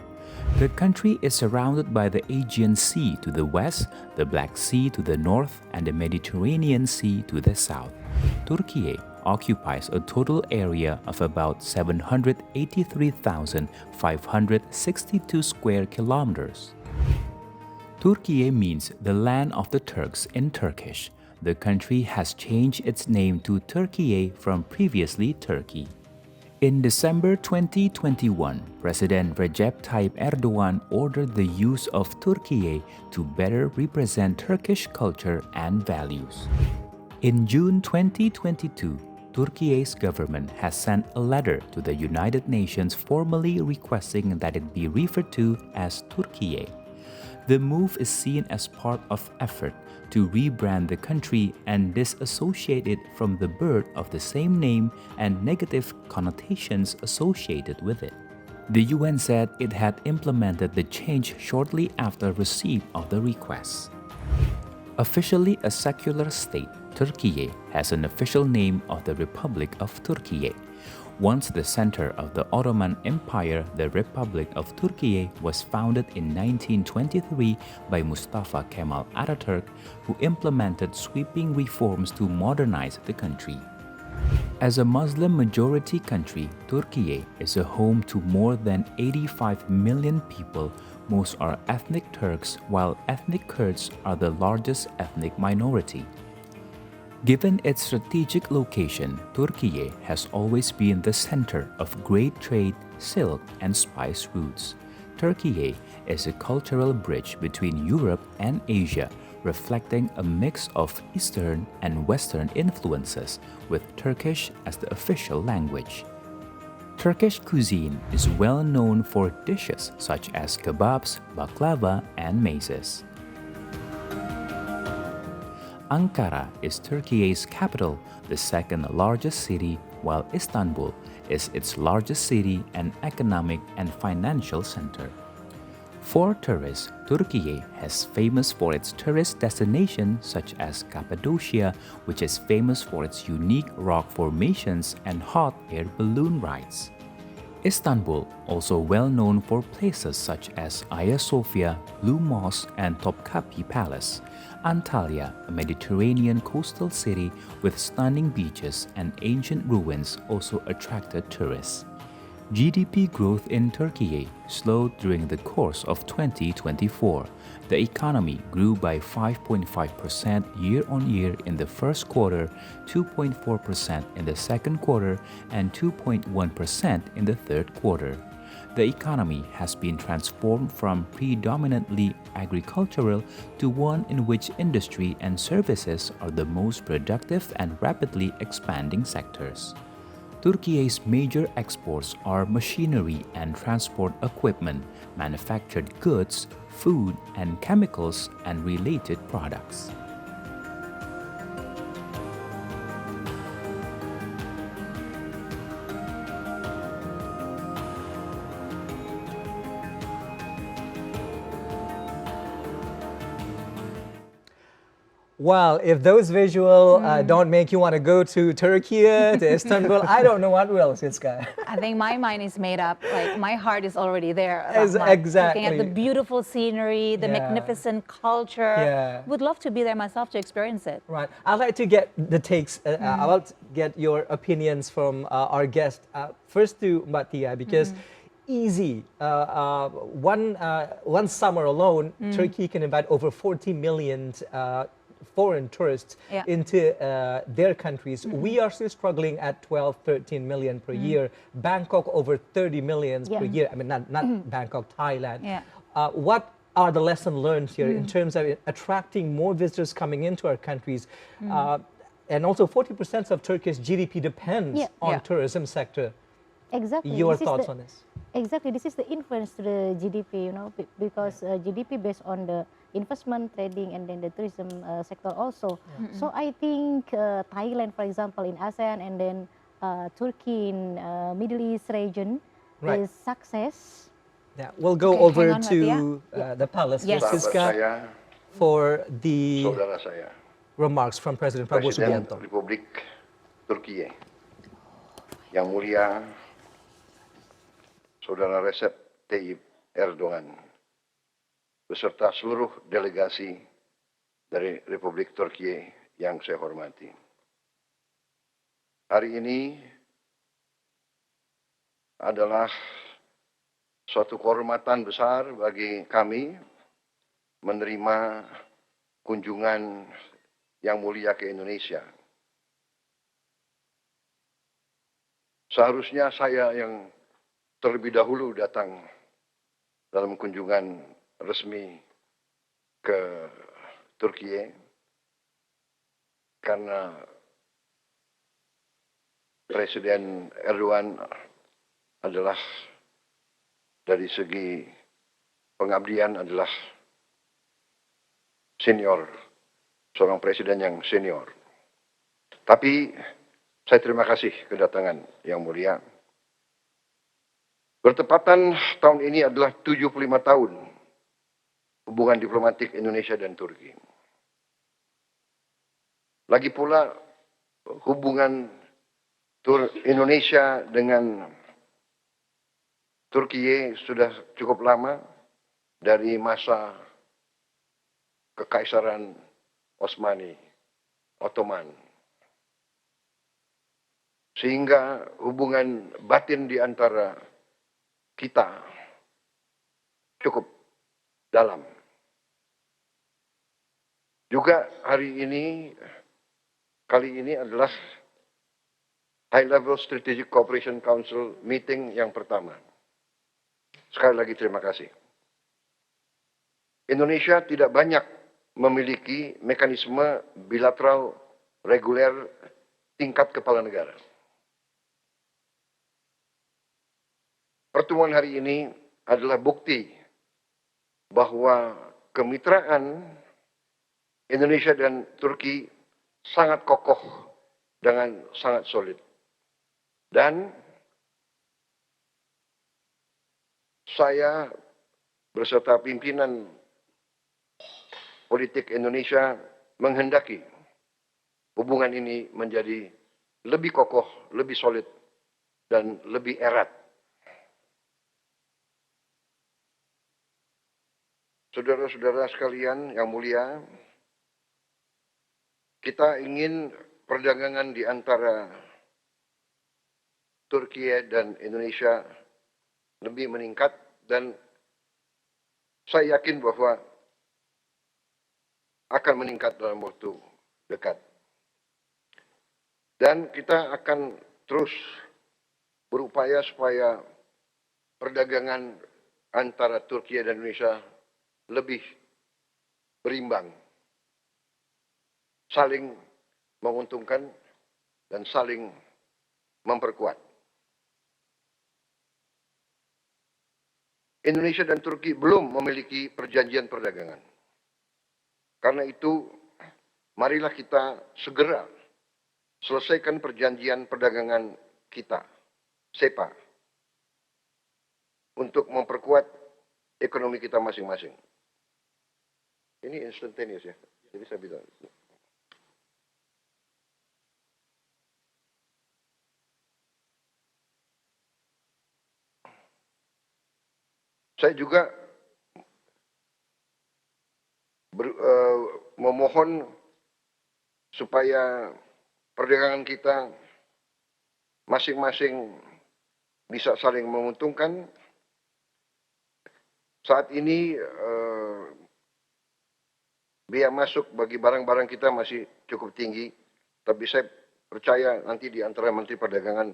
The country is surrounded by the Aegean Sea to the west, the Black Sea to the north, and the Mediterranean Sea to the south. Türkiye occupies a total area of about 783,562 square kilometers. Türkiye means the land of the Turks in Turkish. The country has changed its name to Türkiye from previously Turkey. In December 2021, President Recep Tayyip Erdogan ordered the use of Türkiye to better represent Turkish culture and values. In June 2022, Türkiye's government has sent a letter to the United Nations formally requesting that it be referred to as Türkiye. The move is seen as part of effort to rebrand the country and disassociate it from the birth of the same name and negative connotations associated with it. The UN said it had implemented the change shortly after receipt of the request. Officially a secular state, Türkiye has an official name of the Republic of Türkiye. Once the center of the Ottoman Empire, the Republic of Türkiye was founded in 1923 by Mustafa Kemal Atatürk, who implemented sweeping reforms to modernize the country. As a Muslim-majority country, Türkiye is a home to more than 85 million people. Most are ethnic Turks, while ethnic Kurds are the largest ethnic minority. Given its strategic location, Türkiye has always been the center of great trade, silk, and spice routes. Türkiye is a cultural bridge between Europe and Asia, reflecting a mix of Eastern and Western influences, with Turkish as the official language. Turkish cuisine is well known for dishes such as kebabs, baklava, and mezes. Ankara is Türkiye's capital, the second largest city, while Istanbul is its largest city and economic and financial center. For tourists, Türkiye is famous for its tourist destinations such as Cappadocia, which is famous for its unique rock formations and hot air balloon rides. Istanbul, also well known for places such as Hagia Sophia, Blue Mosque, and Topkapi Palace. Antalya, a Mediterranean coastal city with stunning beaches and ancient ruins, also attracted tourists. GDP growth in Türkiye slowed during the course of 2024. The economy grew by 5.5% year-on-year in the first quarter, 2.4% in the second quarter, and 2.1% in the third quarter. The economy has been transformed from predominantly agricultural to one in which industry and services are the most productive and rapidly expanding sectors. Türkiye's major exports are machinery and transport equipment, manufactured goods, food and chemicals, and related products. Well, if those visuals don't make you want to go to Turkey, to Istanbul, I don't know what will, Siska. I think my mind is made up. Like my heart is already there. Exactly. Looking at the beautiful scenery, the magnificent culture. Yeah. Would love to be there myself to experience it. Right. I'd like to get the takes. I'd like to get your opinions from our guest. First to Mbak Tia, because easy. One summer alone, Turkey can invite over 40 million foreign tourists into their countries. We are still struggling at 12, 13 million per year. Bangkok over 30 million per year. I mean, not Bangkok, Thailand. What are the lessons learned here in terms of attracting more visitors coming into our countries? And also 40% of Turkish GDP depends on tourism sector. Exactly. Your thoughts on this? Exactly. This is the influence to the GDP, you know, because GDP based on the investment, trading, and then the tourism sector also. So I think Thailand, for example, in ASEAN, and then Turkey in Middle East region is success. Yeah, we'll go over to the palace, Siska, for the remarks from President Prabowo Subianto. Republik Turkiye, Yang Mulia Saudara Recep Tayyip Erdogan, beserta seluruh delegasi dari Republik Turkiye yang saya hormati. Hari ini adalah suatu kehormatan besar bagi kami menerima kunjungan Yang Mulia ke Indonesia. Seharusnya saya yang terlebih dahulu datang dalam kunjungan resmi ke Turkiye karena Presiden Erdogan adalah dari segi pengabdian adalah senior, seorang presiden yang senior. Tapi saya terima kasih kedatangan Yang Mulia. Bertepatan tahun ini adalah 75 tahun hubungan diplomatik Indonesia dan Turki. Lagi pula hubungan Indonesia dengan Turkiye sudah cukup lama dari masa Kekaisaran Ottoman. Sehingga hubungan batin di antara kita cukup dalam. Juga hari ini, kali ini adalah High Level Strategic Cooperation Council meeting yang pertama. Sekali lagi terima kasih. Indonesia tidak banyak memiliki mekanisme bilateral reguler tingkat kepala negara. Pertemuan hari ini adalah bukti bahwa kemitraan Indonesia dan Turki sangat kokoh dengan sangat solid. Dan saya beserta pimpinan politik Indonesia menghendaki hubungan ini menjadi lebih kokoh, lebih solid, dan lebih erat. Saudara-saudara sekalian yang mulia, kita ingin perdagangan di antara Turkiye dan Indonesia lebih meningkat, dan saya yakin bahwa akan meningkat dalam waktu dekat. Dan kita akan terus berupaya supaya perdagangan antara Turkiye dan Indonesia lebih berimbang, saling menguntungkan dan saling memperkuat. Indonesia dan Turki belum memiliki perjanjian perdagangan. Karena itu, marilah kita segera selesaikan perjanjian perdagangan kita, SEPA, untuk memperkuat ekonomi kita masing-masing. Ini instantaneous ya, jadi saya bilang. Saya juga memohon supaya perdagangan kita masing-masing bisa saling menguntungkan. Saat ini biaya masuk bagi barang-barang kita masih cukup tinggi, tapi saya percaya nanti di antara Menteri Perdagangan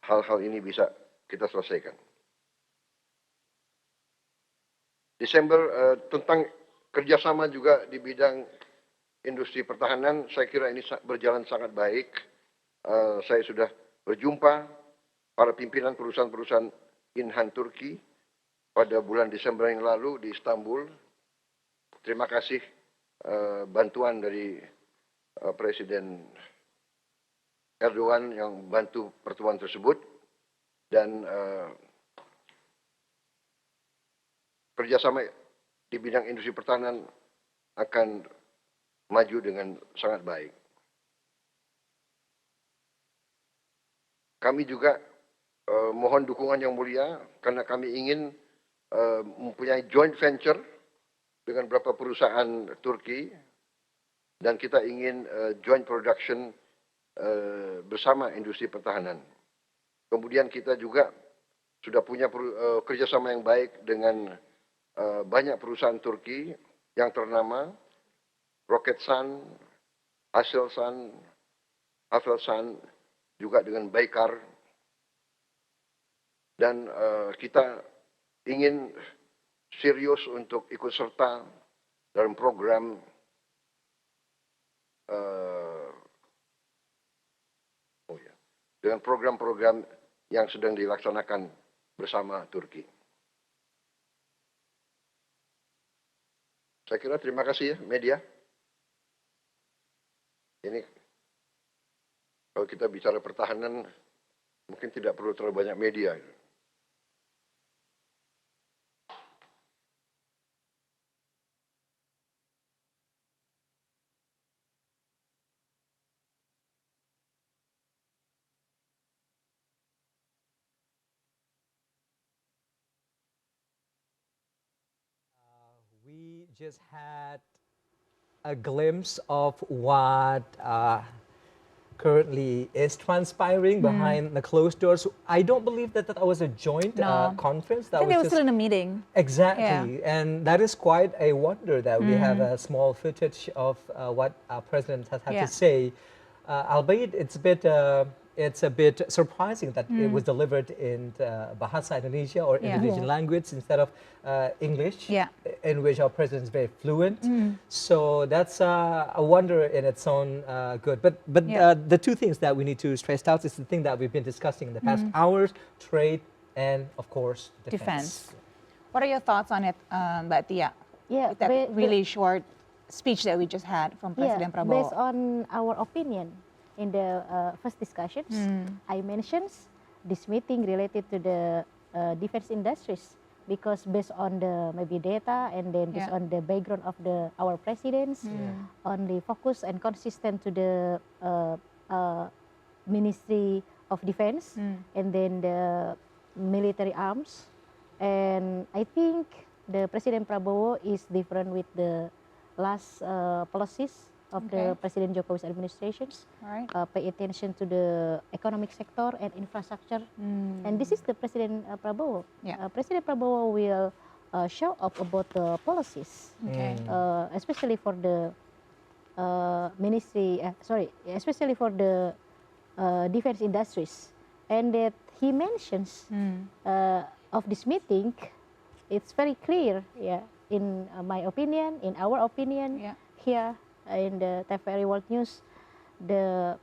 hal-hal ini bisa kita selesaikan. Desember tentang kerjasama juga di bidang industri pertahanan, saya kira ini berjalan sangat baik. Saya sudah berjumpa para pimpinan perusahaan-perusahaan Inhan Turki pada bulan Desember yang lalu di Istanbul. Terima kasih bantuan dari Presiden Erdogan yang bantu pertemuan tersebut, dan kerjasama di bidang industri pertahanan akan maju dengan sangat baik. Kami juga mohon dukungan yang mulia karena kami ingin mempunyai joint venture dengan beberapa perusahaan Turki, dan kita ingin joint production bersama industri pertahanan. Kemudian kita juga sudah punya kerjasama yang baik dengan banyak perusahaan Turki yang ternama, Roketsan, Aselsan, juga dengan Baykar, dan kita ingin serius untuk ikut serta dalam program dengan program-program yang sedang dilaksanakan bersama Turki. Saya kira terima kasih ya media. Ini kalau kita bicara pertahanan mungkin tidak perlu terlalu banyak media. We just had a glimpse of what currently is transpiring behind the closed doors. I don't believe that that was a joint conference. I think they were still in a meeting. Exactly, and that is quite a wonder that we have a small footage of what our president has had to say. Albeit it's a bit surprising that it was delivered in Bahasa Indonesia or Indonesian language instead of English, in which our president is very fluent. So that's a wonder in its own good. But the two things that we need to stress out is the thing that we've been discussing in the past hours: trade and, of course, defense. What are your thoughts on it, Mbak Tia? Yeah, that really short speech that we just had from President Prabowo. Based on our opinion, in the first discussions, I mentioned this meeting related to the defense industries, because based on the maybe data and then based on the background of our presidents, on the focus and consistent to the Ministry of Defense and then the military arms, and I think the President Prabowo is different with the last policies of the President Jokowi's administrations. Pay attention to the economic sector and infrastructure. And this is the President Prabowo. President Prabowo will show up about the policies, especially for the especially for the defense industries. And that he mentions of this meeting, it's very clear, in my opinion, in our opinion, here in the TVRI World News, the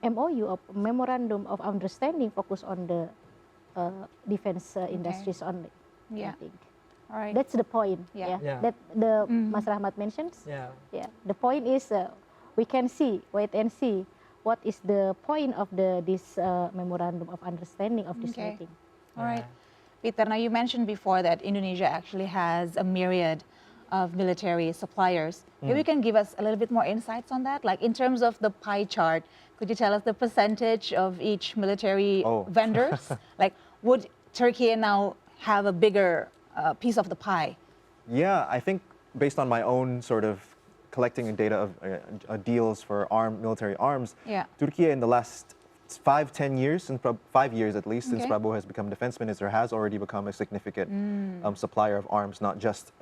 MOU of Memorandum of Understanding focus on the defense industries only. I think. All right. That's the point. That the Mas Rahmat mentions. The point is we can wait and see what is the point of this Memorandum of Understanding of this meeting. All right. Peter, now you mentioned before that Indonesia actually has a myriad of military suppliers. Maybe you can give us a little bit more insights on that, like in terms of the pie chart. Could you tell us the percentage of each military vendors? Like, would Turkey now have a bigger piece of the pie? Yeah, I think based on my own sort of collecting data of deals for military arms, Turkey in the last 5-10 years, since 5 years at least, since Prabowo has become defense minister, has already become a significant supplier of arms, not just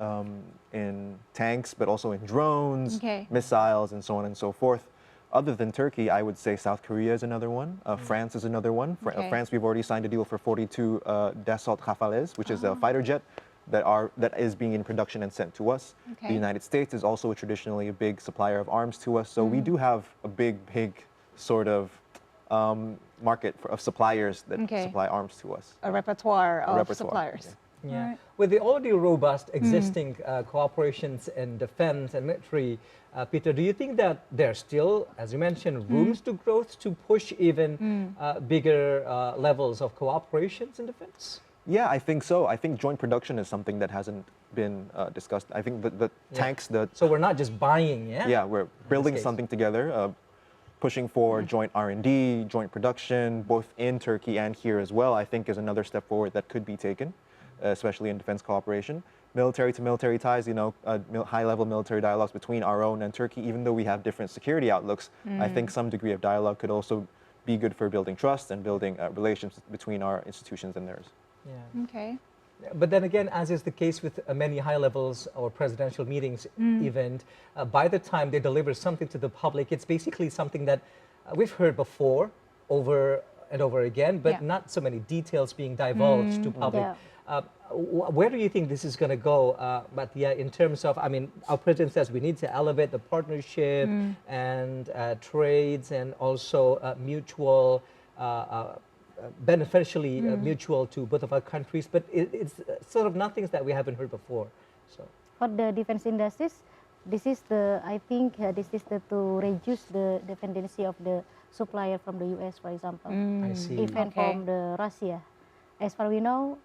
in tanks, but also in drones, missiles, and so on and so forth. Other than Turkey, I would say South Korea is another one. France is another one. France, we've already signed a deal for 42 Dassault Rafales, which is a fighter jet that is being in production and sent to us. The United States is also traditionally a big supplier of arms to us. So we do have a big sort of market of suppliers that supply arms to us. A repertoire of suppliers. Yeah. Right. With the already robust existing cooperations in defense and military, Peter, do you think that there's still, as you mentioned, rooms to growth to push even bigger levels of cooperations in defense? Yeah, I think so. I think joint production is something that hasn't been discussed. I think the tanks, So we're not just buying, Yeah, we're building something together, pushing for joint R&D, joint production, both in Turkey and here as well, I think is another step forward that could be taken, especially in defense cooperation. Military to military ties, high-level military dialogues between our own and Turkey, even though we have different security outlooks, I think some degree of dialogue could also be good for building trust and building relations between our institutions and theirs. Yeah. Okay. But then again, as is the case with many high levels or presidential meetings event, by the time they deliver something to the public, it's basically something that we've heard before over and over again, but not so many details being divulged to public. Where do you think this is going to go, Batia, in terms of, I mean, our president says we need to elevate the partnership and trades and also mutual beneficially mutual to both of our countries, but it's sort of nothing that we haven't heard before. So for the defense industries, this is I think this is to reduce the dependency of the supplier from the US, for example, I see. even from the Russia. As far we know,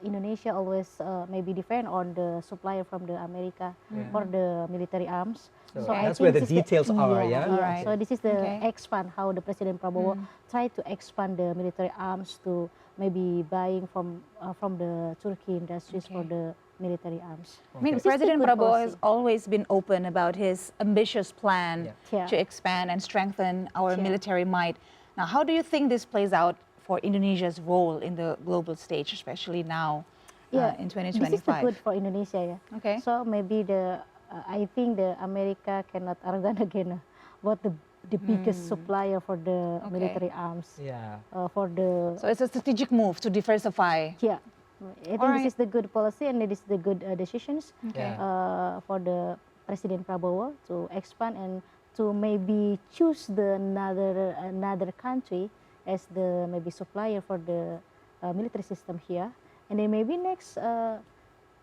Indonesia always maybe depend on the supplier from the America for the military arms. So that's where the details are, Right. So this is the expand how the President Prabowo tried to expand the military arms to maybe buying from the Turkey industries for the military arms. I mean, President Prabowo has always been open about his ambitious plan to expand and strengthen our military might. Now, how do you think this plays out for Indonesia's role in the global stage, especially now in 2025? This is good for Indonesia, Okay. So maybe I think the America cannot arrogant again about the biggest supplier for the military arms. Yeah. So it's a strategic move to diversify. Yeah. I think this is the good policy and it is the good decisions for the President Prabowo to expand and to maybe choose another country as the maybe supplier for the military system here, and then maybe next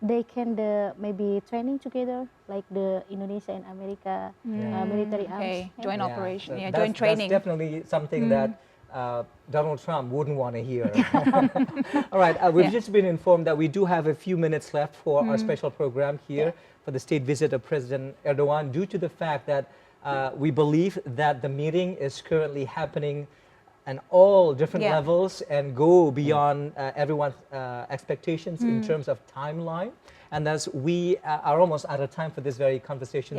they can maybe training together like the Indonesia and America military arms. Joint operation, so joint training. That's definitely something that Donald Trump wouldn't want to hear. All right, we've just been informed that we do have a few minutes left for our special program here for the state visit of President Erdogan, due to the fact that we believe that the meeting is currently happening at all different levels and go beyond everyone's expectations in terms of timeline. And as we are almost out of time for this very conversation,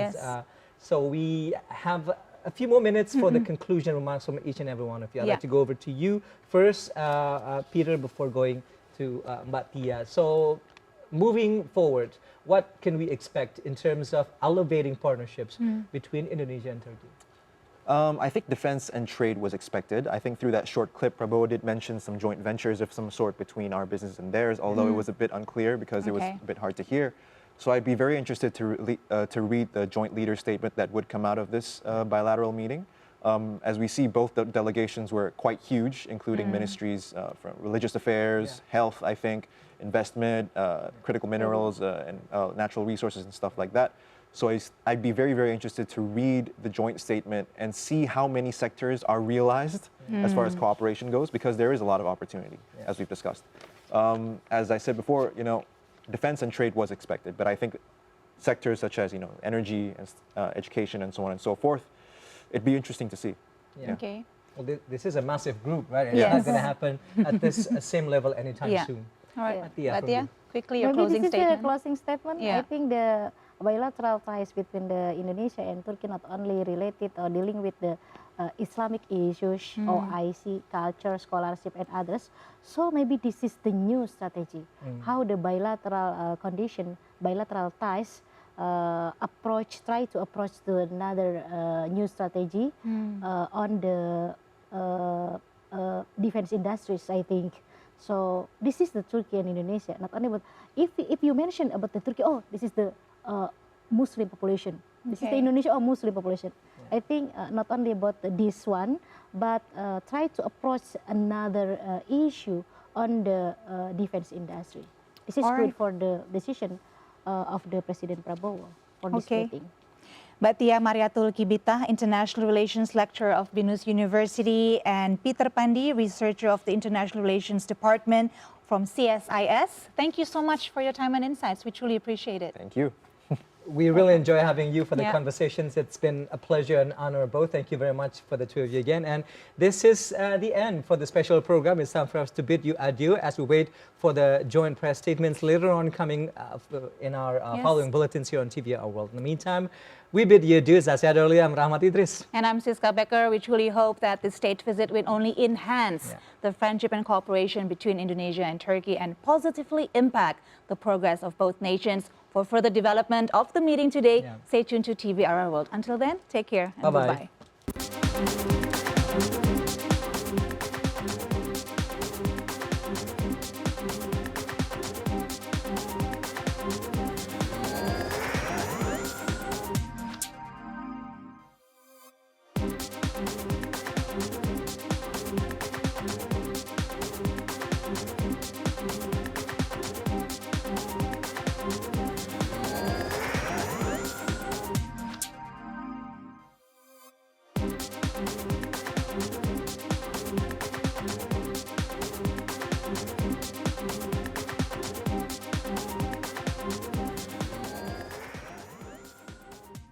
so we have a few more minutes for the conclusion remarks from each and every one of you. I'd like to go over to you first, Peter, before going to Batia. So moving forward, what can we expect in terms of elevating partnerships between Indonesia and Turkey? I think defense and trade was expected. I think through that short clip, Prabowo did mention some joint ventures of some sort between our business and theirs, although it was a bit unclear because it was a bit hard to hear. So I'd be very interested to read the joint leader statement that would come out of this bilateral meeting. As we see, both the delegations were quite huge, including ministries from religious affairs, health, I think, investment, critical minerals, and natural resources and stuff like that. So I'd be very, very interested to read the joint statement and see how many sectors are realized as far as cooperation goes, because there is a lot of opportunity, as we've discussed. As I said before, defense and trade was expected, but I think sectors such as energy and education and so on and so forth, it'd be interesting to see. Yeah. Okay. Well, this is a massive group, right? It's not going to happen at this same level anytime soon. All right, Yeah. Batia, quickly your Maybe closing this is statement. the closing statement. Yeah. I think the bilateral ties between the Indonesia and Turkey not only related or dealing with the Islamic issues, OIC, culture, scholarship, and others. So maybe this is the new strategy, how the bilateral bilateral ties try to approach to another new strategy on the defense industries, I think. So this is the Turkey and Indonesia. Not only, but if you mention about the Turkey, oh, this is the Muslim population. This is the Indonesia or Muslim population. I think not only about this one, but try to approach another issue on the defense industry. This is good for the decision of the President Prabowo for this meeting. Batia Mariatul Kibita, International Relations Lecturer of BINUS University, and Peter Pandi, Researcher of the International Relations Department from CSIS. Thank you so much for your time and insights. We truly appreciate it. Thank you. We really enjoy having you for the conversations. It's been a pleasure and honor both. Thank you very much for the two of you again. And this is the end for the special program. It's time for us to bid you adieu as we wait for the joint press statements later on coming in our following bulletins here on TV Our World. In the meantime, we bid you adieu. As I said earlier, I'm Rahmat Idris. And I'm Siska Becker. We truly hope that the state visit will only enhance the friendship and cooperation between Indonesia and Turkey and positively impact the progress of both nations. For further development of the meeting today, stay tuned to TV Our World. Until then, take care and goodbye.